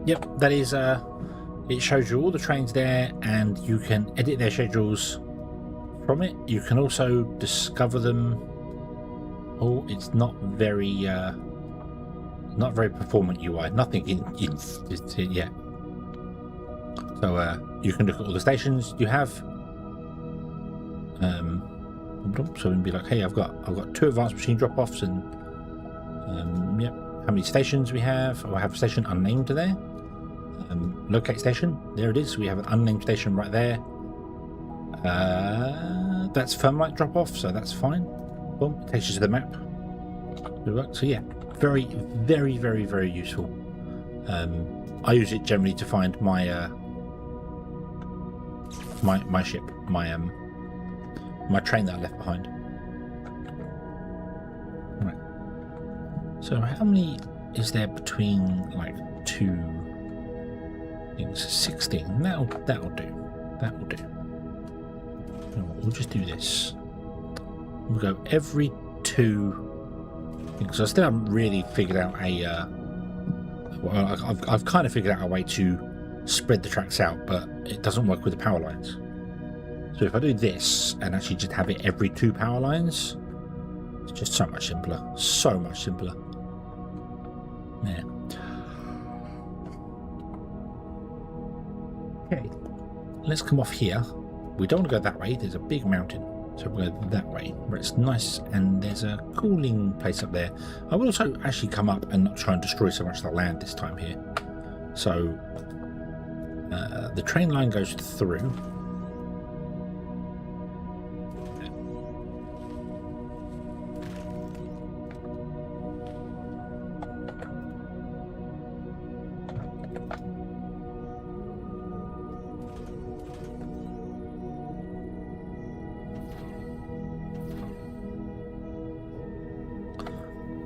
Yep, that is, it shows you all the trains there and you can edit their schedules from it. You can also discover them. Oh, it's not very performant UI. Nothing in yet. So you can look at all the stations you have. So we can be like, hey, I've got 2 advanced machine drop-offs and yep. How many stations we have? Oh, I have a station unnamed there. Locate station. There it is. We have an unnamed station right there. That's firmlight drop off, so that's fine. Boom. It takes you to the map. So yeah, very, very, very, very useful. I use it generally to find my my ship, my train that I left behind. Right. So how many is there between like 2 things? 16. That'll do. That will do. We'll just do this. We'll go every 2 things. I still haven't really figured out a. Well, I've kind of figured out a way to spread the tracks out, but it doesn't work with the power lines. So if I do this and actually just have it every 2 power lines, it's just so much simpler. So much simpler. Yeah. Okay. Let's come off here. We don't want to go that way. There's a big mountain. So we'll go that way, where it's nice and there's a cooling place up there. I will also actually come up and not try and destroy so much of the land this time here. So the train line goes through.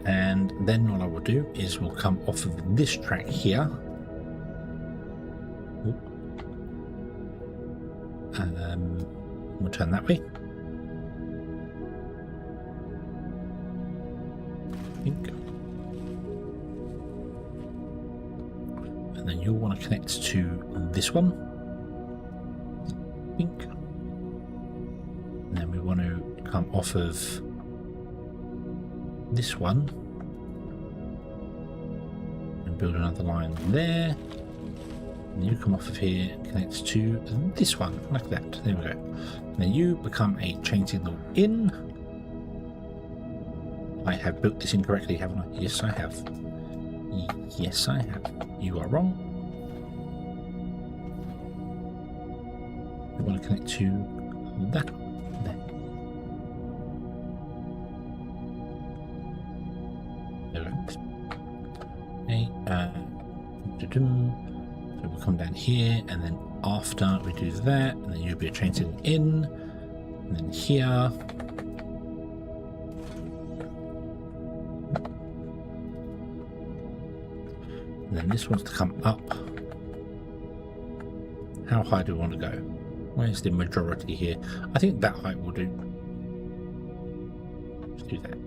And then what I will do is we'll come off of this track here. turn that way. Pink. And then you'll want to connect to this one. Pink. And then we want to come off of this one and build another line there. And you come off of here and connect to this one, like that. There we go. And then you become a chain signal in. I have built this incorrectly, haven't I? Yes, I have. Yes, I have. You are wrong. We want to connect to that one there. There we go. Okay. So we'll come down here, and then after we do that, and then you'll be a chain signal in, and then here. And then this wants to come up. How high do we want to go? Where's the majority here? I think that height will do. Let's do that.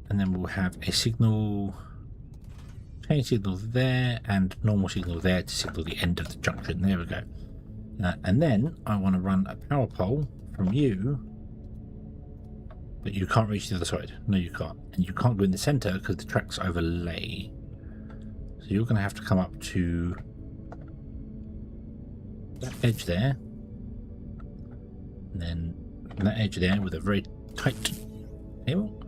And then we'll have a signal, chain signal there, and normal signal there to signal the end of the junction. There we go. And then I want to run a power pole from you, but you can't reach the other side. No, you can't. And you can't go in the center because the tracks overlay. So you're going to have to come up to that edge there, and then that edge there with a very tight cable.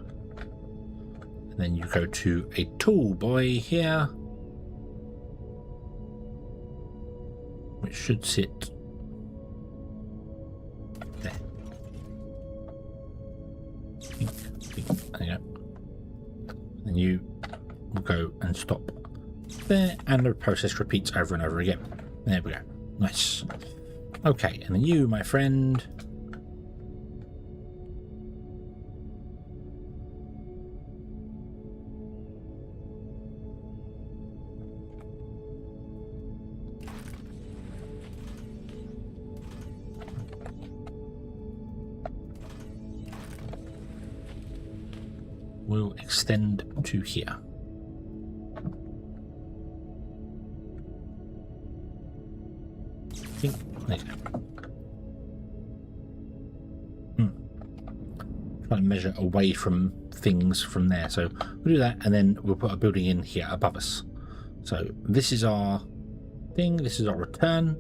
Then you go to a tool boy here, which should sit there. There you go. And you will go and stop there, and the process repeats over and over again. There we go. Nice. Okay, and then you, my friend, will extend to here. There you go. Trying to measure away from things from there. So we'll do that, and then we'll put a building in here above us. So this is our thing. This is our return.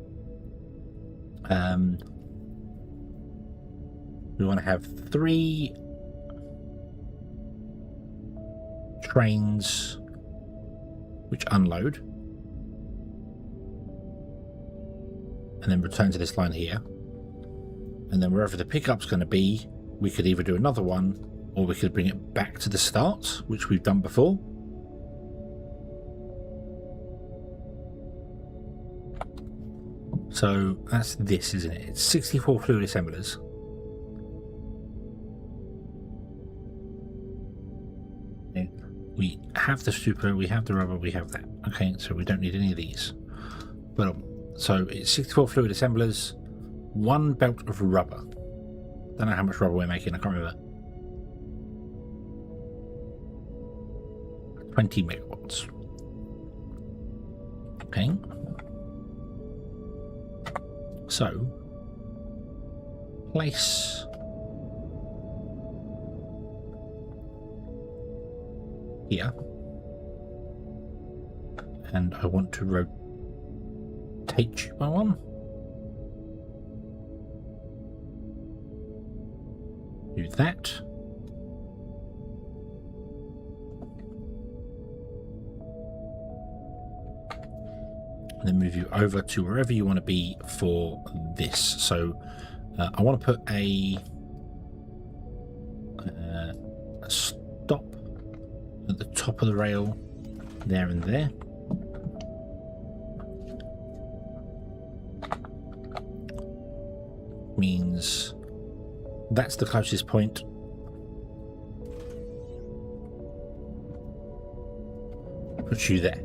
We want to have 3 trains which unload and then return to this line here, and then wherever the pickup's going to be, we could either do another one or we could bring it back to the start, which we've done before. So that's this, isn't it? It's 64 fluid assemblers. We have the super, we have the rubber, we have that. Okay, so we don't need any of these. Well, so it's 64 fluid assemblers, 1 belt of rubber. Don't know how much rubber we're making, I can't remember. 20 megawatts. Okay. So, place here, and I want to rotate you by 1. Do that. And then move you over to wherever you want to be for this. So I want to put a stop at the top of the rail there and there. Means that's the closest point. Put you there.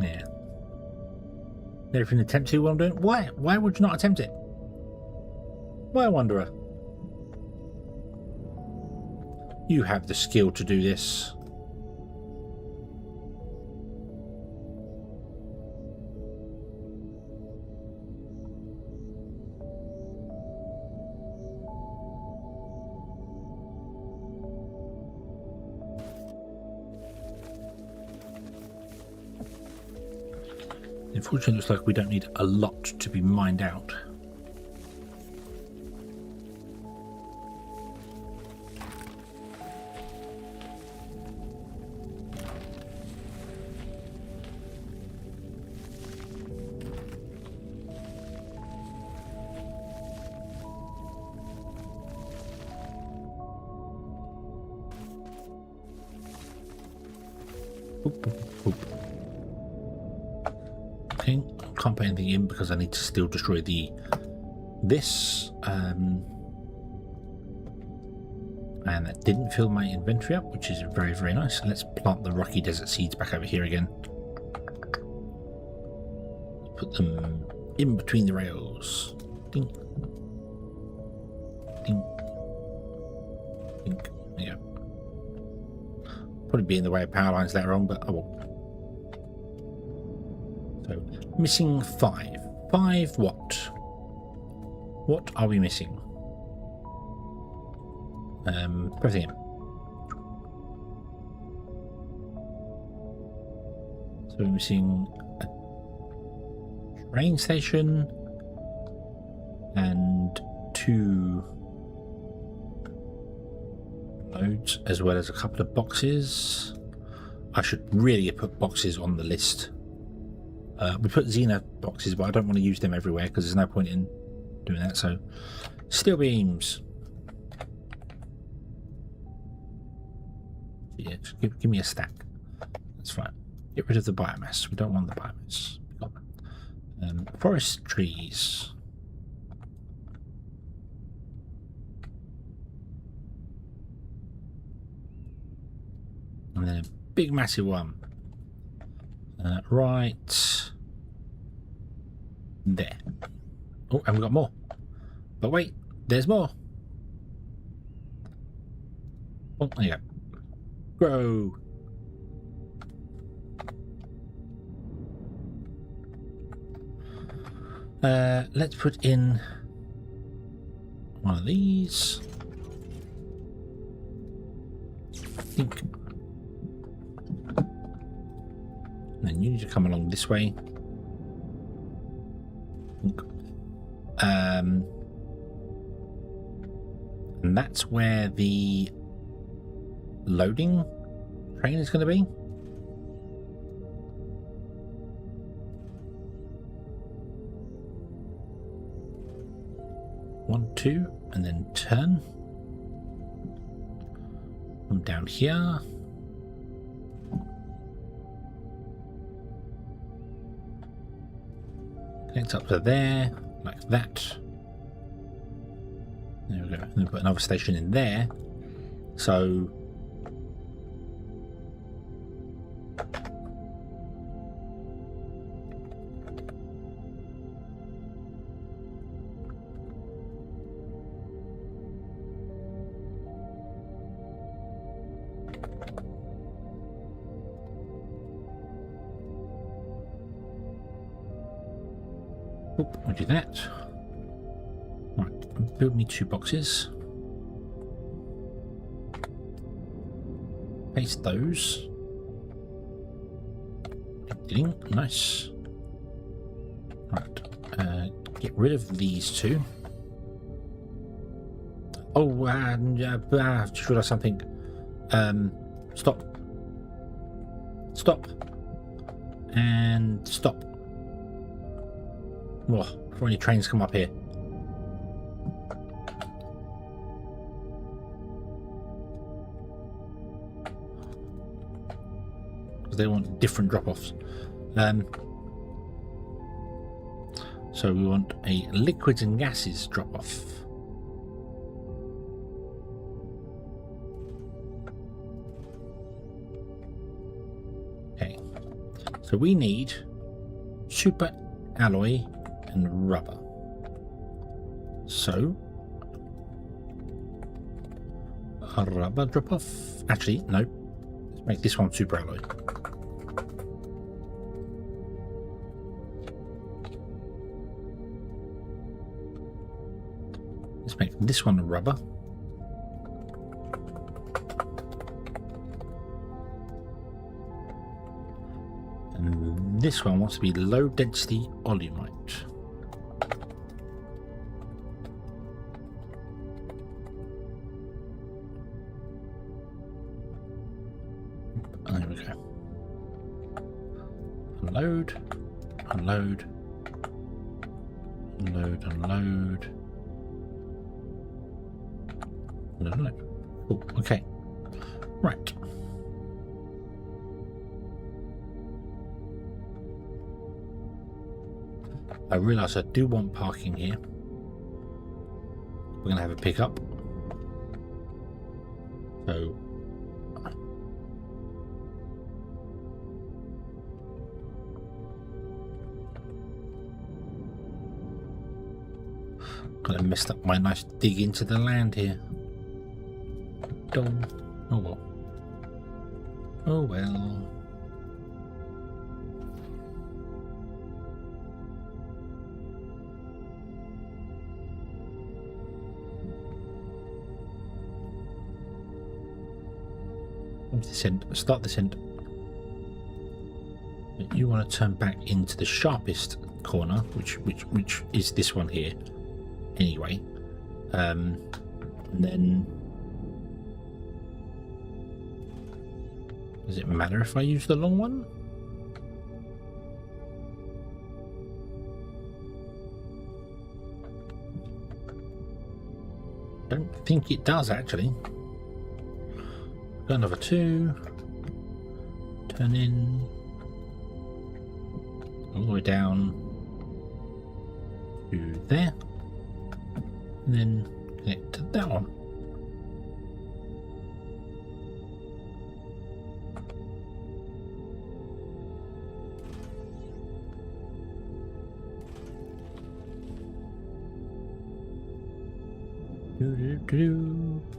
Yeah. If you can attempt to what I'm doing, why? Why would you not attempt it? Why, Wanderer? You have the skill to do this. Unfortunately, it looks like we don't need a lot to be mined out. Boop, boop, boop. Okay, can't put anything in because I need to still destroy this. And that didn't fill my inventory up, which is very, very nice. Let's plant the rocky desert seeds back over here again. Put them in between the rails. Ding. Ding. Ding. There you go. Probably be in the way of power lines later on, but I will. So, missing 5. 5 what? What are we missing? Everything in. So we're missing a train station and 2 nodes, as well as a couple of boxes. I should really have put boxes on the list. We put Xeno boxes, but I don't want to use them everywhere because there's no point in doing that. So, steel beams. Yeah, just give me a stack. That's fine. Get rid of the biomass. We don't want the biomass. Forest trees. And then a big massive one. Right there. Oh, and we've got more. But wait, there's more. Oh, there you go. Grow. Let's put in one of these. I think. And then you need to come along this way. And that's where the loading train is going to be. One, two, and then turn. Come down here. Connect up to there, like that. There we go. And then put another station in there. So we'll do that. Right, build me 2 boxes. Paste those. Nice. Right, get rid of these 2. Oh, just realised something. Stop. Stop. And stop. Oh, before any trains come up here. they want different drop-offs. So we want a liquids and gases drop-off. Okay, so we need super alloy and rubber. So a rubber drop-off. Actually, no. Let's make this one super alloy. Let's make this one a rubber. And this one wants to be low density olumite. There we go. Unload, unload, unload, unload. Unload. Oh, okay. Right. I realise I do want parking here. We're going to have a pickup. So kind of messed up my nice dig into the land here. Done. Oh well. Oh well. This end. Start this end. You want to turn back into the sharpest corner, which is this one here. Anyway, and then does it matter if I use the long one? Don't think it does actually. Got another two. Turn in all the way down to there. And then connect to that one.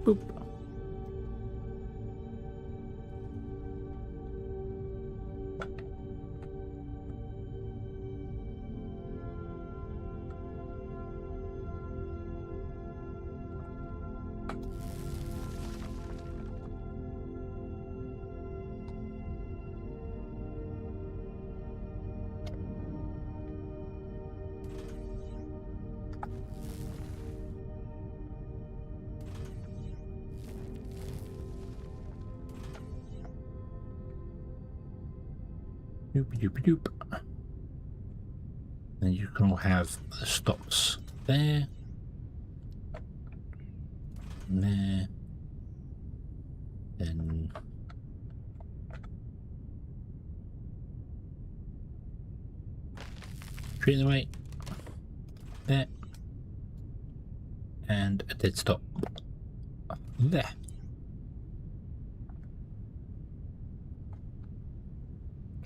Boop. Doop. Then you can all have the stops there, and there, then treat them away there, and a dead stop there.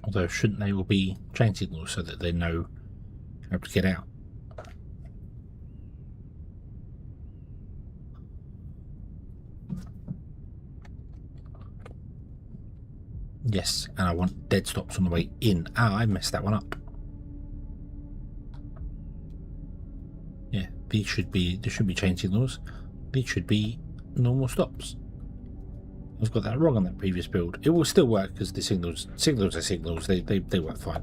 Although, shouldn't they all be chain signals so that they know how to get out? Yes, and I want dead stops on the way in. Ah, I messed that one up. Yeah, there should be chain signals. These should be normal stops. I've got that wrong on that previous build. It will still work because the signals are signals. They work fine.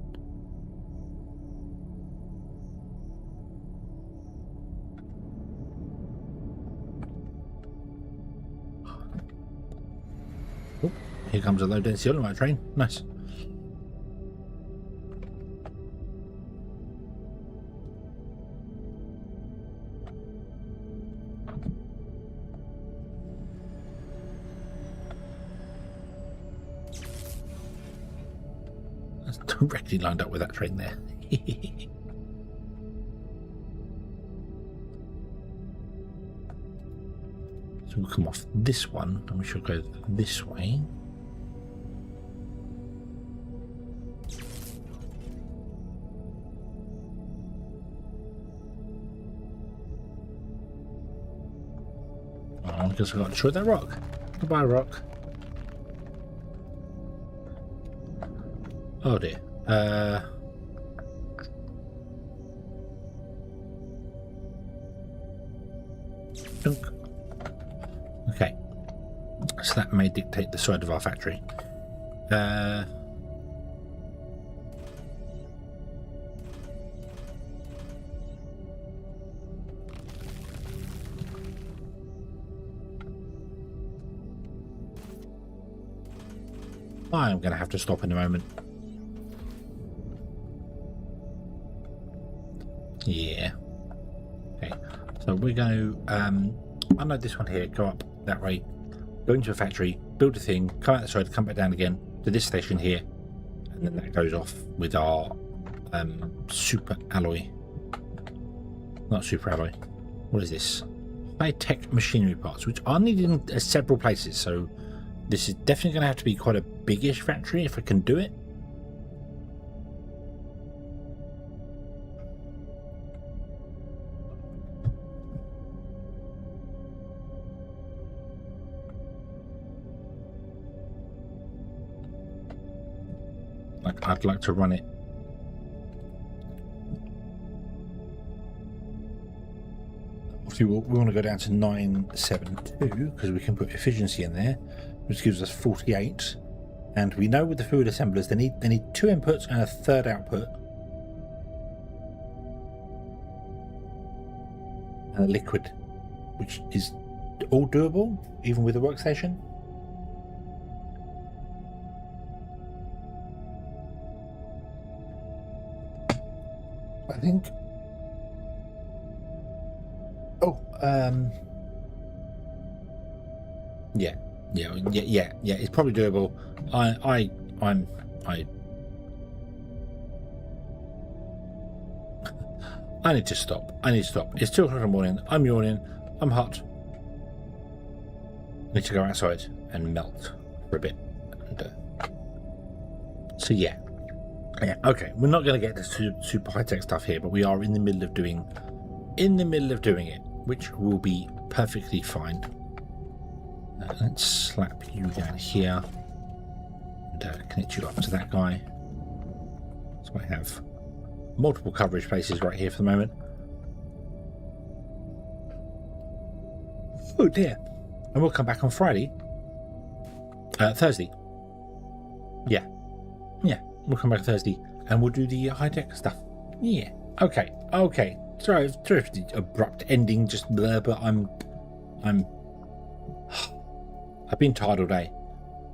Oh, here comes a low density olumite train. Nice. directly lined up with that train there. So we'll come off this one and we shall go this way. Oh, I guess I got to destroy that rock. Goodbye, rock. Oh dear. Dunk. Okay. So that may dictate the side of our factory. I'm going to have to stop in a moment. Yeah. Okay. So we're going to unload this one here, go up that way, go into a factory, build a thing, come out the side, come back down again to this station here, and then that goes off with our super alloy. Not super alloy. What is this? High-tech machinery parts, which are needed in several places, so this is definitely going to have to be quite a biggish factory if I can do it. Like, I'd like to run it. Obviously, we want to go down to 972 because we can put efficiency in there, which gives us 48. And we know with the food assemblers they need 2 inputs and a third output, and a liquid, which is all doable even with the workstation. I think. Oh, yeah. It's probably doable. I need to stop. It's 2 o'clock in the morning. I'm yawning. I'm hot. I need to go outside and melt for a bit. And, so yeah. Okay. We're not going to get to super high tech stuff here, but we are in the middle of doing it, which will be perfectly fine. Let's slap you down here and connect you up to that guy. So I have multiple coverage places right here for the moment. Oh dear. And we'll come back on Friday. Thursday. Yeah. We'll come back on Thursday and we'll do the high-tech stuff. Yeah. Okay. Sorry for the abrupt ending, just blur, but I've been tired all day.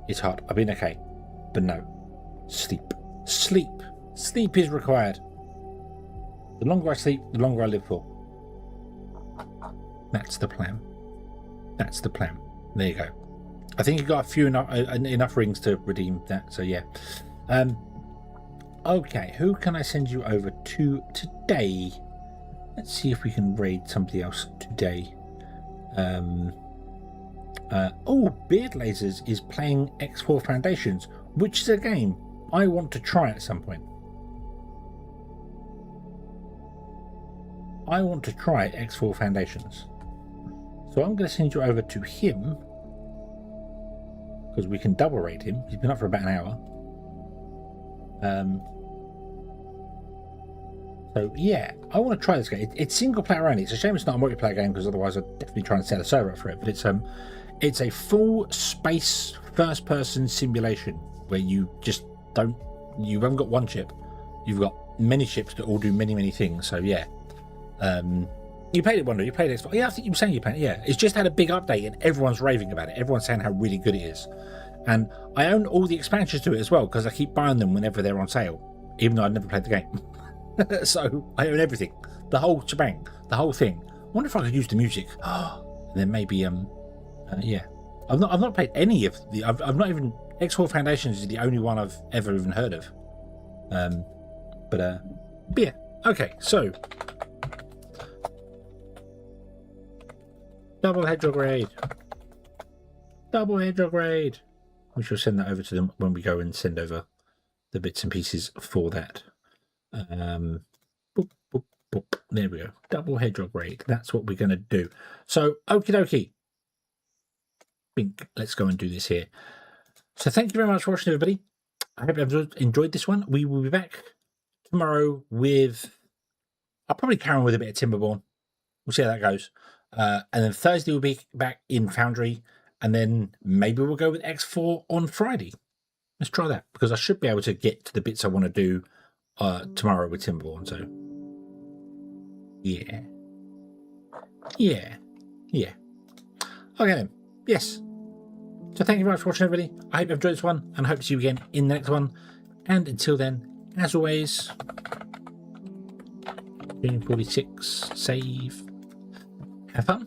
It's hard. I've been okay. But no. Sleep. Sleep is required. The longer I sleep, the longer I live for. That's the plan. There you go. I think you got a few enough rings to redeem that, so yeah. Okay, who can I send you over to today? Let's see if we can raid somebody else today. Beard Lasers is playing X4 Foundations, which is a game I want to try at some point. I want to try X4 Foundations. So I'm going to send you over to him, because we can double raid him. He's been up for about an hour. So yeah, I want to try this game. It's single player only. It's a shame it's not a multiplayer game, because otherwise I'd definitely try and set a server up for it. But it's a full space first person simulation where you haven't got one ship, you've got many ships that all do many things. So yeah, you played it, Wonder. You played it. Yeah, I think you were saying you played it. Yeah, it's just had a big update and everyone's raving about it. Everyone's saying how really good it is. And I own all the expansions to it as well, because I keep buying them whenever they're on sale, even though I've never played the game. So I own everything, the whole shebang, the whole thing. I wonder if I could use the music. Then maybe yeah. I've not played any of the. I've not even. X4 Foundations is the only one I've ever even heard of. But yeah, okay, so double hedgehog raid. Double hedgehog raid. We shall send that over to them when we go and send over the bits and pieces for that. Boop, boop, boop. There we go. Double hedgehog raid. That's what we're going to do. So, okie dokie. Let's go and do this here. So, thank you very much for watching, everybody. I hope you've enjoyed this one. We will be back tomorrow with... I'll probably carry on with a bit of Timberborn. We'll see how that goes. And then Thursday we'll be back in Foundry. And then maybe we'll go with X4 on Friday. Let's try that. Because I should be able to get to the bits I want to do tomorrow with Timberborn. So, yeah. Yeah. Yeah. Okay then. Yes. So thank you very much for watching, everybody. I hope you enjoyed this one. And I hope to see you again in the next one. And until then, as always... 46, save. Have fun.